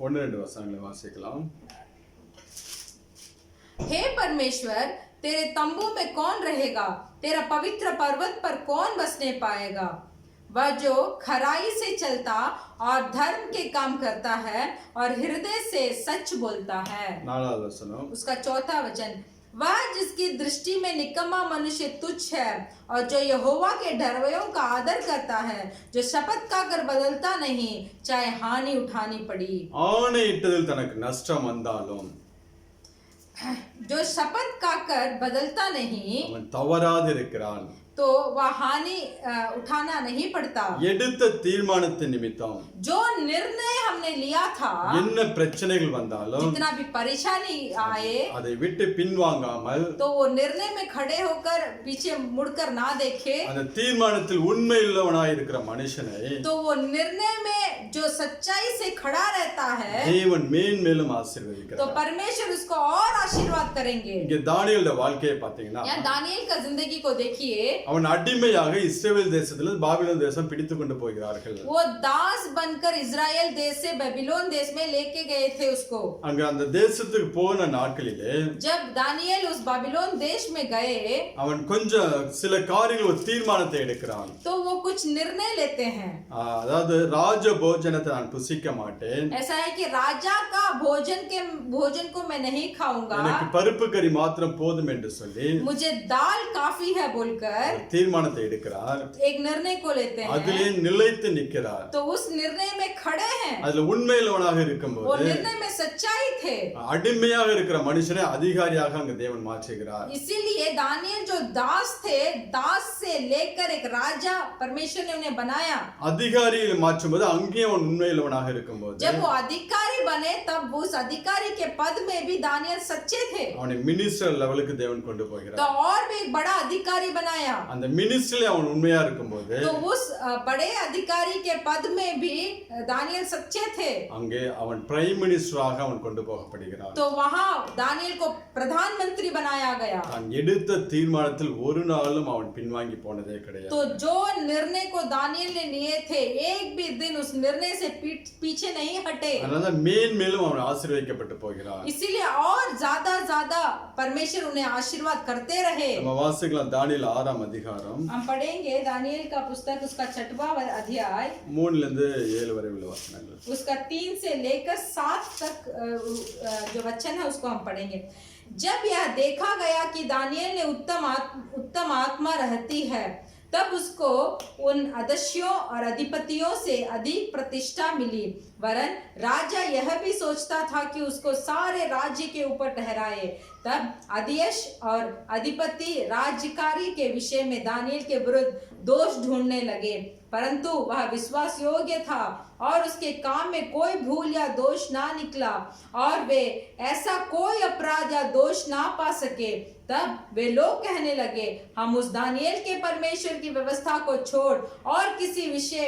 1-2 வசனங்களை வாசிக்கலாம். हे परमेश्वर तेरे तंबू में कौन रहेगा, तेरा पवित्र पर्वत पर कौन बसने पाएगा। वह जो खराई से चलता और धर्म के काम करता है और हृदय से सच बोलता है। 4வது வசனம் उसका 4था वचन, वह जिसकी दृष्टि में निकम्मा मनुष्य तुच्छ है और जो यहोवा के डरवयों का आदर करता है, जो शपथ खाकर बदलता नहीं, चाहे हानि उठानी पड़ी। ஆணையிட்டதில் தனக்கு நஷ்டம் வந்தாலும் जो शपथ खाकर बदलता नहीं அவன் தவறாதிருக்கிறான். तो वह हानि उठाना नहीं पड़ता। எடுத்த தீர்மானத்தின் நிமித்தம் जो निर्णय हमने लिया था, என்ன பிரச்சனைகள் வந்தாலும் जितना भी परेशानी आए, அதை விட்டு பின்வாங்காமல் तो वो निर्णय में खड़े होकर पीछे मुड़कर ना देखे, அந்த தீர்மானத்தில் உண்மையுள்ளவனாய் இருக்கிற மனுஷனை तो वो निर्णय में जो सच्चाई से खड़ा रहता है, தேவன் மேன்மேலும் तो ஆசீர்வதிக்கிறார். परमेश्वर उसको और आशीर्वाद करेंगे। இங்க தானியேலோட வாழ்க்கையை பாத்தீங்கன்னா यहाँ दानियेल का जिंदगी को देखिए, அவன் அடிமையாக இஸ்ரவேல் தேசத்திலிருந்து பாபிலோன் தேசம் பிடித்து கொண்டு போகிறார்கள். वो दास बनकर इजराइल देश से बेबीलोन देश में लेके गए थे उसको। அங்க அந்த தேசத்துக்கு போன நாட்களிலே जब दानियेल उस बाबिलोन देश में गए, அவன் கொஞ்சம் சில காரியங்கள் ஒரு தீர்மானத்தை எடுக்கிறான். तो वो कुछ निर्णय लेते हैं। அதாவது ராஜ போஜனத்தை நான் புசிக்க மாட்டேன், ऐसा है कि राजा का भोजन को मैं नहीं खाऊंगा, எனக்கு பருப்பு கறி மாத்திரம் போதும் என்று சொல்லி मुझे दाल काफी है बोलकर ஒரு தீர்மானத்தை எடுக்கிறார். एक निर्णय को लेते அதிலே हैं। நிலைத்து நிற்கிறார். तो उस निर्णय में खड़े हैं, அதுல உண்மையிலவனாக वो இருக்கும்போது निर्णय में सच्चाई थे। அடிமையாக இருக்கிற மனுஷனை அதிகாரியாக அங்க தேவன் மாற்றுகிறார். इसीलिए दानियेल जो दास थे, दास से लेकर एक राजा परमेश्वर ने उन्हें बनाया। அதிகாரியில் மாற்றும்போது அங்கேயும் அவன் உண்மையிலவனாக இருக்கும்போது जब वो अधिकारी बने, तब उस अधिकारी के पद में भी दानियेल सच्चे थे, அவனை மினிஸ்டர் லெவலுக்கு தேவன் கொண்டு तो போகிறார். और भी एक बड़ा अधिकारी बनाया। அந்த மினிஸ்டர்ல அவன் உண்மையா இருக்கும்போது तो उस बड़े अधिकारी के पद में भी दानियेल सच्चे थे, அங்கே அவன் பிரைம் மினிஸ்டராக அவன் கொண்டு போகப்படுகிறான். तो वहां दानियेल को प्रधानमंत्री बनाया गया। தான் எடுத்த தீர்மானத்தில் ஒரு நாளும் அவன் பின்வாங்கி போனதே கிடையாது. तो जो निर्णय को दानियेल ने लिए थे, एक भी दिन उस निर्णय से पीछे नहीं हटे। அதனால மேன்மேலும் அவன் ஆசீர்வதிக்கப்பட்டு போகிறான். इसीलिए और ज्यादा परमेश्वर उन्हें आशीर्वाद करते रहे। நம்ம வாசிக்கலாம் தானியேல் 6ஆம் அதிகாரம் हम पढ़ेंगे दानियेल का पुस्तक, उसका 6वां अध्याय, 3 லிருந்து 7 वரை उள்ள वचनங்கள். उसका 3 से लेकर 7 तक जो वचन है उसको हम पढ़ेंगे। जब यह देखा गया कि दानियेल ने उत्तम आत्मा रहती है, तब उसको उन अदस्यों और अधिपतियों से अधिक प्रतिष्ठा मिली, वरन राजा यह भी सोचता था कि उसको सारे राज्य के ऊपर ठहराए। तब अध्यक्ष और अधिपति राज्यकारी के विषय में दानियेल के विरुद्ध दोष ढूंढने लगे, परंतु वह विश्वास योग्य था और उसके काम में कोई भूल या दोष ना निकला और वे ऐसा कोई अपराध या दोष ना पा सके। तब वे लोग कहने लगे, हम उस दानियेल के परमेश्वर की व्यवस्था को छोड़ और किसी विषय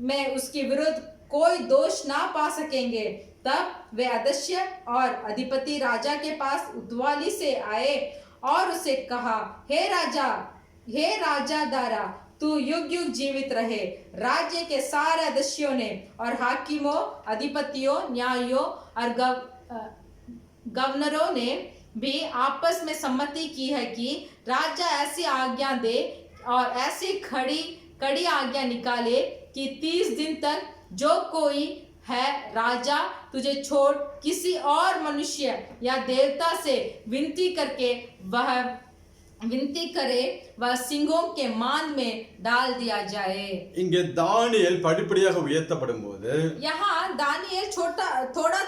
में उसके विरुद्ध कोई दोष ना पा सकेंगे। तब वे अध्यक्ष और अधिपति राजा के पास उतवाली से आए और उसे कहा, हे राजा दारा, तू युग युग जीवित रहे। राज्य के सारे अध्यक्षों ने और हाकिमों, अधिपतियों, न्यायियों और गवर्नरों ने भी आपस में सम्मति की है कि राजा ऐसी आज्ञा दे और ऐसी कड़ी आज्ञा निकाले कि 30 दिन तक जो कोई है राजा तुझे छोड़ किसी और मनुष्य या देवता से विनती करे वह सिंहों के मान में डाल दिया जाए। இங்கே தானியேல் படிப்படியாக உயர்த்தப்படும்போது यहाँ दानियेल थोड़ा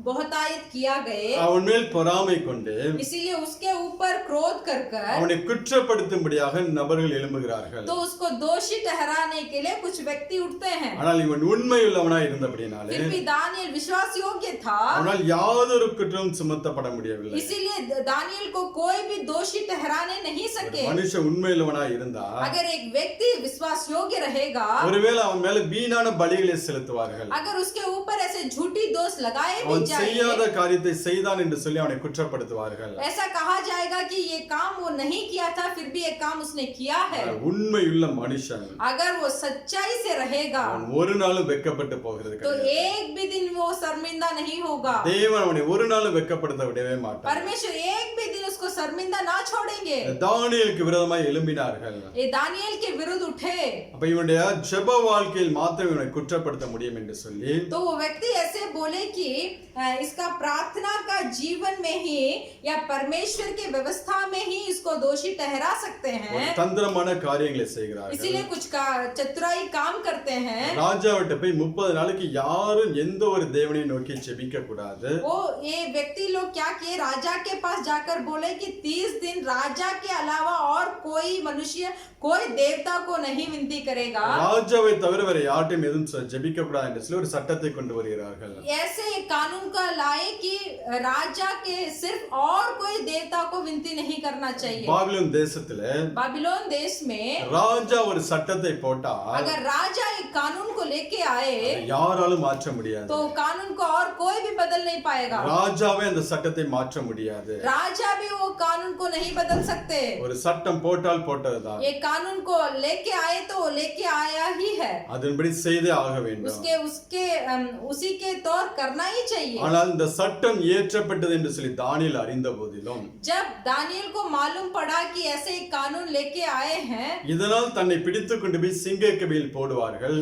बहुतायत किया गए, அவன் மேல் பொறாமை கொண்டு इसीलिए उसके ऊपर क्रोध कर அவனை குற்றப்படுத்தும்படியாக நபர்கள் எழும்புகிறார்கள். तो उसको दोषी ठहराने के लिए कुछ व्यक्ति उठते हैं। ஆனால் இவன் உண்மையுள்ளவனாய் இருந்தபடினாலே फिर भी दानियेल विश्वास योग्य था, அவனால் யாதொரு குற்றமும் சுமத்தப்பட முடியவில்லை. इसीलिए दानियेल को कोई भी दोषी ठहराने नहीं सके। மனுஷன் உண்மையுள்ளவனாய் இருந்தா अगर एक व्यक्ति विश्वास योग्य रहेगा, ஒருவேளை அவன் மேல வீணான பலிகளை செலுத்துவார்கள். अगर उसके ऊपर ऐसे झूठी दोष लगाए भी அவன் जाए, செய்யாத காரியத்தை செய்தான் என்று சொல்லி அவனை குற்றப்படுத்துவார்கள். ऐसा कहा जाएगा कि ये काम वो नहीं किया था, फिर भी ये काम उसने किया है। உண்மையுள்ள மனுஷன் अगर वो सच्चाई से रहेगा, அவன் ஒரு நாளும் வெட்கப்பட்டு போகிறது तो கிடையாது. एक भी दिन वो शर्मिंदा नहीं होगा। தேவன் அவனை ஒரு நாளும் வெட்கப்படுத்த விடவே மாட்டார். परमेश्वर एक भी दिन उसको शर्मिंदा ना छोड़ेंगे। தானியேலுக்கு விரோதமாய் எழும்பினார்கள். ये दानियेल के विरुद्ध उठे। அப்ப இவனுடைய ஜெப வாழ்க்கையில் மாத்திரம் இவனை குற்றப்படுத்த முடியும் என்று சொல்லி तो वो व्यक्ति ऐसे बोले कि इसका प्रार्थना का जीवन में ही या परमेश्वर के व्यवस्था में ही इसको दोषी ठहरा सकते ஒரு हैं। தந்திரமான காரியங்களை செய்கிறார்கள். इसीलिए कुछ का चतुराई काम करते हैं। ராஜாவிட்ட போய் 30 நாளைக்கு யாரும் எந்த ஒரு தேவனை நோக்கி ஜெபிக்க கூடாது. वो ये व्यक्ति लोग क्या किए, राजा के पास जाकर बोले कि 30 दिन राजा के अलावा और कोई मनुष्य कोई देवता को नहीं विनती करेगा। ராஜாவை தவிர வேற யார்ட்டையும் எதுவும் ஜெபிக்க கூடாது என்று சொல்லி ஒரு சட்டத்தை கொண்டு வருகிறார்கள். ऐसे एक कानून का लाए कि राजा के सिर्फ और कोई देवता को विनती नहीं करना चाहिए। பாபிலோன் தேசத்துல बाबिलोन देश में ராஜா ஒரு சட்டத்தை போட்டால் अगर राजा एक कानून को लेके आए யாராலும் மாற்ற முடியாது. तो कानून को और कोई भी बदल नहीं पाएगा। ராஜாவே அந்த சட்டத்தை மாற்ற முடியாது. राजा भी वो कानून को नहीं बदल सकते। ஒரு சட்டம் போட்டால் போட்டதுதான். ये कानून को लेके आए तो लेके आया ही है, அதன்படி செய்தே ஆக வேண்டும். उसी के तौर करना ही चाहिए। ஆனால் இந்த சட்டம் ஏற்றப்பட்டது என்று சொல்லி தானியேல் அறிந்த போதிலும் जब दानियल को मालूम पड़ा कि ऐसे एक कानून लेके आए हैं, இதனால் தன்னை பிடித்துக் கொண்டு போய் சிங்கக்கபியில் போடுவார்கள்.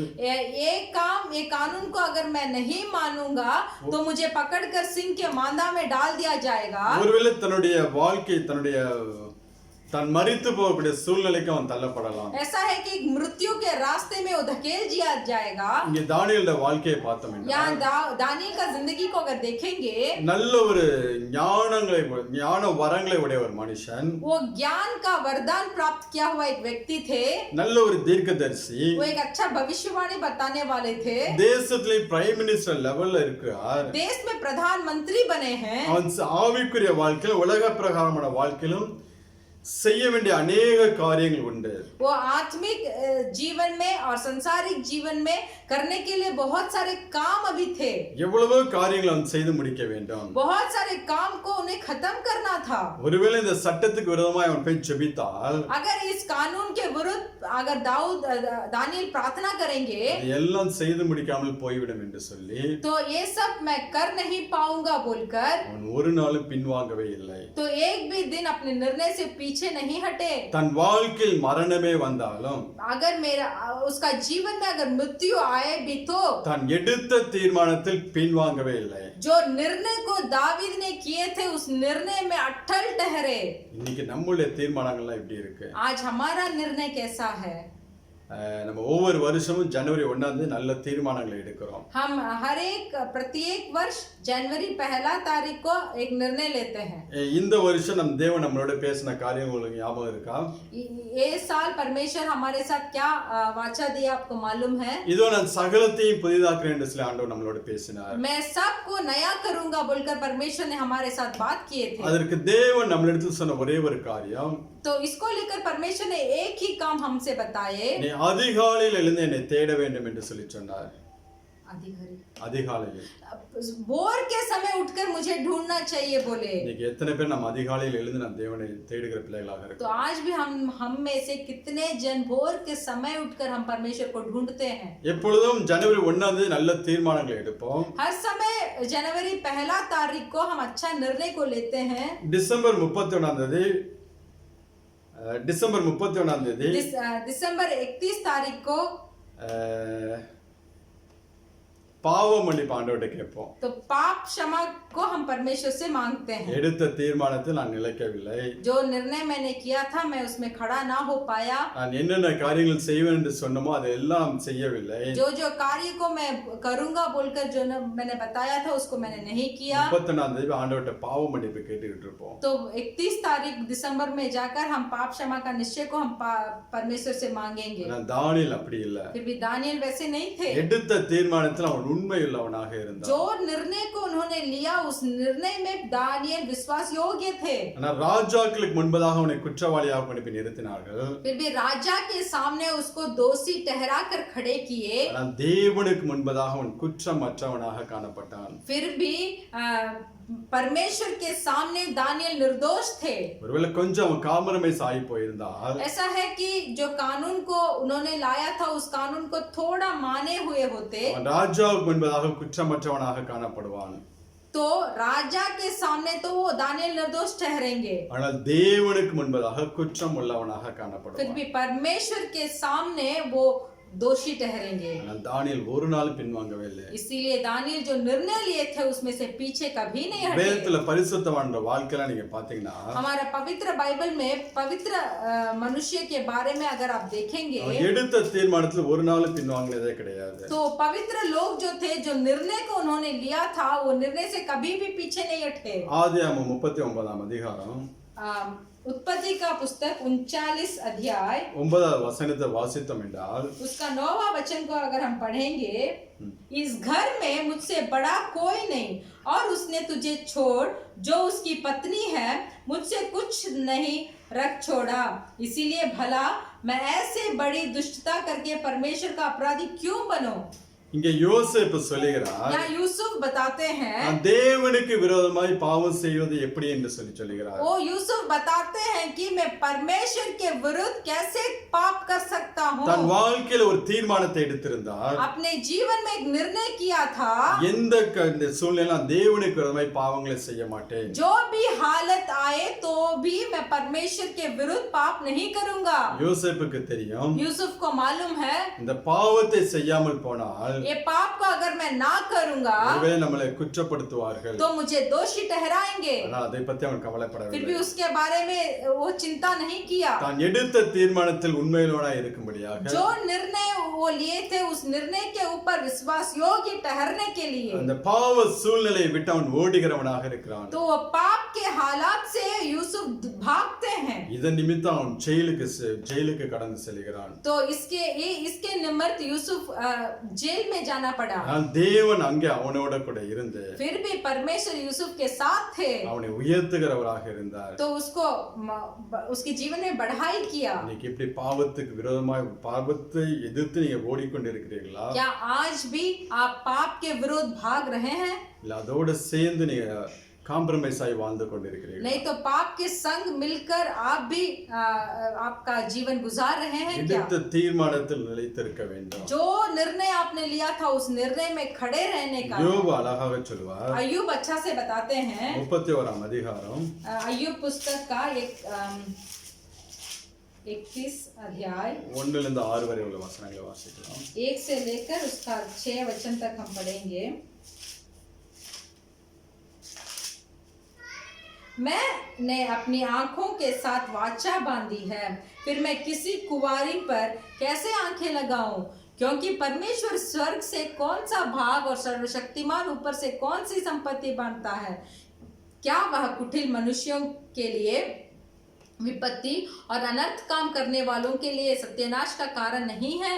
ये कानून को अगर मैं नहीं मानूंगा तो मुझे पकड़कर सिंह के मांदा में डाल दिया जाएगा। ஒருவேளை தன்னுடைய வாழ்க்கை தன் மரித்து போகக்கூடிய சூழ்நிலைக்கு அவன் தள்ளப்படலாம். ऐसा है कि मृत्यु के रास्ते में वो धकेल दिया जाएगा। இங்க தானியேலுடைய வாழ்க்கையை பார்த்தோம் यहाँ दानियल का जिंदगी को अगर देखेंगे, நல்ல ஒரு ஞான வரங்களை உடைய ஒரு மனுஷன், वो ज्ञान का वरदान प्राप्त किया हुआ एक व्यक्ति थे, நல்ல ஒரு தீர்க்கதரிசி, वो एक अच्छा भविष्यवाणी बताने वाले थे, தேசத்திலே பிரைம் மினிஸ்டர் லெவல்ல இருக்கிறார், देश में प्रधानमंत्री बने हैं। அவன் ஆவிக்குரிய வாழ்க்கையிலும் உலக பிரகாரமான வாழ்க்கையிலும் செய்ய வேண்டிய अनेक காரியங்கள் உண்டு. वो आत्मिक जीवन में और संसारिक जीवन में करने के लिए बहुत सारे काम अभी थे। எவ்வளவோ காரியங்களை அவன் செய்து முடிக்க வேண்டும். बहुत सारे काम को उन्हें खत्म करना था। ஒருவேளை இந்த சட்டத்துக்கு விரோதமாய் அவன் போய் ஜெபித்தால், अगर इस कानून के विरुद्ध अगर दानियल प्रार्थना करेंगे எல்லாம் செய்து முடிக்காமல் போய்விடும் என்று சொல்லி तो ये सब मैं कर नहीं पाऊंगा बोलकर அவன் ஒரு நாளும் பின்வாங்கவே இல்லை. तो एक भी दिन अपने निर्णय से पीछे नहीं हटे। தன் வாழ்க்கையில் மரணமே வந்தாலும் अगर उसका जीवन में अगर मृत्यु आए भी तो தான் எடுத்த தீர்மானத்தில் பின்வாங்கவே இல்லை. जो निर्णय को दावीद ने किए थे उस निर्णय में अटल ठहरे। இன்னைக்கு நம்மளுடைய தீர்மானங்கள்லாம் எப்படி இருக்கு? आज हमारा निर्णय कैसा है? நம்ம ஒவ்வொரு வருஷமும் ஜனவரி 1 நல்ல தீர்மானங்களை எடுக்கிறோம். हम प्रत्येक वर्ष जनवरी 1 तारीख को एक निर्णय लेते हैं। இந்த வருஷம் நம் தேவன் நம்மளோட பேசின காரியம் உங்களுக்கு ஞாபகம் இருக்கா? ये साल परमेश्वर हमारे साथ क्या वाचा दिया आपको मालूम है? இதோ நான் சகலத்தையும் புதிதாக்குறேன் என்று சொல்லி ஆண்டவர் நம்மளோட பேசினார். मैं सबको नया करूंगा बोलकर परमेश्वर ने हमारे साथ बात किए थे। அதற்கு தேவன் நம்மளிடத்தில் சொன்ன ஒரே ஒரு காரியம், तो इसको लेकर परमेश्वर ने एक ही काम हमसे बताए, நீ அதிகாலையில் எழுந்து என்னை தேட வேண்டும் என்று சொல்லி சொன்னார். அதிகாலையில் भोर के समय उठकर मुझे ढूंढना चाहिए बोले। இன்னைக்கு எத்தனை பேர் நம்ம அதிகாலையில் எழுந்து நம்ம தேவனை தேடுகிற பிள்ளைகளாக तो இருக்கோம்? आज भी हम में से कितने जन भोर के समय उठकर हम परमेश्वर को ढूंढते हैं? எப்பொழுதும் ஜனவரி 1 நல்ல தீர்மானங்களை எடுப்போம். हर समय जनवरी 1 तारीख को हम अच्छा निर्णय को लेते हैं। டிசம்பர் 31 दिसंबर 31 तारीख को பாவ மன்னிப்பு ஆண்டவர்ட்ட கேட்போம். तो पाप क्षमा को हम परमेश्वर से मांगते हैं। எடுத்த தீர்மானத்தில் நான் நிலைக்கவில்லை, जो निर्णय मैंने किया था मैं उसमें खड़ा ना हो पाया, நான் என்னென்ன காரியங்கள் செய்வேன் என்று சொன்னமோ அதெல்லாம் செய்யவில்லை, जो कार्य को मैं करूंगा बोलकर जो मैंने बताया था उसको मैंने नहीं किया। 31 ஆண்டவர்ட்ட பாவ மன்னிப்பு கேட்டுக்கிட்டு இருப்போம். तो 31 तारीख दिसंबर में जाकर हम पाप क्षमा का निश्चय को हम परमेश्वर से मांगेंगे। தானியேல் அப்படி இல்ல. फिर भी दानियल वैसे नहीं थे। எடுத்த தீர்மானத்தில் அவன் உண்மையுள்ளவனாக இருந்தான். जो निर्णय को उन्होंने लिया उस निर्णय में दानियल विश्वास योग्य थे। ஆனால் ராஜாக்களுக்கு முன்பதாக அவனை குற்றவாளியாக கொண்டு போய் நிறுத்தினார்கள். फिर भी राजा के सामने उसको दोषी ठहरा कर खड़े किए। ஆனால் தேவனுக்கு முன்பதாக அவன் குற்றமற்றவனாக காணப்பட்டான். फिर भी परमेश्वर के सामने दानियल निर्दोष थे। ஒருவேளை கொஞ்சம் காம்ப்ரமைஸ் ஆகி போயிருந்தால், ऐसा है कि जो कानून को उन्होंने लाया था उस कानून को थोड़ा माने हुए होते, ராஜாவுக்கு முன்பதாக குற்றமற்றவனாக காணப்படுவான். तो राजा के सामने तो वो दानियल निर्दोष ठहरेंगे, ஆனால் தேவனுக்கு முன்பதாக குற்றம் உள்ளவனாக फिर காணப்படுவான். भी परमेश्वर के सामने वो दोषी ठहरेंगे। ஆனால் தானியேல் ஒரு நாள் பின்வாங்கவே இல்லை. इसीलिए दानियल जो निर्णय लिए थे उसमें से पीछे कभी नहीं हटे। வேதத்துல பரிசுத்தவான்ற வாழ்க்கையெல்லாம் நீங்க பாத்தீங்கன்னா हमारा पवित्र बाइबल में पवित्र मनुष्य के बारे में अगर आप देखेंगे அவன் எடுத்த தீர்மானத்துல ஒரு நாள் பின்வாங்கினதே கிடையாது. तो पवित्र लोग जो थे, जो निर्णय को उन्होंने लिया था, वो निर्णय से कभी भी पीछे नहीं हटे। ஆதியாகமம் 39ஆம் அதிகாரம் उत्पत्ति का पुस्तक 39 अध्याय 9வது வசனத்தை வாசித்தோம் என்றால் उसका 9वां वचन को अगर हम पढ़ेंगे, इस घर में मुझसे बड़ा कोई नहीं और उसने तुझे छोड़ जो उसकी पत्नी है मुझसे कुछ नहीं रख छोड़ा, इसीलिए भला मैं ऐसे बड़ी दुष्टता करके परमेश्वर का अपराधी क्यों बनूं। இங்க யோசேப்பு சொல்லுகிறார், यहाँ यूसुफ बताते हैं, நான் தேவனுக்கு விரோதமாய் பாவம் செய்வது எப்படி என்று சொல்லுகிறார். वो यूसुफ बताते हैं कि मैं परमेश्वर के विरुद्ध कैसे पाप कर सकता हूँ। தன் வாழ்க்கையில ஒரு தீர்மானத்தை எடுத்திருந்தார். अपने जीवन में एक निर्णय किया था, எந்த சூழ்நிலை தேவனுக்கு விரோதமாய் பாவங்களை செய்ய மாட்டேன். जो भी हालत आए तो भी मैं परमेश्वर के विरुद्ध पाप नहीं करूंगा। யோசேப்புக்கு தெரியும், यूसुफ को मालूम है இந்த பாவத்தை செய்யாமல் போனால் ये पाप को अगर मैं ना करूंगा ஒருவேளை நம்மளை குற்றப்படுத்துவார்கள். तो मुझे दोषी ठहराएंगे, ஆனால் அதை பத்தி அவன் फिर கவலைப்படவில்லை. भी उसके बारे में वो चिंता नहीं किया। தான் எடுத்த தீர்மானத்தில் உண்மையுள்ளவனாய் இருக்கும்படியாக जो निर्णय वो लिए थे उस निर्णय के ऊपर विश्वास योग्य ठहरने के लिए, அந்த பாவ சூழ்நிலையை விட்டு அவன் ஓடுகிறவனாக இருக்கிறான். तो वो पाप के हालात से यूसुफ भागते हैं। இதன் நிமித்தம் அவன் ஜெயிலுக்கு கடந்து செல்கிறான். तो इसके निमित्त यूसुफ जेल में जाना पड़ा, ஆனால் தேவன் அங்கே அவனோட கூட இருந்து फिर भी परमेश्वर यूसुफ के साथ थे, அவனை உயர்த்துகிறவராக இருந்தார். तो उसको उसके जीवन में बढ़ाई किया। இன்னைக்கு இப்படி பாவத்துக்கு விரோதமாய் பாவத்தை எதிர்த்து நீங்க ஓடிக்கொண்டிருக்கிறீர்களா? क्या आज भी आप पाप के विरुद्ध भाग रहे हैं? இல்ல அதோட சேர்ந்து நீங்க காம்ப்ரமைஸ் ஆகி வாழ்ந்து கொண்டிருக்கிறீர்கள்? नहीं तो पाप के संग मिलकर आप भी आपका जीवन गुजार रहे हैं क्या? எடுத்த தீர்மானத்தில் நிலைத்திருக்க வேண்டும். जो निर्णय आपने लिया था उस निर्णय में खड़े रहने का। யோபு அழகாக சொல்வார், अय्यूब अच्छा से बताते हैं, 31ஆம் அதிகாரம் अय्यूब पुस्तक का 21 अध्याय 1 6 வரை உள்ள வசனங்களை வாசிக்கலாம். 1 से लेकर उसका 6 वचन तक हम पढ़ेंगे। मैंने अपनी आंखों के साथ वाचा बांधी है, फिर मैं किसी कुंवारी पर कैसे आंखें लगाऊं, क्योंकि परमेश्वर स्वर्ग से कौन सा भाग और सर्वशक्तिमान ऊपर से कौन सी संपत्ति बांटता है। क्या वह कुटिल मनुष्यों के लिए विपत्ति और अनर्थ काम करने वालों के लिए सत्यानाश का कारण नहीं है?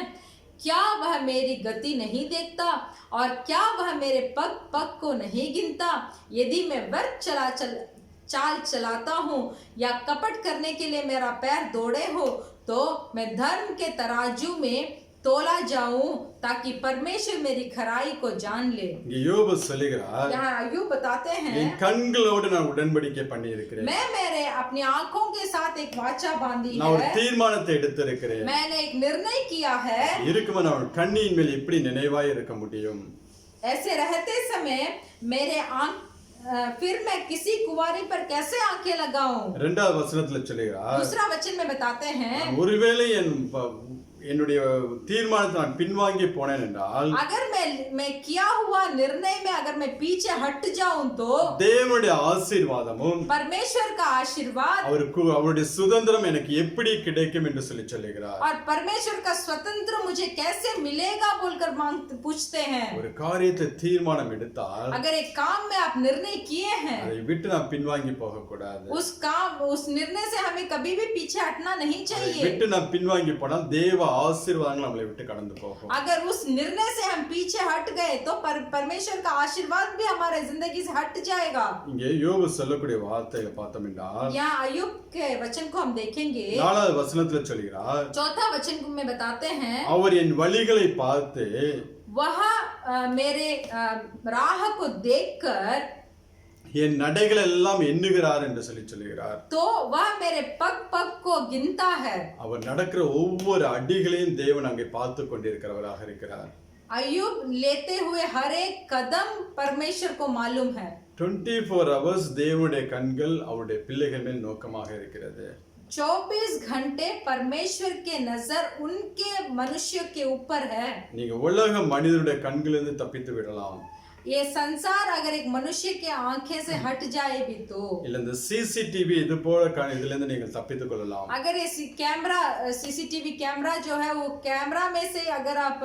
क्या वह मेरी गति नहीं देखता और क्या वह मेरे पग पग को नहीं गिनता? यदि मैं व्यर्थ चाल चलाता हूँ या कपट करने के लिए मेरा पैर दौड़े हो, तो मैं धर्म के तराजू में तोला जाऊं ताकि परमेश्वर मेरी खराई को जान ले। இங்க யோபு சொல்லுகிறார், यहाँ अय्यूब बताते हैं, என் கண்களோடு நான் உடன்படிக்கை பண்ணி இருக்கிறேன். मैं मेरे अपनी आंखों के साथ एक वाचा बांधी நான் ஒரு है, தீர்மானத்தை எடுத்திருக்கிறேன். मैंने एक निर्णय किया है। இருக்குமா நான் கண்ணியின் மேல் எப்படி நினைவாய் இருக்க முடியும்? ऐसे रहते समय मेरे फिर मैं किसी कुंवारी पर कैसे आंखें लगाऊं? 2வது வசனத்துல சொல்லுகிறார், दूसरा वचन में बताते हैं, ஒருவேளை என்னுடைய தீர்மானத்தை நான் பின்வாங்கி போனேன் என்றால், अगर मैं किया हुआ निर्णय में अगर मैं पीछे हट जाऊं तो தேவனுடைய ஆசீர்வாதமும் परमेश्वर का आशीर्वाद அவருடைய சுதந்திரம் எனக்கு எப்படி கிடைக்கும் என்று சொல்லுகிறார். और परमेश्वर का स्वतंत्र मुझे कैसे मिलेगा बोलकर पूछते हैं। ஒரு காரியத்தை தீர்மானம் எடுத்தால் अगर एक काम में आप निर्णय किए हैं, அதை விட்டு நான் பின்வாங்கி போக கூடாது. उस निर्णय से हमें कभी भी पीछे हटना नहीं அதை चाहिए। விட்டு நான் பின்வாங்கி போனால் தேவ ஆசீர்வாதங்கள் நம்மளை விட்டு கடந்து போகும். अगर उस निर्णय से हम पीछे हट गए तो परमेश्वर का आशीर्वाद भी हमारे जिंदगी से हट जाएगा। இங்கே யோபு சொல்லக்கூடிய வார்த்தைகளை பார்த்தோம் என்றால், यहाँ अय्यूब के वचन को हम देखेंगे, 4வது வசனத்துல சொல்கிறார், 4था वचन में बताते हैं, அவர் என் வழிகளை பார்த்து वह मेरे राह को देखकर என் நடைகள் எல்லாம் எண்ணுகிறார் என்று சொல்லுகிறார். तो वह मेरे पग पग को गिनता है। அவர் நடக்கிற ஒவ்வொரு அடிகளையும் தேவன் அங்கே பார்த்து கொண்டிருக்கிறவராக இருக்கிறார். अय्यूब लेते हुए हर एक कदम परमेश्वर को मालूम है। 24 hours தேவனுடைய கண்கள் அவருடைய பிள்ளைகள் மேல் நோக்கமாக இருக்கிறது. 24 घंटे परमेश्वर के नजर उनके मनुष्य के ऊपर है। நீங்க உலக மனிதனுடைய கண்களிலிருந்து தப்பித்து விடலாம். ये संसार अगर एक मनुष्य के आंखें से हट जाए भी तो, இல்ல இந்த சிசிடிவி இது போல இதுல இருந்து நீங்கள் தப்பித்துக் கொள்ளலாம். अगर ये कैमरा सीसीटीवी कैमरा जो है वो कैमरा में से अगर आप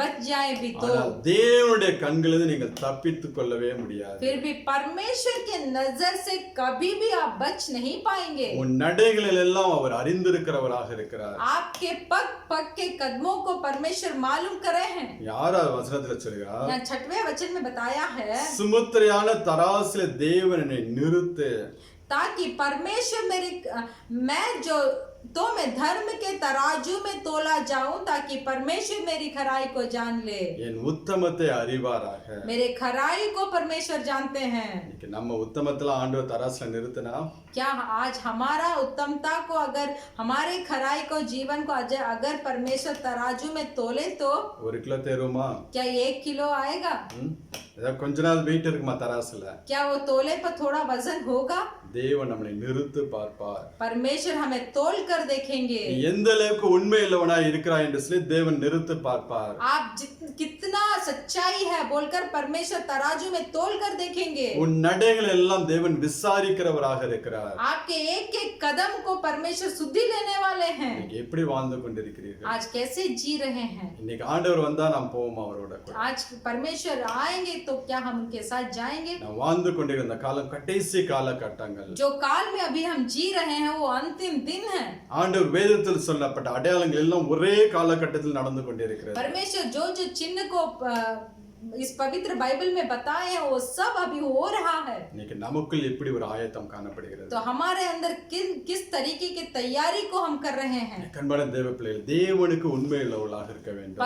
बच जाए भी तो, ஆனால் தேவனுடைய கண்களிலிருந்து நீங்கள் தப்பித்துக் கொள்ளவே முடியாது. फिर भी परमेश्वर के नजर से कभी भी आप बच नहीं पाएंगे। உன் நடைகளில் எல்லாம் அவர் அறிந்திருக்கிறவராக இருக்கிறார். आपके पग पग के कदमों को परमेश्वर मालूम करे हैं। யாரா வசனத்துல சொல்லுகிறார்? यहाँ 6वें वचन में बताया है, சுமுத்திரையான தராசில தேவனை நிறுத்து, ताकि परमेश्वर मैं धर्म के तराजू में तोला जाऊं, ताकि परमेश्वर मेरी खराई को जान ले। என் உத்தமத்தை அறிவாராக. मेरे खराई को परमेश्वर जानते हैं। இன்னைக்கு நம்ம உத்தமத்துல ஆண்டவர் தராசில நிறுத்தினா, क्या आज हमारा उत्तमता को, अगर हमारे खराई को, जीवन को अगर परमेश्वर तराजू में तोले तो 1 கிலோ தேருமா? क्या 1 किलो आएगा? ஏதாவது கொஞ்ச நாள் வெயிட் இருக்குமா தராசுல? क्या वो तोले पर थोड़ा वजन होगा? தேவன் நம்மை நிறுத்து பார்ப்பார். परमेश्वर हमें तोल कर देखेंगे। நீ எந்த அளவுக்கு உண்மை உள்ளவனாய் இருக்கிறாய் என்று சொல்லி தேவன் நிறுத்து பார்ப்பார். आप कितना सच्चाई है बोलकर परमेश्वर तराजू में तोल कर देखेंगे। உன் நடைகள் எல்லாம் தேவன் விசாரிக்கிறவராக இருக்கிறார். आपके एक एक कदम को परमेश्वर सुधि लेने वाले हैं। நீங்க எப்படி வாழ்ந்து கொண்டிருக்கிறீர்கள்? आज कैसे जी रहे हैं? இன்னைக்கு ஆண்டவர் வந்தா நாம் போவோமா அவரோட கூட? आज परमेश्वर आएंगे तो क्या हम उनके साथ जाएंगे? நாம் வாழ்ந்து கொண்டிருந்த காலம் கடைசி காலகட்டங்கள். जो काल में अभी हम जी रहे हैं वो अंतिम दिन है। ஆண்டவர் வேதத்தில் சொல்லப்பட்ட அடையாளங்கள் எல்லாம் ஒரே காலகட்டத்தில் நடந்து கொண்டிருக்கிறது. परमेश्वर जो जो चिन्ह को इस पवित्र बाइबल में बताए हैं वो सब अभी हो रहा है। இன்னைக்கு நமக்குள் எப்படி ஒரு ஆயத்தம் காணப்படுகிறது? तो हमारे अंदर किस तरीके की तैयारी को हम कर रहे हैं? கண்பான தேவ பிள்ளைகள், தேவனுக்கு உண்மை உள்ளவர்களாக இருக்க வேண்டும்.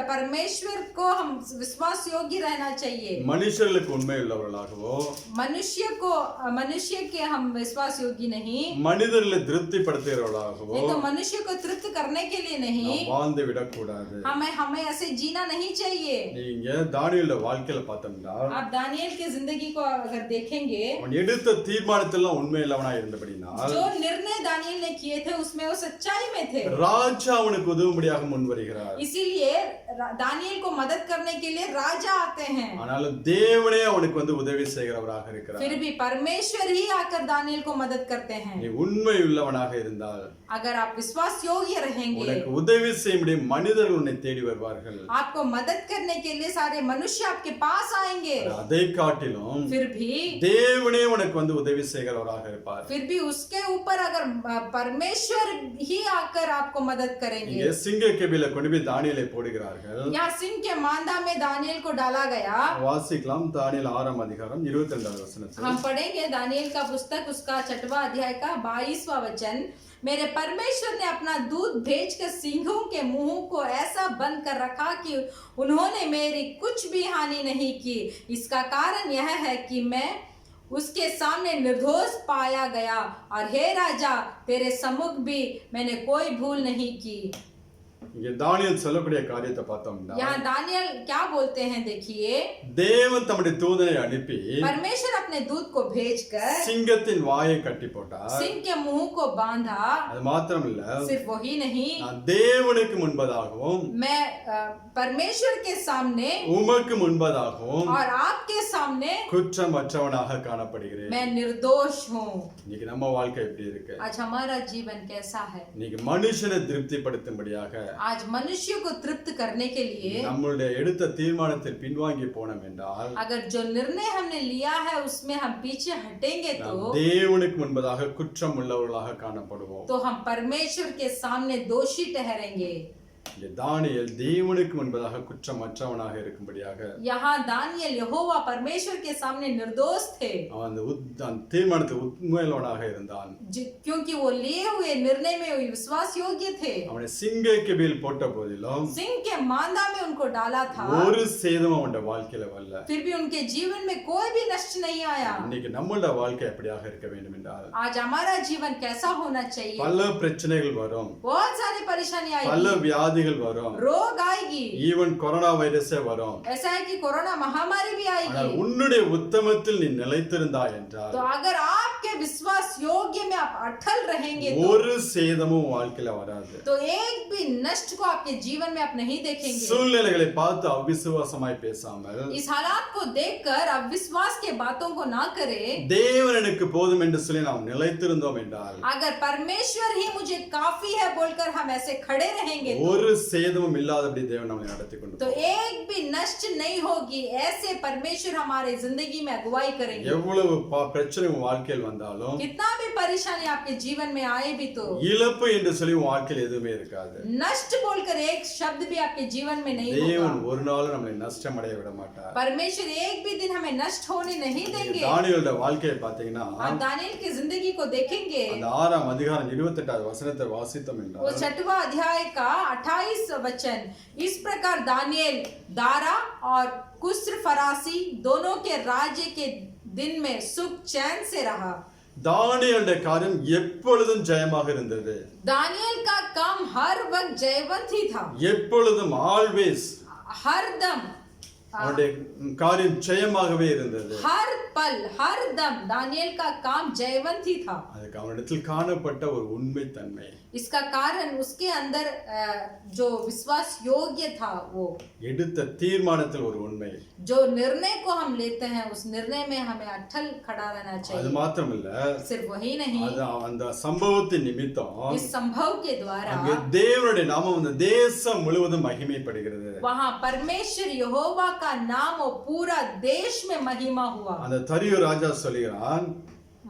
परमेश्वर को हम विश्वास योग्य रहना चाहिए। மனுஷர்களுக்கு உண்மை உள்ளவர்களாகவோ, मनुष्य के हम विश्वास योग्य नहीं, மனிதர்களை திருப்திப்படுத்துகிறவர்களாகவோ नहीं तो मनुष्य को तृप्त करने के लिए नहीं, நாம் வாழ்ந்து விடக்கூடாது. हमें ऐसे जीना नहीं चाहिए। நீங்க தானியேல் வாழ்க்கையில பார்த்தோம்னா, आप दानियेल की जिंदगी को अगर देखेंगे, அவன் எடுத்த தீர்மானத்தெல்லாம் உண்மை இல்லவனா இருந்தபடினால் जो निर्णय दानियेल ने किए थे उसमें वो सच्चाई में थे। ராஜா அவனுக்கு உதவும்படியாக முன் வருகிறார். इसीलिए दानियेल को मदद करने के लिए राजा आते हैं। ஆனாலும் தேவனே அவனுக்கு வந்து உதவி செய்கிறவராக இருக்கிறார். फिर भी परमेश्वर ही आकर दानियेल को मदद करते हैं। நீ உண்மை உள்ளவனாக இருந்தால், अगर आप विश्वास योग्य रहेंगे, உனக்கு உதவி செய்யும்படி மனிதர்கள் உன்னை தேடி வருவார்கள். आपको मदद करने के लिए सारे मनुष्य आपके पास आएंगे। அதை காட்டிலும் फिर भी தேவனே உனக்கு வந்து உதவி செய்கிறவராக இருப்பார். फिर भी उसके ऊपर अगर परमेश्वर ही आकर आपको मदद करेंगे। இங்கே சிங்க கெபில கொண்டு போய் தானியேலை போடுகிறார்கள். यहाँ सिंह के मांदा में दानियेल को डाला गया। வாசிக்கலாம் தானியேல் 6ஆம் அதிகாரம் 22வது வசனத்தில். हम पढ़ेंगे दानियेल का पुस्तक उसका 6वां अध्याय का 22वां वचन। मेरे परमेश्वर ने अपना दूत भेजकर सिंहों के मुंह को ऐसा बंद कर रखा कि उन्होंने मेरी कुछ भी हानि नहीं की। इसका कारण यह है कि मैं उसके सामने निर्दोष पाया गया, और हे राजा तेरे सम्मुख भी मैंने कोई भूल नहीं की। இங்கே தானியேல் சொல்லக்கூடிய காரியத்தை பார்த்தோம்னா, यहाँ दानियेल क्या बोलते हैं देखिए, தேவன் தம்முடைய தூதனை அனுப்பி परमेश्वर अपने दूत को भेजकर சிங்கத்தின் வாயை கட்டி போட்டார். सिंह के मुंह को बांधा। அது மாத்திரம் இல்ல, सिर्फ वही नहीं, நான் தேவனுக்கு முன்பதாகவும் मैं परमेश्वर के सामने உமக்கு முன்பதாகவும் और आपके सामने குற்றமற்றவனாக காணப்படுகிறேன். मैं निर्दोष हूँ। இன்னைக்கு நம்ம வாழ்க்கை எப்படி இருக்கு? आज हमारा जीवन कैसा है? இன்னைக்கு மனுஷனை திருப்திப்படுத்தும்படியாக, आज मनुष्य को तृप्त करने के लिए நம்மளுடைய எடுத்த தீர்மானத்தை பின்வாங்கி போனோம் என்றால், अगर जो निर्णय हमने लिया है उसमें हम पीछे हटेंगे तो நாம் தேவனுக்கு முன்பதாக குற்றம் உள்ளவர்களாக காணப்படுவோம். तो हम परमेश्वर के सामने दोषी ठहरेंगे। இங்கே தானியேல் தேவனுக்கு முன்பதாக குற்றமற்றவனாக இருக்கும்படியாக, यहाँ दानियेल यहोवा परमेश्वर के सामने निर्दोष थे, அவன் அந்த தீர்மானத்தை உண்மையுள்ளவனாக இருந்தான். क्योंकि वो लिए हुए निर्णय में विश्वास योग्य थे। அவனை சிங்க கெபியில் போட்ட போதிலும் सिंह के मांदा में उनको डाला था, ஒரு சேதம் அவன் வாழ்க்கையில வரல. फिर भी उनके जीवन में कोई भी नष्ट नहीं आया। இன்னைக்கு நம்மளோட வாழ்க்கை எப்படியாக இருக்க வேண்டும் என்றால், आज हमारा जीवन कैसा होना चाहिए? பல பிரச்சனைகள் வரும், बहुत सारी परेशानी பல आएगी, வியாதிகள் வரும், रोग आएगी, ஈவன் கொரோனா வைரஸே வரும். ऐसा है कि कोरोना महामारी भी ஆனால் आएगी। உன்னுடைய உத்தமத்தில் நீ நிலைத்திருந்தாய் என்றால் तो अगर आपके विश्वास योग्य में आप अटल रहेंगे ஒரு சேதமும் வாழ்க்கையில வராது. तो एक भी नष्ट को आपके जीवन में आप नहीं देखेंगे। சூழ்நிலைகளை பார்த்து அவிசுவாசமாய் பேசாமல் इस हालात को देखकर अविश्वास के बातों को ना करें। தேவன் எனக்கு போதும் என்று சொல்லி நாம் நிலைத்திருந்தோம் என்றால் अगर परमेश्वर ही मुझे काफी है बोलकर हम ऐसे खड़े रहेंगे ஒரு சேதமும் இல்லாதபடி தேவன் நம்மை நடத்தி கொண்டு तो एक भी नष्ट नहीं होगी। ऐसे परमेश्वर हमारे जिंदगी में अगुवाई करेंगे। எவ்வளவு பிரச்சனை உன் வாழ்க்கையில் வந்தாலும் कितना भी परेशानी आपके जीवन में आए भी तो இழப்பு என்று சொல்லி உன் வாழ்க்கையில் எதுவுமே இருக்காது. नष्ट बोलकर एक शब्द भी आपके जीवन में नहीं தேவன் होगा। ஒரு நாளும் நம்மை நஷ்டம் அடைய விட மாட்டார். परमेश्वर एक भी दिन हमें नष्ट होने नहीं देंगे। தானியேலோட வாழ்க்கையை பார்த்தீங்கன்னா आप दानियेल की जिंदगी को देखेंगे, அந்த 6ஆம் அதிகாரம் 28வது வசனத்தை வாசித்தோம் वो என்றால் 6वां अध्याय का 28 वचन, इस प्रकार दानियेल दारा और कुस्र फरासी दोनों के राज्य के दिन में सुख चैन से रहा। தானியேலுடைய காரியம் எப்பொழுதும் ஜெயமாக இருந்தது. दानियेल का काम हर वक्त जयवंत ही था। எப்பொழுதும் ஆல்வேஸ் हर दम, அவனுடைய காரியம் ஜெயமாகவே இருந்தது. हर पल, हर दम दानियेल का काम जयवंत ही था। அதுக்கு அவனிடத்தில் காணப்பட்ட ஒரு உண்மை தன்மை, इसका कारण उसके अंदर जो विश्वास योग्य था, वो எடுத்த தீர்மானத்தில் ஒரு உண்மை. जो निर्णय को हम लेते हैं उस निर्णय में हमें अटल खड़ा रहना அது चाहिए। மாத்திரமல்ல, सिर्फ वही नहीं, அது அந்த சம்பவத்தின் நிமித்தம் इस संभव के द्वारा அங்கே தேவனுடைய நாமம் அந்த தேசம் முழுவதும் மகிமைப்படுகிறது. वहाँ परमेश्वर यहोवा का नाम वो पूरा देश में महिमा हुआ। அந்த தரியு ராஜா சொல்கிறான்,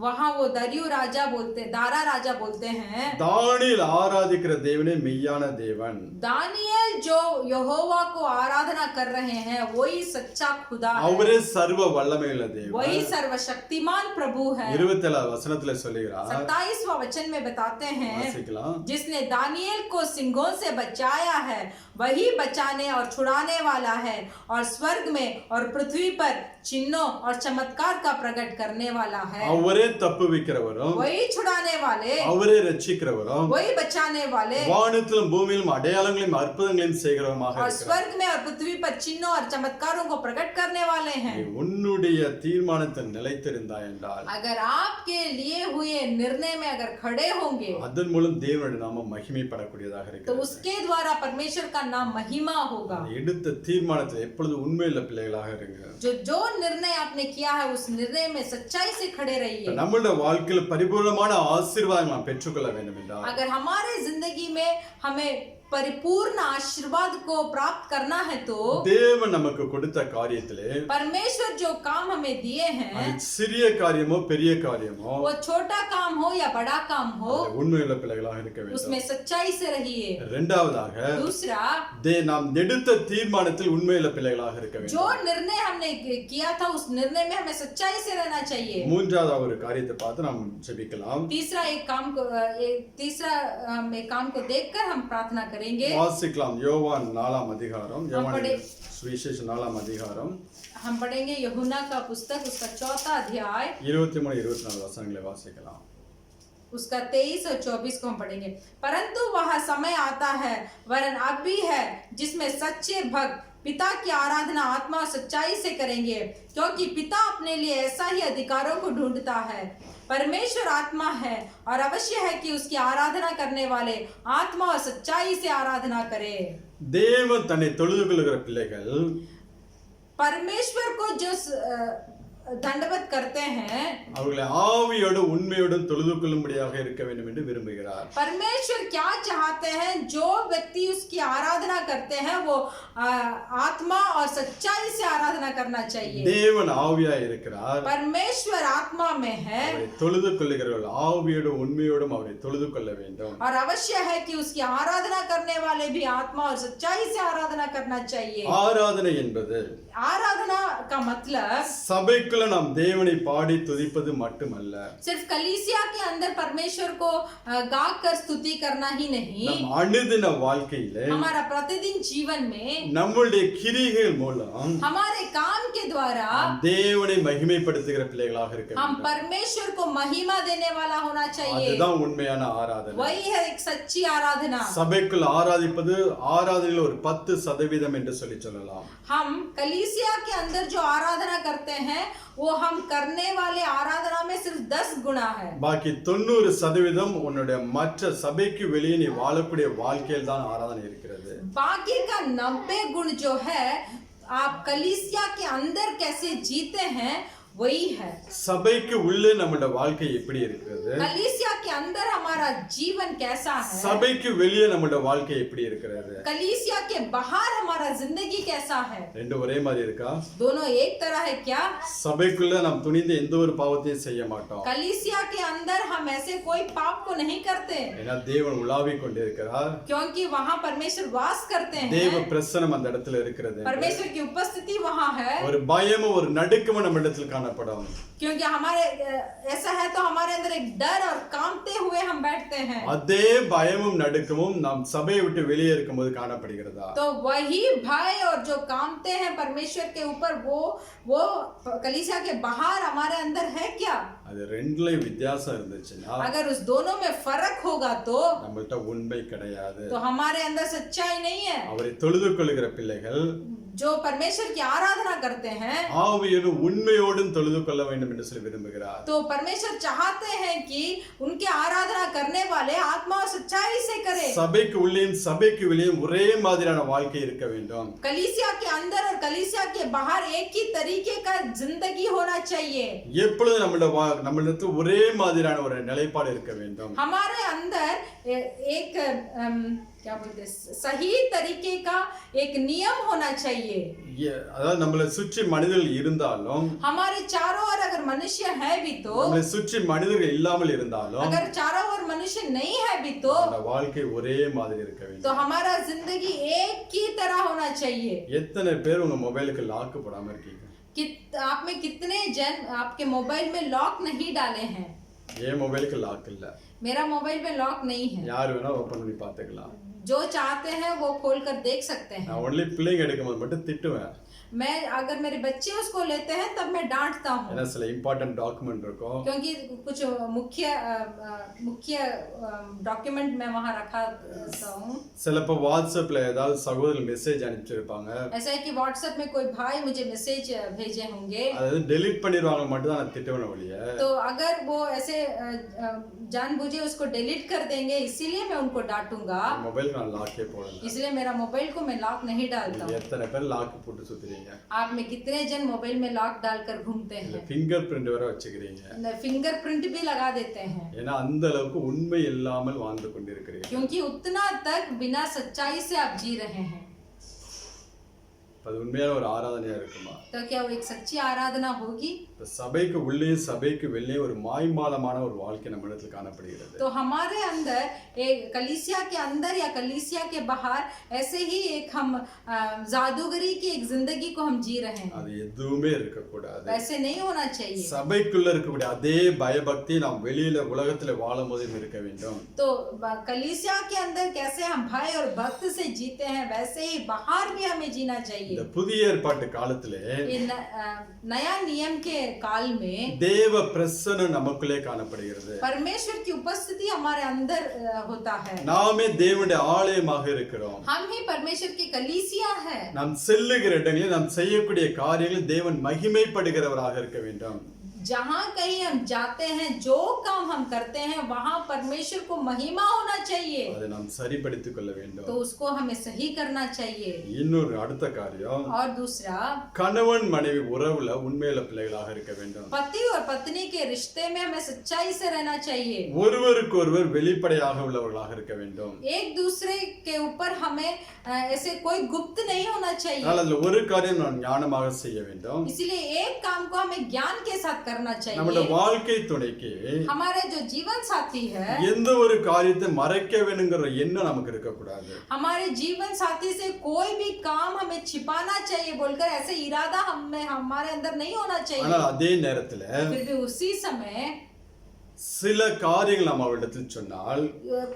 वहाँ वो दरियो राजा बोलते, दारा राजा बोलते हैं, தானியேல் ஆராதிக்கிற தேவனே மெய்யான தேவன். दानियेल जो यहोवा को आराधना कर रहे हैं वही सच्चा खुदा है, அவரே சர்வ வல்லமையுள்ள தேவன். वही सर्वशक्तिमान प्रभु है। 27 வசனத்துல சொல்லுகிறார், 27वां वचन में बताते हैं, வாசிக்கலாம். जिसने दानियेल को सिंहों से बचाया है वही बचाने और छुड़ाने वाला है, और स्वर्ग में और पृथ्वी पर चिन्हों और चमत्कार का प्रकट करने वाला है। அவரே தப்புவிக்கிறவரும், वही छुड़ाने वाले, அவரே ரட்சிக்கிறவரும், वही बचाने वाले, வானத்திலும் பூமியிலும் அடையாளங்களையும் அற்புதங்களையும் செய்கிறவருமாக और இருக்கிறார். स्वर्ग में और पृथ्वी पर चिन्हों और चमत्कारों को प्रकट करने वाले हैं। நீ உன்னுடைய தீர்மானத்தில் நிலைத்திருந்தாய் என்றால் अगर आपके लिए हुए निर्णय में अगर खड़े होंगे அதன் மூலம் தேவனுடைய நாமம் மகிமைப்படக்கூடியதாக तो இருக்கிறது. उसके द्वारा परमेश्वर का नाम महिमा होगा। எடுத்த தீர்மானத்தில் எப்பொழுது உண்மையுள்ள பிள்ளைகளாக இருங்க. जो निर्णय आपने किया है उस निर्णय में सच्चाई से खड़े रहिए। நம்மளுடைய வாழ்க்கையில் பரிபூர்ணமான ஆசீர்வாதம் நாம் பெற்றுக்கொள்ள வேண்டும் என்றால் अगर हमारे जिंदगी में हमें परिपूर्ण आशीर्वाद को प्राप्त करना है तो தேவன் நமக்கு கொடுத்த காரியத்திலே परमेश्वर जो काम हमें दिए हैं, அது சிறிய காரியமோ பெரிய காரியமோ वो छोटा काम हो या बड़ा काम हो, உண்மையுள்ள பிள்ளைகளாக இருக்க வேண்டும். उसमें सच्चाई से रहिए। இரண்டாவதாக दूसरा, நாம் எடுத்த தீர்மானத்தில் உண்மையுள்ள பிள்ளைகளாக இருக்க जो வேண்டும். निर्णय हमने किया था उस निर्णय में हमें सच्चाई से रहना चाहिए। மூன்றாவது ஒரு காரியத்தை பார்த்து நாம் ஜெபிக்கலாம். तीसरा एक काम को देखकर हम प्रार्थना करेंगे। வாசிக்கலாம். யோவான் 4ஆம் அதிகாரம், हम யோவான் पढ़े, சுவிசேஷம் 4ஆம் அதிகாரம் हम पढ़ेंगे यूहन्ना का पुस्तक उसका 4था अध्याय 23-24 வசனங்களை வாசிக்கலாம். उसका 23 और 24 को हम पढ़ेंगे। परंतु वह समय आता है, वरन अब भी है, जिसमें सच्चे भक्त पिता की आराधना आत्मा और सच्चाई से करेंगे, क्योंकि पिता अपने लिए ऐसा ही अधिकारों को ढूंढता है। परमेश्वर आत्मा है और अवश्य है कि उसकी आराधना करने वाले आत्मा और सच्चाई से आराधना करें। தேவன் தன்னை தொழுது கொள்ளுகிற பிள்ளைகள் परमेश्वर को जो दंडवत करते हैं அவர்களை ஆவியோடு உண்மையோடும் தொழுது கொள்ளும்படியாக இருக்க வேண்டும் என்று விரும்புகிறார். परमेश्वर क्या चाहते हैं? जो व्यक्ति उसकी आराधना करते हैं वो आत्मा और सच्चाई से आराधना करना चाहिए। தேவன் ஆவியாய் இருக்கிறார். परमेश्वर आत्मा में है அவரை தொழுது கொள்ளுகிறவர்கள் ஆவியோடும் உண்மையோடும் அவரை தொழுது கொள்ள வேண்டும். और अवश्य है कि उसकी आराधना करने वाले भी आत्मा और सच्चाई से आराधना करना चाहिए। ஆராதனை என்பது आराधना का मतलब சபைக்குள்ள நாம் தேவனை பாடி துதிப்பது மட்டுமல்ல, सिर्फ कलीसिया के अंदर परमेश्वर को गा कर स्तुति करना ही नहीं, நம் அனுதின வாழ்க்கையிலே हमारा प्रतिदिन जीवन में நம்முடைய கிரியைகள் மூலம் हमारे काम के द्वारा தேவனை மகிமைப்படுத்துகிற பிள்ளைகளாக இருக்க हम வேண்டும். परमेश्वर को महिमा देने वाला होना चाहिए। அதுதான் உண்மையான ஆராதனை. वही है एक सच्ची आराधना। சபைக்குள் ஆராதிப்பது ஆராதனையில் ஒரு 10% என்று சொல்லலாம். हम कलीसिया के अंदर जो आराधना करते हैं वो हम करने वाले आराधना में सिर्फ 10 गुना है। பாக்கி 90% உன்னுடைய மற்ற சபைக்கு வெளியே நீ வாழக்கூடிய வாழ்க்கையில் தான் ஆராதனை இருக்கிறது. बाकी का 90 गुण जो है आप कलीसिया के अंदर कैसे जीते हैं वही है। சபைக்கு உள்ளே நம்முடைய வாழ்க்கை எப்படி இருக்கிறது, कलीसिया के अंदर हमारा जीवन कैसा है, சபைக்கு வெளியே நம்முடைய வாழ்க்கை எப்படி இருக்கிறது, कलीसिया के बाहर हमारा जिंदगी कैसा है, ரெண்டு ஒரே மாதிரி இருக்கா? दोनों एक तरह है क्या? சபைக்குள்ள நாம் துணிந்து எந்த ஒரு பாவத்தையும் செய்ய மாட்டோம். कलीसिया के अंदर हम ऐसे कोई पाप को नहीं करते ஏன்னா தேவன் உலாவிக் கொண்டிருக்கிறார். क्योंकि वहाँ परमेश्वर वास करते हैं। தேவ பிரசன்னம் அந்த இடத்துல இருக்கிறது. परमेश्वर की उपस्थिति वहाँ है। ஒரு பயமும் ஒரு நடுக்கமும் நம்ம இடத்துல காணப்படும். क्योंकि हमारे ऐसा है तो हमारे अंदर एक डर और कांपते हुए हम बैठते हैं। அதே பயமும் நடுக்கமும் நாம் சபையை விட்டு வெளியே இருக்கும்போது காணப்படுகிறதா? तो वही भय और जो कांपते हैं परमेश्वर के ऊपर वो कलीसिया के बाहर हमारे अंदर है क्या? அது ரெண்டுலயும் வித்தியாசம் இருந்துச்சுன்னா अगर उस दोनों में फर्क होगा तो நம்மள்ட்ட உண்மை கிடையாது. हमारे अंदर सच्चाई नहीं है। அவரை தொழுது கொள்ளுகிற பிள்ளைகள் जो परमेश्वर की आराधना करते हैं ஆவியோடு உண்மையோடும் தொழுது கொள்ள வேண்டும் என்று சொல்லி விரும்புகிறார். तो परमेश्वर चाहते हैं कि उनके आराधना करने वाले आत्मा और सच्चाई से करें। சபைக்கு உள்ளேயும் சபைக்கு வெளியும் ஒரே மாதிரியான வாழ்க்கை இருக்க வேண்டும். कलीसिया के अंदर और कलीसिया के बाहर एक ही तरीके का जिंदगी होना चाहिए। எப்பொழுது நம்மளிடத்தில் ஒரே மாதிரியான ஒரு நிலைப்பாடு இருக்க வேண்டும். हमारे अंदर एक क्या बोलते सही तरीके का एक नियम होना चाहिए। அதாவது நம்மளை சுற்றி மனிதர்கள் இருந்தாலும், हमारे चारों ओर अगर मनुष्य है भी तो, நம்மளை சுற்றி மனிதர்கள் இல்லாமல் இருந்தாலும், अगर चारों ओर मनुष्य नहीं है भी तो அந்த வாழ்க்கை ஒரே மாதிரி இருக்க வேண்டும். तो हमारा जिंदगी एक ही तरह होना चाहिए। எத்தனை பேர் உங்க மொபைலுக்கு லாக் போடாம இருக்கீங்க? आप में कितने जन आपके मोबाइल में लॉक नहीं डाले हैं? ஏன் மொபைலுக்கு லாக் இல்ல? मेरा मोबाइल में लॉक नहीं है। யார் வேணா ஓபன் பண்ணி பாத்துக்கலாம். जो चाहते हैं वो खोल कर देख सकते हैं। நான் ஒன்லி பிள்ளைங்க எடுக்கும்போது மட்டும் திட்டுவேன். मैं अगर मेरे बच्चे उसको लेते हैं तब मैं डांटता हूँ, ஏன்னா சில இம்பார்ட்டன்ட் டாக்குமெண்ட் இருக்கும். क्योंकि कुछ मुख्य डॉक्यूमेंट मैं वहाँ रखा हूँ। சிலப்போ வாட்ஸ்அப்ல ஏதாவது சகோதரர் மெசேஜ் அனுப்பிச்சிருப்பாங்க. ऐसा है कि व्हाट्सएप में कोई भाई मुझे मैसेज भेजे होंगे, அதாவது டெலீட் பண்ணிடுவாங்க மட்டும் தான் நான் திட்டுவேன் ஒழிய, तो अगर वो ऐसे जानबूझे उसको डिलीट कर देंगे इसीलिए मैं उनको डांटूंगा, மொபைலுக்கு நான் லாக்கே போடல. इसलिए मेरा मोबाइल को मैं लॉक नहीं डालता हूँ। எத்தனை பேர் லாக் போட்டு சுத்துறீங்க? आप में कितने जन मोबाइल में लॉक डालकर घूमते हैं, ஃபிங்கர் பிரிண்ட் வர வச்சுக்கிறீங்க. फिंगरप्रिंट भी लगा देते हैं, ஏன்னா அந்த அளவுக்கு உண்மை இல்லாமல் வாழ்ந்து கொண்டிருக்கிறீங்க. क्योंकि उतना तक बिना सच्चाई से आप जी रहे हैं। அது உண்மையான ஒரு ஆராதனையா இருக்குமா? तो क्या वो एक सच्ची आराधना होगी? சபைக்கு உள்ளே சபைக்கு வெளியே ஒரு மாய்மாலமான ஒரு வாழ்க்கை நம்ம இடத்துல காணப்படுகிறது. तो हमारे अंदर एक कलीसिया के अंदर या कलीसिया के बाहर ऐसे ही एक हम जादूगरी की एक जिंदगी को हम जी रहे हैं। அது எதுவுமே இருக்க கூடாது. वैसे नहीं होना चाहिए। சபைக்குள்ள இருக்கக்கூடிய அதே பயபக்தி நாம் வெளியில உலகத்துல வாழும்போது இருக்க வேண்டும். तो कलीसिया के अंदर कैसे हम भय और भक्त से जीते हैं वैसे ही बाहर भी हमें जीना चाहिए। இந்த புதிய ஏற்பாட்டு காலத்திலே नया नियम के काल में தேவ பிரசன்னம் நமக்குள்ளே காணப்படுகிறது. परमेश्वर की उपस्थिति हमारे अंदर होता है। நாமே தேவனுடைய ஆலயமாக இருக்கிறோம். हम ही परमेश्वर की कलीसिया है। நாம் செல்லுகிற இடங்களில் நாம் செய்யக்கூடிய காரியங்களில் தேவன் மகிமைப்படுகிறவராக இருக்க வேண்டும். जहाँ कहीं हम जाते हैं जो काम हम करते हैं वहाँ परमेश्वर को महिमा होना चाहिए, அதை நாம் சரிப்படுத்திக் கொள்ள வேண்டும். तो उसको हमें सही करना चाहिए। இன்னொரு அடுத்த காரியம், और दूसरा, கணவன் மனைவி உறவுல உண்மையுள்ள பிள்ளைகளாக இருக்க வேண்டும். पति और पत्नी के रिश्ते में हमें सच्चाई से रहना चाहिए। ஒருவருக்கு ஒருவர் வெளிப்படையாக உள்ளவர்களாக இருக்க வேண்டும். एक दूसरे के ऊपर हमें ऐसे कोई गुप्त नहीं होना चाहिए। ஆனால் அதுல ஒரு காரியம் நாம் ஞானமாக செய்ய வேண்டும். इसलिए एक काम को हमें ज्ञान के साथ करना நம்முடைய चाहिए। வாழ்க்கை துணைக்கு हमारे जो जीवन साथी है, எந்த ஒரு காரியத்தை மறைக்க வேணுங்கிற எண்ணம் நமக்கு இருக்க கூடாது. हमारे जीवन साथी से कोई भी काम हमें छिपाना चाहिए बोलकर ऐसे इरादा हमें हमारे अंदर नहीं होना चाहिए। ஆனால் அதே நேரத்துல फिर भी उसी समय சில காரியங்கள் நாம் அவரிடத்தில் சொன்னால்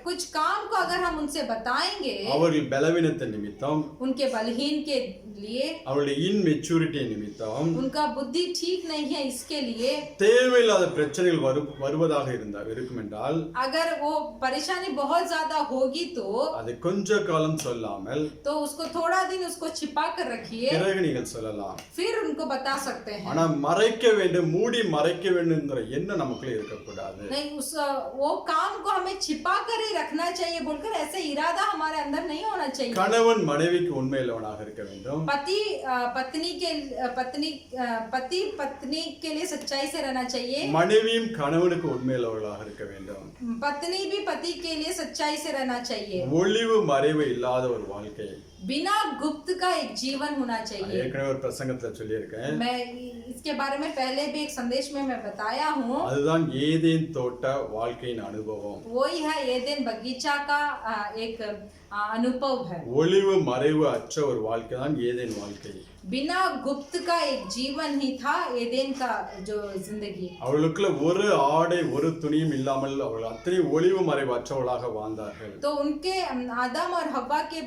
कुछ काम को अगर हम उनसे बताएंगे, அவர்கள் பலவீனத்தை நிமித்தம் उनके बलहीन के लिए, அவருடைய இன்மெச்சூரிட்டி நிமித்தம் उनका बुद्धि ठीक नहीं है इसके लिए, தேவையில்லாத பிரச்சனைகள் வருவதாக இருக்கும் என்றால் अगर वो परेशानी बहुत ज्यादा होगी तो அதை கொஞ்ச காலம் சொல்லாமல் उसको थोड़ा दिन उसको छिपा कर रखिए, பிறகு நீங்கள் சொல்லலாம். फिर उनको बता सकते हैं. ஆனா மறைக்க வேண்டும், மூடி மறைக்க வேண்டும்ங்கிற எண்ணம் நமக்குள்ள இருக்கக்கூடாது. नहीं, उस वो काम को हमें छिपा कर ही रखना चाहिए बोलकर ऐसे इरादा हमारे अंदर नहीं होना चाहिए. கணவன் மனைவிக்கு உண்மையுள்ளவனாக இருக்க வேண்டும். पति पत्नी के लिए सच्चाई से रहना चाहिए. மனைவியும் கணவனுக்கு உண்மையுள்ளவர்களாக இருக்க வேண்டும். पत्नी भी पति के लिए सच्चाई से रहना चाहिए. ஒளிவு மறைவு இல்லாத ஒரு வாழ்க்கை, बिना गुप्त का एक जीवन होना चाहिए. ஏற்கனவே ஒரு பிரசங்கத்துல சொல்லியிருக்கேன். मैं इसके बारे में पहले भी एक संदेश में मैं बताया हूँ. அதுதான் ஏதேன் தோட்ட வாழ்க்கையின் அனுபவம். वही है एदेन बगीचा का एक अनुभव है. ஒளிவு மறைவு அற்ற ஒரு வாழ்க்கை தான் ஏதேன் வாழ்க்கை. बिना गुप्त का एक जीवन ही था एदेन का जो जिंदगी. அவர்களுக்குள்ள ஒரு ஆடை ஒரு துணியும் இல்லாமல் அவர்கள் அத்தனை ஒளிவு மறைவு அற்றவர்களாக வாழ்ந்தார்கள். तो उनके आदम और हव्वा के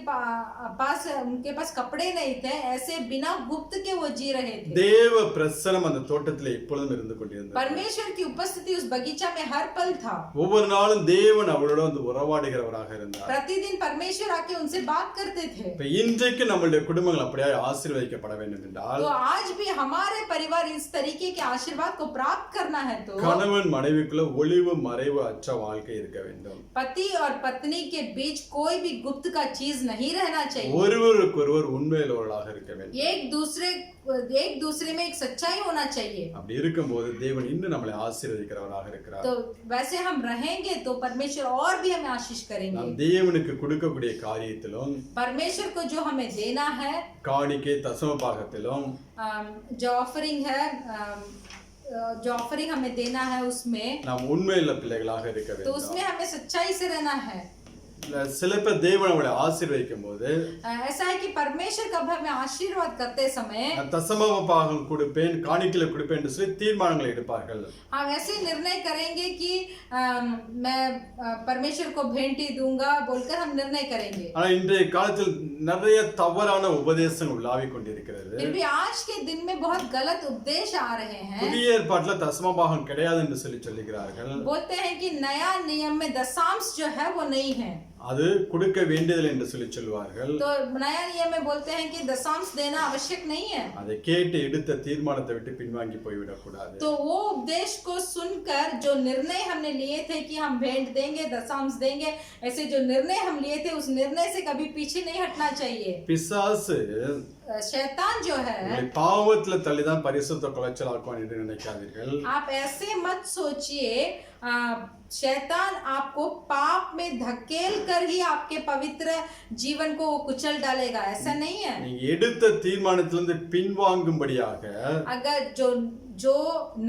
पास उनके पास कपड़े नहीं थे, ऐसे बिना गुप्त के वो जी रहे थे. தேவ பிரசன்னம் அந்த தோட்டத்திலே எப்பொழுதும் இருந்து கொண்டிருந்தது. परमेश्वर की उपस्थिति उस बगीचा में हर पल था. ஒவ்வொரு நாளும் தேவன் அவளோட வந்து உறவாடுகிறவராக இருந்தார். प्रतिदिन परमेश्वर आके उनसे बात करते थे. இப்ப இன்றைக்கு நம்மளுடைய குடும்பங்கள் அப்படியே ஆசீர்வதிக்கப்பட வேண்டும் என்றால், तो आज भी हमारे परिवार इस तरीके के आशीर्वाद को प्राप्त करना है तो கணவன் மனைவிக்குள்ள ஒளிவு மறைவு அற்ற வாழ்க்கை இருக்க வேண்டும். पति और पत्नी के बीच कोई भी गुप्त का चीज नहीं रहना चाहिए. ஒருவருக்கொருவர் உண்மையுள்ளவர்களாக இருக்க வேண்டும். एक दूसरे में एक सच्चाई होना चाहिए. அப்படி இருக்கும்போது தேவன் இன்னும் நம்மளை ஆசீர்வதிக்கிறவராக இருக்கிறார். तो वैसे हम रहेंगे तो परमेश्वर और भी हमें आशीष करेंगे. நாம் தேவனுக்கு கொடுக்கக்கூடிய காரியத்திலும், परमेश्वर को जो हमें देना है, காணிக்கை தசம பாகத்திலும், जो ऑफरिंग हमें देना है उसमें, நாம் உண்மையுள்ள பிள்ளைகளாக இருக்க तो வேண்டும். उसमें हमें सच्चाई से रहना है. சில பேர் தேவன் அவளை ஆசீர்வதிக்கும் போது, ऐसा है कि परमेश्वर कब हमें आशीर्वाद करते समय நான் தசம பாகம் கொடுப்பேன், காணிக்கையில கொடுப்பேன் என்று சொல்லி தீர்மானங்களை எடுப்பார்கள். हम ऐसे निर्णय करेंगे कि मैं परमेश्वर को भेंट ही दूंगा बोलकर हम निर्णय करेंगे. ஆனா இன்றைய காலத்தில் நிறைய தவறான உபதேசங்கள் உலாவிக் கொண்டிருக்கிறது. फिर भी आज के दिन में बहुत गलत उपदेश आ रहे हैं. புதிய ஏற்பாட்டுல தசம பாகம் கிடையாது என்று சொல்லுகிறார்கள். बोलते हैं कि नया नियम में दशांश जो है वो नहीं है. அது கொடுக்க வேண்டியதில்லை என்று சொல்லுவார்கள். तो नया नियम में बोलते हैं कि दशांश देना आवश्यक नहीं है. அதை கேட்டு எடுத்த தீர்மானத்தை விட்டு பின்வாங்கி போய்விடக் கூடாது. तो वो उपदेश को सुनकर जो निर्णय हमने लिए थे कि हम भेंट देंगे, दशांश देंगे, ऐसे जो निर्णय हम लिए थे उस निर्णय से कभी पीछे नहीं हटना चाहिए. பிசாசு शैतान जो है, பாவத்துல தள்ளிதான் பரிசுத்த குலைச்சலாக்குவான் என்று நினைக்காதீர்கள். आप ऐसे मत सोचिए. शैतान आपको पाप में धकेल कर ही आपके पवित्र जीवन को कुचल डालेगा, ऐसा नहीं है. நீங்க எடுத்த தீர்மானத்திலிருந்து பின்வாங்கும்படியாக अगर जो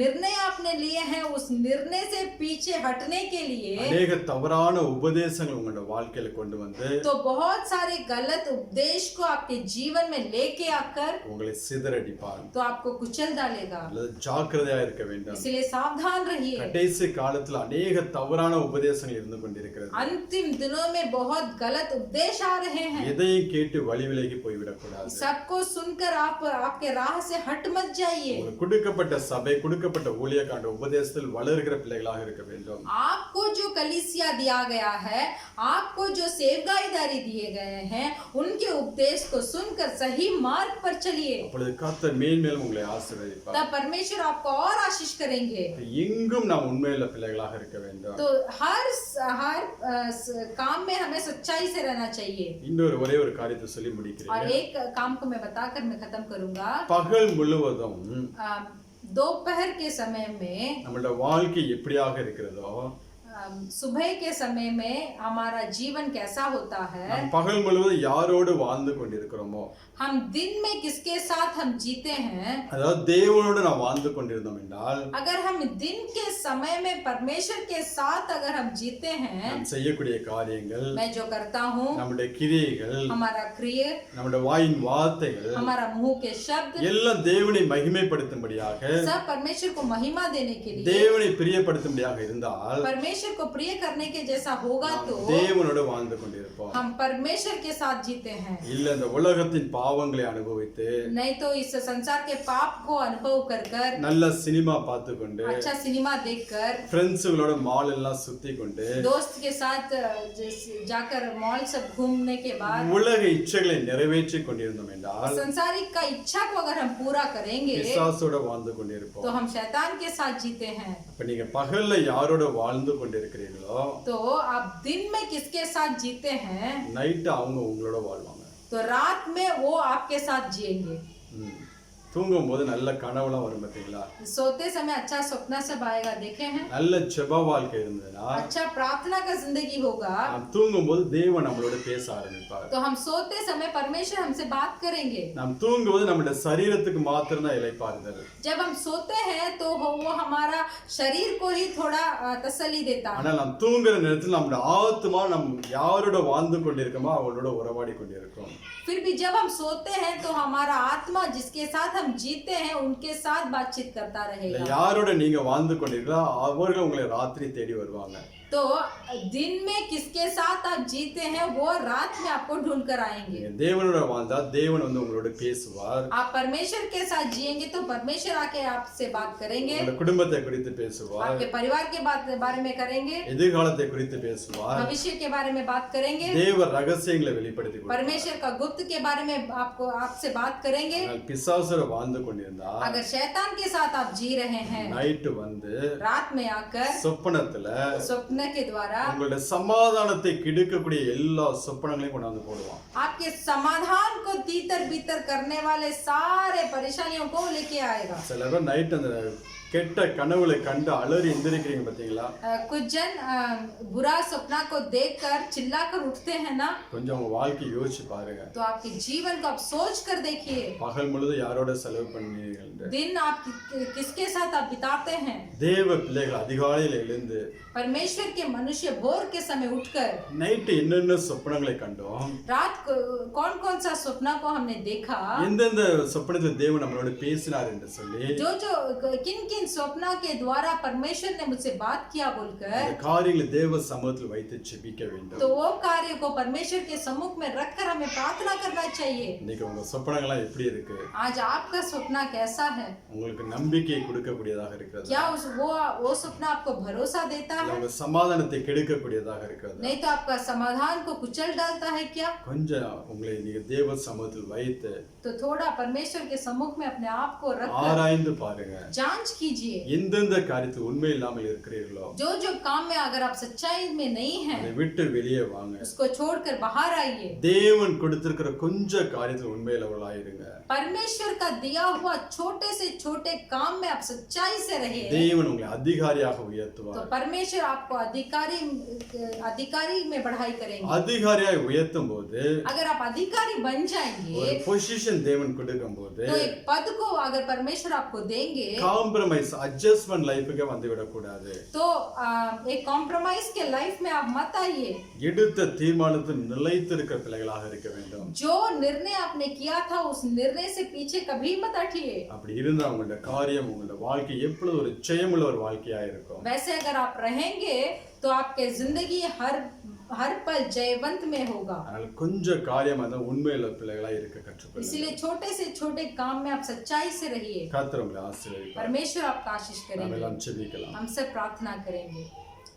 निर्णय आपने लिए हैं उस निर्णय से पीछे हटने के लिए अनेक தவறான உபதேசங்கள் உங்களுடைய வாழ்க்கையில கொண்டு வந்து तो बहुत सारे गलत उपदेश को आपके जीवन में लेके आकर உங்களை சிதறடிப்பார். तो आपको कुचल डालेगा. ஜாக்கிரதையா இருக்க வேண்டும். इसलिए सावधान रहिए. கடைசி காலத்துல अनेक தவறான உபதேசங்கள் இருந்து கொண்டிருக்கிறது. अंतिम दिनों में बहुत गलत उपदेश आ रहे हैं. எதையும் கேட்டு வழி விலகி போய்விடக் கூடாது. सबको सुनकर आप आपके राह से हट मत जाइए. உங்களுக்கு கொடுக்கப்பட்ட சபை, கொடுக்கப்பட்ட ஊழியக்காண்ட உபதேசத்தில் வளர்கிற பிள்ளைகளாக இருக்க வேண்டும். आपको जो कलीसिया दिया गया है, आपको जो सेवगाईदारी दिए गए हैं, उनके उपदेश को सुनकर सही मार्ग पर चलिए. அப்பொழுது கர்த்தர் மேன்மேலும் உங்களை ஆசீர்வதிப்பார். तब परमेश्वर आपको और आशीष करेंगे. எங்கும் நாம் உண்மையுள்ள பிள்ளைகளாக இருக்க வேண்டும். तो हर काम में हमें सच्चाई से रहना चाहिए. இன்னொரு ஒரே ஒரு காரியத்தை சொல்லி और முடிக்கிறேன். एक काम को मैं बताकर मैं खत्म करूंगा. பகல் முழுவதும் दोपहर के समय में நம்மளோட வாழ்க்கை எப்படியாக இருக்கிறதோ, सुबह के समय में हमारा जीवन कैसा होता है, நாம் பகல் முழுவதும் யாரோடு வாழ்ந்து கொண்டிருக்கிறோமோ, हम दिन में किसके साथ हम जीते हैं, அதாவது தேவனோடு நாம் வாழ்ந்து கொண்டிருந்தோம் என்றால், अगर हम दिन के समय में परमेश्वर के साथ अगर हम जीते हैं, நாம் செய்யக்கூடிய காரியங்கள், मैं जो करता हूँ, நம்முடைய கிரியைகள், हमारा क्रिया, நம்முடைய வாயின் வார்த்தைகள் हमारा मुंह के शब्द எல்லாம் தேவனை மகிமைப்படுத்தும்படியாக, सब परमेश्वर को महिमा देने के लिए, தேவனை பிரியப்படுத்தும்படியாக இருந்தால், परमेश्वर परमेश्वर को प्रिय करने के जैसा होगा तो தேவனோட வாழ்ந்து கொண்டிருப்போம். हम परमेश्वर के साथ जीते हैं. இல்ல இந்த உலகத்தின் பாவங்களை அனுபவித்து नहीं तो इस संसार के पाप को अनुभव कर कर நல்ல சினிமா பார்த்து கொண்டு अच्छा सिनेमा देखकर ஃப்ரெண்ட்ஸுகளோட மால் எல்லாம் சுத்தி கொண்டு दोस्त के साथ जाकर मॉल सब घूमने के बाद உலக இச்சைகளை நிறைவேற்றி கொண்டிருந்தோம் என்றால் संसारिक का इच्छा को अगर हम पूरा करेंगे பிசாசோட வாழ்ந்து கொண்டிருப்போம். तो हम शैतान के साथ जीते हैं. அப்ப நீங்க பகல்ல யாரோட வாழ்ந்து கொண்டிருக்கிறீர்களோ तो आप दिन में किसके साथ जीते हैं நைட்டு அவங்க உங்களோட வாழ்வாங்க. तो रात में वो आपके साथ जिएंगे. தூங்கும் போது நல்ல கனவுலாம் வரும் பாத்தீங்களா? सोते समय अच्छा सपना सब आएगा, देखे हैं? நல்ல ஜெப வாழ்க்கை இருந்ததுன்னா अच्छा प्रार्थना का जिंदगी होगा நாம் தூங்கும் போது தேவன் நம்மளோட பேச ஆரம்பிப்பார். तो हम सोते समय परमेश्वर हमसे बात करेंगे. நாம் தூங்கும்போது நம்முடைய சரீரத்துக்கு மாத்திரம் தான் இளைப்பாறுதல். जब हम सोते हैं तो वो हमारा शरीर को ही थोड़ा तसल्ली देता है. ஆனால் நாம் தூங்குற நேரத்தில் நம்முடைய ஆத்மா நம் யாரோட வாழ்ந்து கொண்டிருக்கோமோ அவங்களோட உறவாடி கொண்டிருக்கும். फिर भी जब हम सोते हैं तो हमारा आत्मा जिसके साथ हम जीते हैं उनके साथ बातचीत करता रहेगा. யாரோட நீங்க வாழ்ந்து கொண்டிருக்கீங்களோ அவர்கள் உங்களை ராத்திரி தேடி வருவாங்க. तो दिन में किसके साथ आप जीते हैं वो रात में आपको ढूंढ कर आएंगे. தேவனோட வாழ்ந்தா தேவன் வந்து உங்களோட பேசுவார். आप परमेश्वर के साथ जिएंगे तो परमेश्वर आके आपसे बात करेंगे. உங்க குடும்பத்தை குறித்து பேசுவார். आपके परिवार के बारे में करेंगे. எதிர்காலத்தை குறித்து பேசுவார். भविष्य के बारे में बात करेंगे. தேவ ரகசியங்களை வெளிப்படுத்தி கொடுப்பார். परमेश्वर का गुप्त के बारे में आपसे बात करेंगे. பிசாசோட வாழ்ந்து கொண்டிருந்தா अगर शैतान के साथ आप जी रहे हैं நைட்டு வந்து रात में आकर சொப்பனத்துல स्वप्न के द्वारा உங்களுடைய சமாதானத்தை கெடுக்கக்கூடிய எல்லா சொப்பனங்களையும் கொண்டாந்து போடுவான். आपके समाधान को तीतर बीतर करने वाले सारे परेशानियों को लेके आएगा. சில பேர் நைட் அந்த கெட்ட கனவுகளை கண்டு அலறி எந்திரிக்கிறீங்க பாத்தீங்களா? कुछ जन बुरा सपना को देखकर चिल्लाकर उठते हैं ना. கொஞ்சம் உங்க வாழ்க்கையை யோசிச்சு பாருங்க. तो आपके जीवन को आप सोच कर देखिए. பகல் முழுதும் யாரோட செலவு பண்ணீங்க? दिन आप किसके साथ आप बिताते हैं? தேவ பிள்ளைகள் அதிகாலையில் எழுந்து परमेश्वर के मनुष्य भोर के समय उठकर நைட்டு என்னென்ன சொப்பனங்களை கண்டோம், रात को कौन कौन सा सपना को हमने देखा, எந்தெந்த சொப்பனத்தில் தேவன் நம்மளோட பேசினார் என்று சொல்லி जो जो किन किन स्वप्ना के द्वारा परमेश्वर ने मुझसे बात किया बोलकर இந்த காரியங்களை தேவ சமூகத்தில் வைத்து ஜெபிக்க வேண்டும். तो वो कार्य को परमेश्वर के सम्मुख में रखकर हमें प्रार्थना करना चाहिए. இன்னைக்கு உங்க சொப்பனங்கள்லாம் எப்படி இருக்கு? आज आपका सपना कैसा है? உங்களுக்கு நம்பிக்கையை கொடுக்கக்கூடியதாக இருக்கிறது? क्या वो सपना आपको भरोसा देता है? உங்க சமாதானத்தை கெடுக்கக்கூடியதாக இருக்கிறது? नहीं तो आपका समाधान को कुचल डालता है क्या? கொஞ்சம் உங்களை நீங்க தேவ சமூகத்தில் வைத்து तो थोड़ा परमेश्वर के सम्मुख में अपने आप को रखकर ஆராய்ந்து பாருங்க. जांच कीजिए. எந்தெந்த காரியத்தில் உண்மை இல்லாமல் இருக்கிறீர்களோ जो जो काम में अगर आप सच्चाई में नहीं हैं அதை விட்டு வெளியே வாங்க. उसको छोड़कर बाहर आइए. தேவன் கொடுத்திருக்கிற கொஞ்ச காரியத்தில் உண்மையிலவளாயிருங்க. परमेश्वर का दिया हुआ छोटे से छोटे काम में आप सच्चाई से रहिए. தேவன் உங்களை அதிகாரியாக तो உயர்த்துவார். परमेश्वर आपको अधिकारी में बढ़ाई करेंगे. அதிகாரியாய் உயர்த்தும் போது अगर आप अधिकारी बन ஒரு जाएंगे பொசிஷன் தேவன் கொடுக்கும் போது तो एक पद को अगर परमेश्वर आपको देंगे காம்ப்ரமைஸ் அட்ஜஸ்ட்மென்ட் லைஃப்க்கு வந்து விடக்கூடாது. तो एक कॉम्प्रोमाइज के लाइफ में आप मत आइए. எடுத்த தீர்மானத்தில் நிலைத்திருக்கிற பிள்ளைகளாக இருக்க வேண்டும். जो निर्णय आपने किया था उस निर्णय से पीछे कभी मत हटिए. அப்படி இருந்தா உங்களோட காரியம் உங்களோட வாழ்க்கை எப்பொழுது ஒரு ஜெயமுள்ள ஒரு வாழ்க்கையா இருக்கும். वैसे अगर आप रहेंगे तो आपके जिंदगी हर पल जयवंत में होगा. அதனால கொஞ்சம் காரியம் அந்த உண்மையுள்ள பிள்ளைகளா இருக்க கற்றுக்கொள்ளுங்க. इसलिए छोटे से छोटे काम में आप सच्चाई से रहिए. கர்த்தர் உங்களை ஆசீர்வதிப்பார். परमेश्वर आपका आशीष நாம் करेंगे. எல்லாம் ஜெபிக்கலாம். हम सब प्रार्थना करेंगे.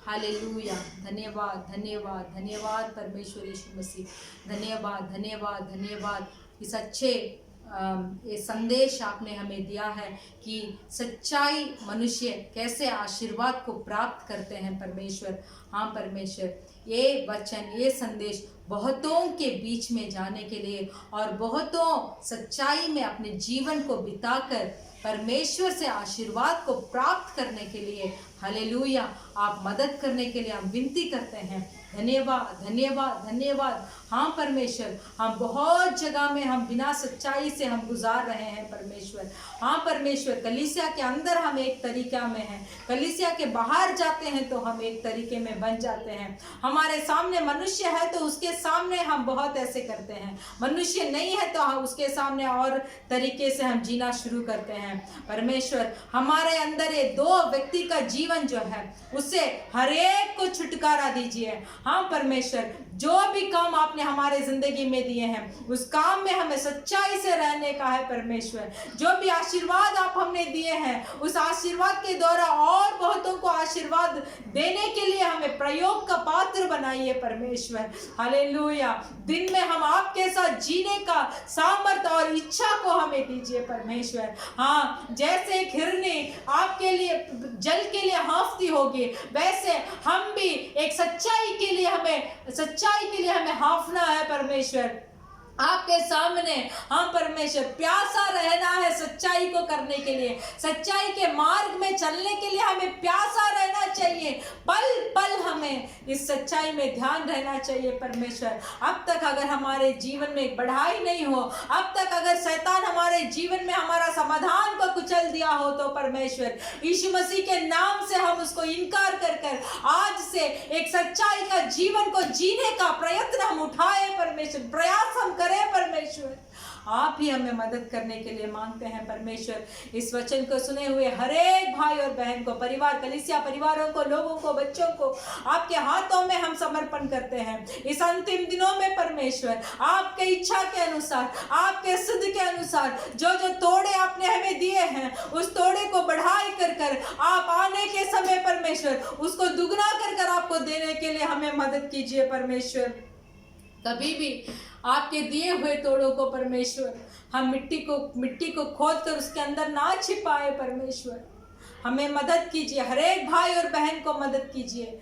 हालेलुया. धन्यवाद धन्यवाद धन्यवाद परमेश्वर यीशु मसीह. धन्यवाद धन्यवाद धन्यवाद इस अच्छे ये संदेश आपने हमें दिया है कि सच्चाई मनुष्य कैसे आशीर्वाद को प्राप्त करते हैं परमेश्वर. हाँ परमेश्वर, ये वचन ये संदेश बहुतों के बीच में जाने के लिए और बहुतों सच्चाई में अपने जीवन को बिताकर परमेश्वर से आशीर्वाद को प्राप्त करने के लिए हालेलुया आप मदद करने के लिए हम विनती करते हैं. धन्यवाद धन्यवाद धन्यवाद। हाँ परमेश्वर, हम बहुत जगह में हम बिना सच्चाई से हम गुजार रहे हैं परमेश्वर। हाँ परमेश्वर, कलीसिया के अंदर हम एक तरीका में हैं, कलीसिया के बाहर जाते हैं तो हम एक तरीके में बन जाते हैं। हमारे सामने मनुष्य है तो उसके सामने हम बहुत ऐसे करते हैं, मनुष्य नहीं है तो हम उसके सामने और तरीके से हम जीना शुरू करते हैं। परमेश्वर, हमारे अंदर ये दो व्यक्ति का जीवन जो है उससे हर एक को छुटकारा दीजिए। हाँ परमेश्वर, जो भी काम आपने हमारे जिंदगी में दिए हैं उस काम में हमें सच्चाई से रहने का है परमेश्वर। जो भी आशीर्वाद आप हमने दिए हैं उस आशीर्वाद के द्वारा और बहुतों को आशीर्वाद देने के लिए हमें प्रयोग का पात्र बनाइए परमेश्वर। हालेलुया। दिन में हम आपके साथ जीने का सामर्थ्य और इच्छा को हमें दीजिए परमेश्वर। हाँ, जैसे एक हिरनी आपके लिए जल के लिए हाँफती होगी, वैसे हम भी एक सच्चाई के लिए हमें हाँफना है परमेश्वर। आपके सामने हम परमेश्वर प्यासा रहना है सच्चाई को करने के लिए, सच्चाई के मार्ग में चलने के लिए हमें प्यासा रहना चाहिए। पल पल हमें इस सच्चाई में ध्यान रहना चाहिए परमेश्वर। अब तक अगर हमारे जीवन में बढ़ाई नहीं हो, अब तक अगर शैतान हमारे जीवन में हमारा समाधान को कुचल दिया हो तो परमेश्वर यीशु मसीह के नाम से हम उसको इनकार कर आज से एक सच्चाई का जीवन को जीने का प्रयत्न हम उठाए परमेश्वर, प्रयास हम करें परमेश्वर। आप ही हमें मदद करने के लिए मांगते हैं परमेश्वर। इस वचन को सुने हुए हर एक भाई और बहन को, परिवार, कलीसिया परिवारों को, लोगों को, बच्चों को आपके हाथों में हम समर्पण करते हैं। इस अंतिम दिनों में परमेश्वर आपके इच्छा के अनुसार, आपके सिद्ध के अनुसार जो जो तोड़े आपने हमें दिए हैं उस तोड़े को बढ़ाई कर आप आने के समय परमेश्वर उसको दुगना कर आपको देने के लिए हमें मदद कीजिए परमेश्वर। कभी भी आपके दिए हुए तोड़ों को परमेश्वर हम मिट्टी को खोद कर उसके अंदर ना छिपाए परमेश्वर। हमें मदद कीजिए, हर एक भाई और बहन को मदद कीजिए।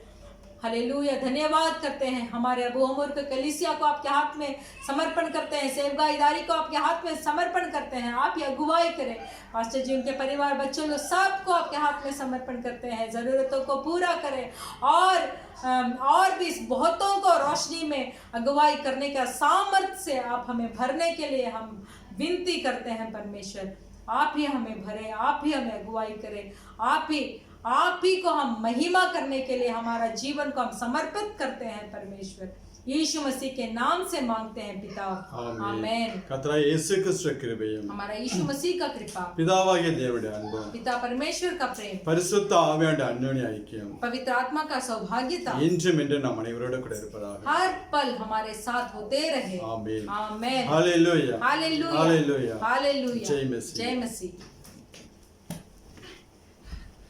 हालेलुया। धन्यवाद करते हैं, हमारे अबू उमर के कलीसिया को आपके हाथ में समर्पण करते हैं, सेवगा इदारी को आपके हाथ में समर्पण करते हैं। आप ही अगुवाई करें, पास्टर जी, उनके परिवार, बच्चों लोग सबको आपके हाथ में समर्पण करते हैं। ज़रूरतों को पूरा करें और भी बहुतों को रोशनी में अगुवाई करने का सामर्थ्य से आप हमें भरने के लिए हम विनती करते हैं परमेश्वर। आप ही हमें भरें, आप ही हमें अगुवाई करें, आप ही को हम महिमा करने के लिए हमारा जीवन को हम समर्पित करते हैं परमेश्वर। यीशु मसीह के नाम से मांगते हैं पिता, आमीन। കർത്താവായ യേശുക്രിസ്തുവിന്റെ കൃപയും हमारा यीशु मसीह का कृपा, പിതാവായ ദൈവത്തിന്റെ അൻപും पिता परमेश्वर का प्रेम, പരിശുദ്ധ ആവിയുടെ അന്യോന്യ ഐക്യം पवित्र आत्मा का सौभाग्यता ഇന്നും ഇന്നും നാം അനേവരോട് കൂടെ ഇരുப்பதாக हर पल हमारे साथ होते रहे। ആമേൻ। आमीन। Hallelujah hallelujah hallelujah hallelujah. जय मसीह। जय मसीह।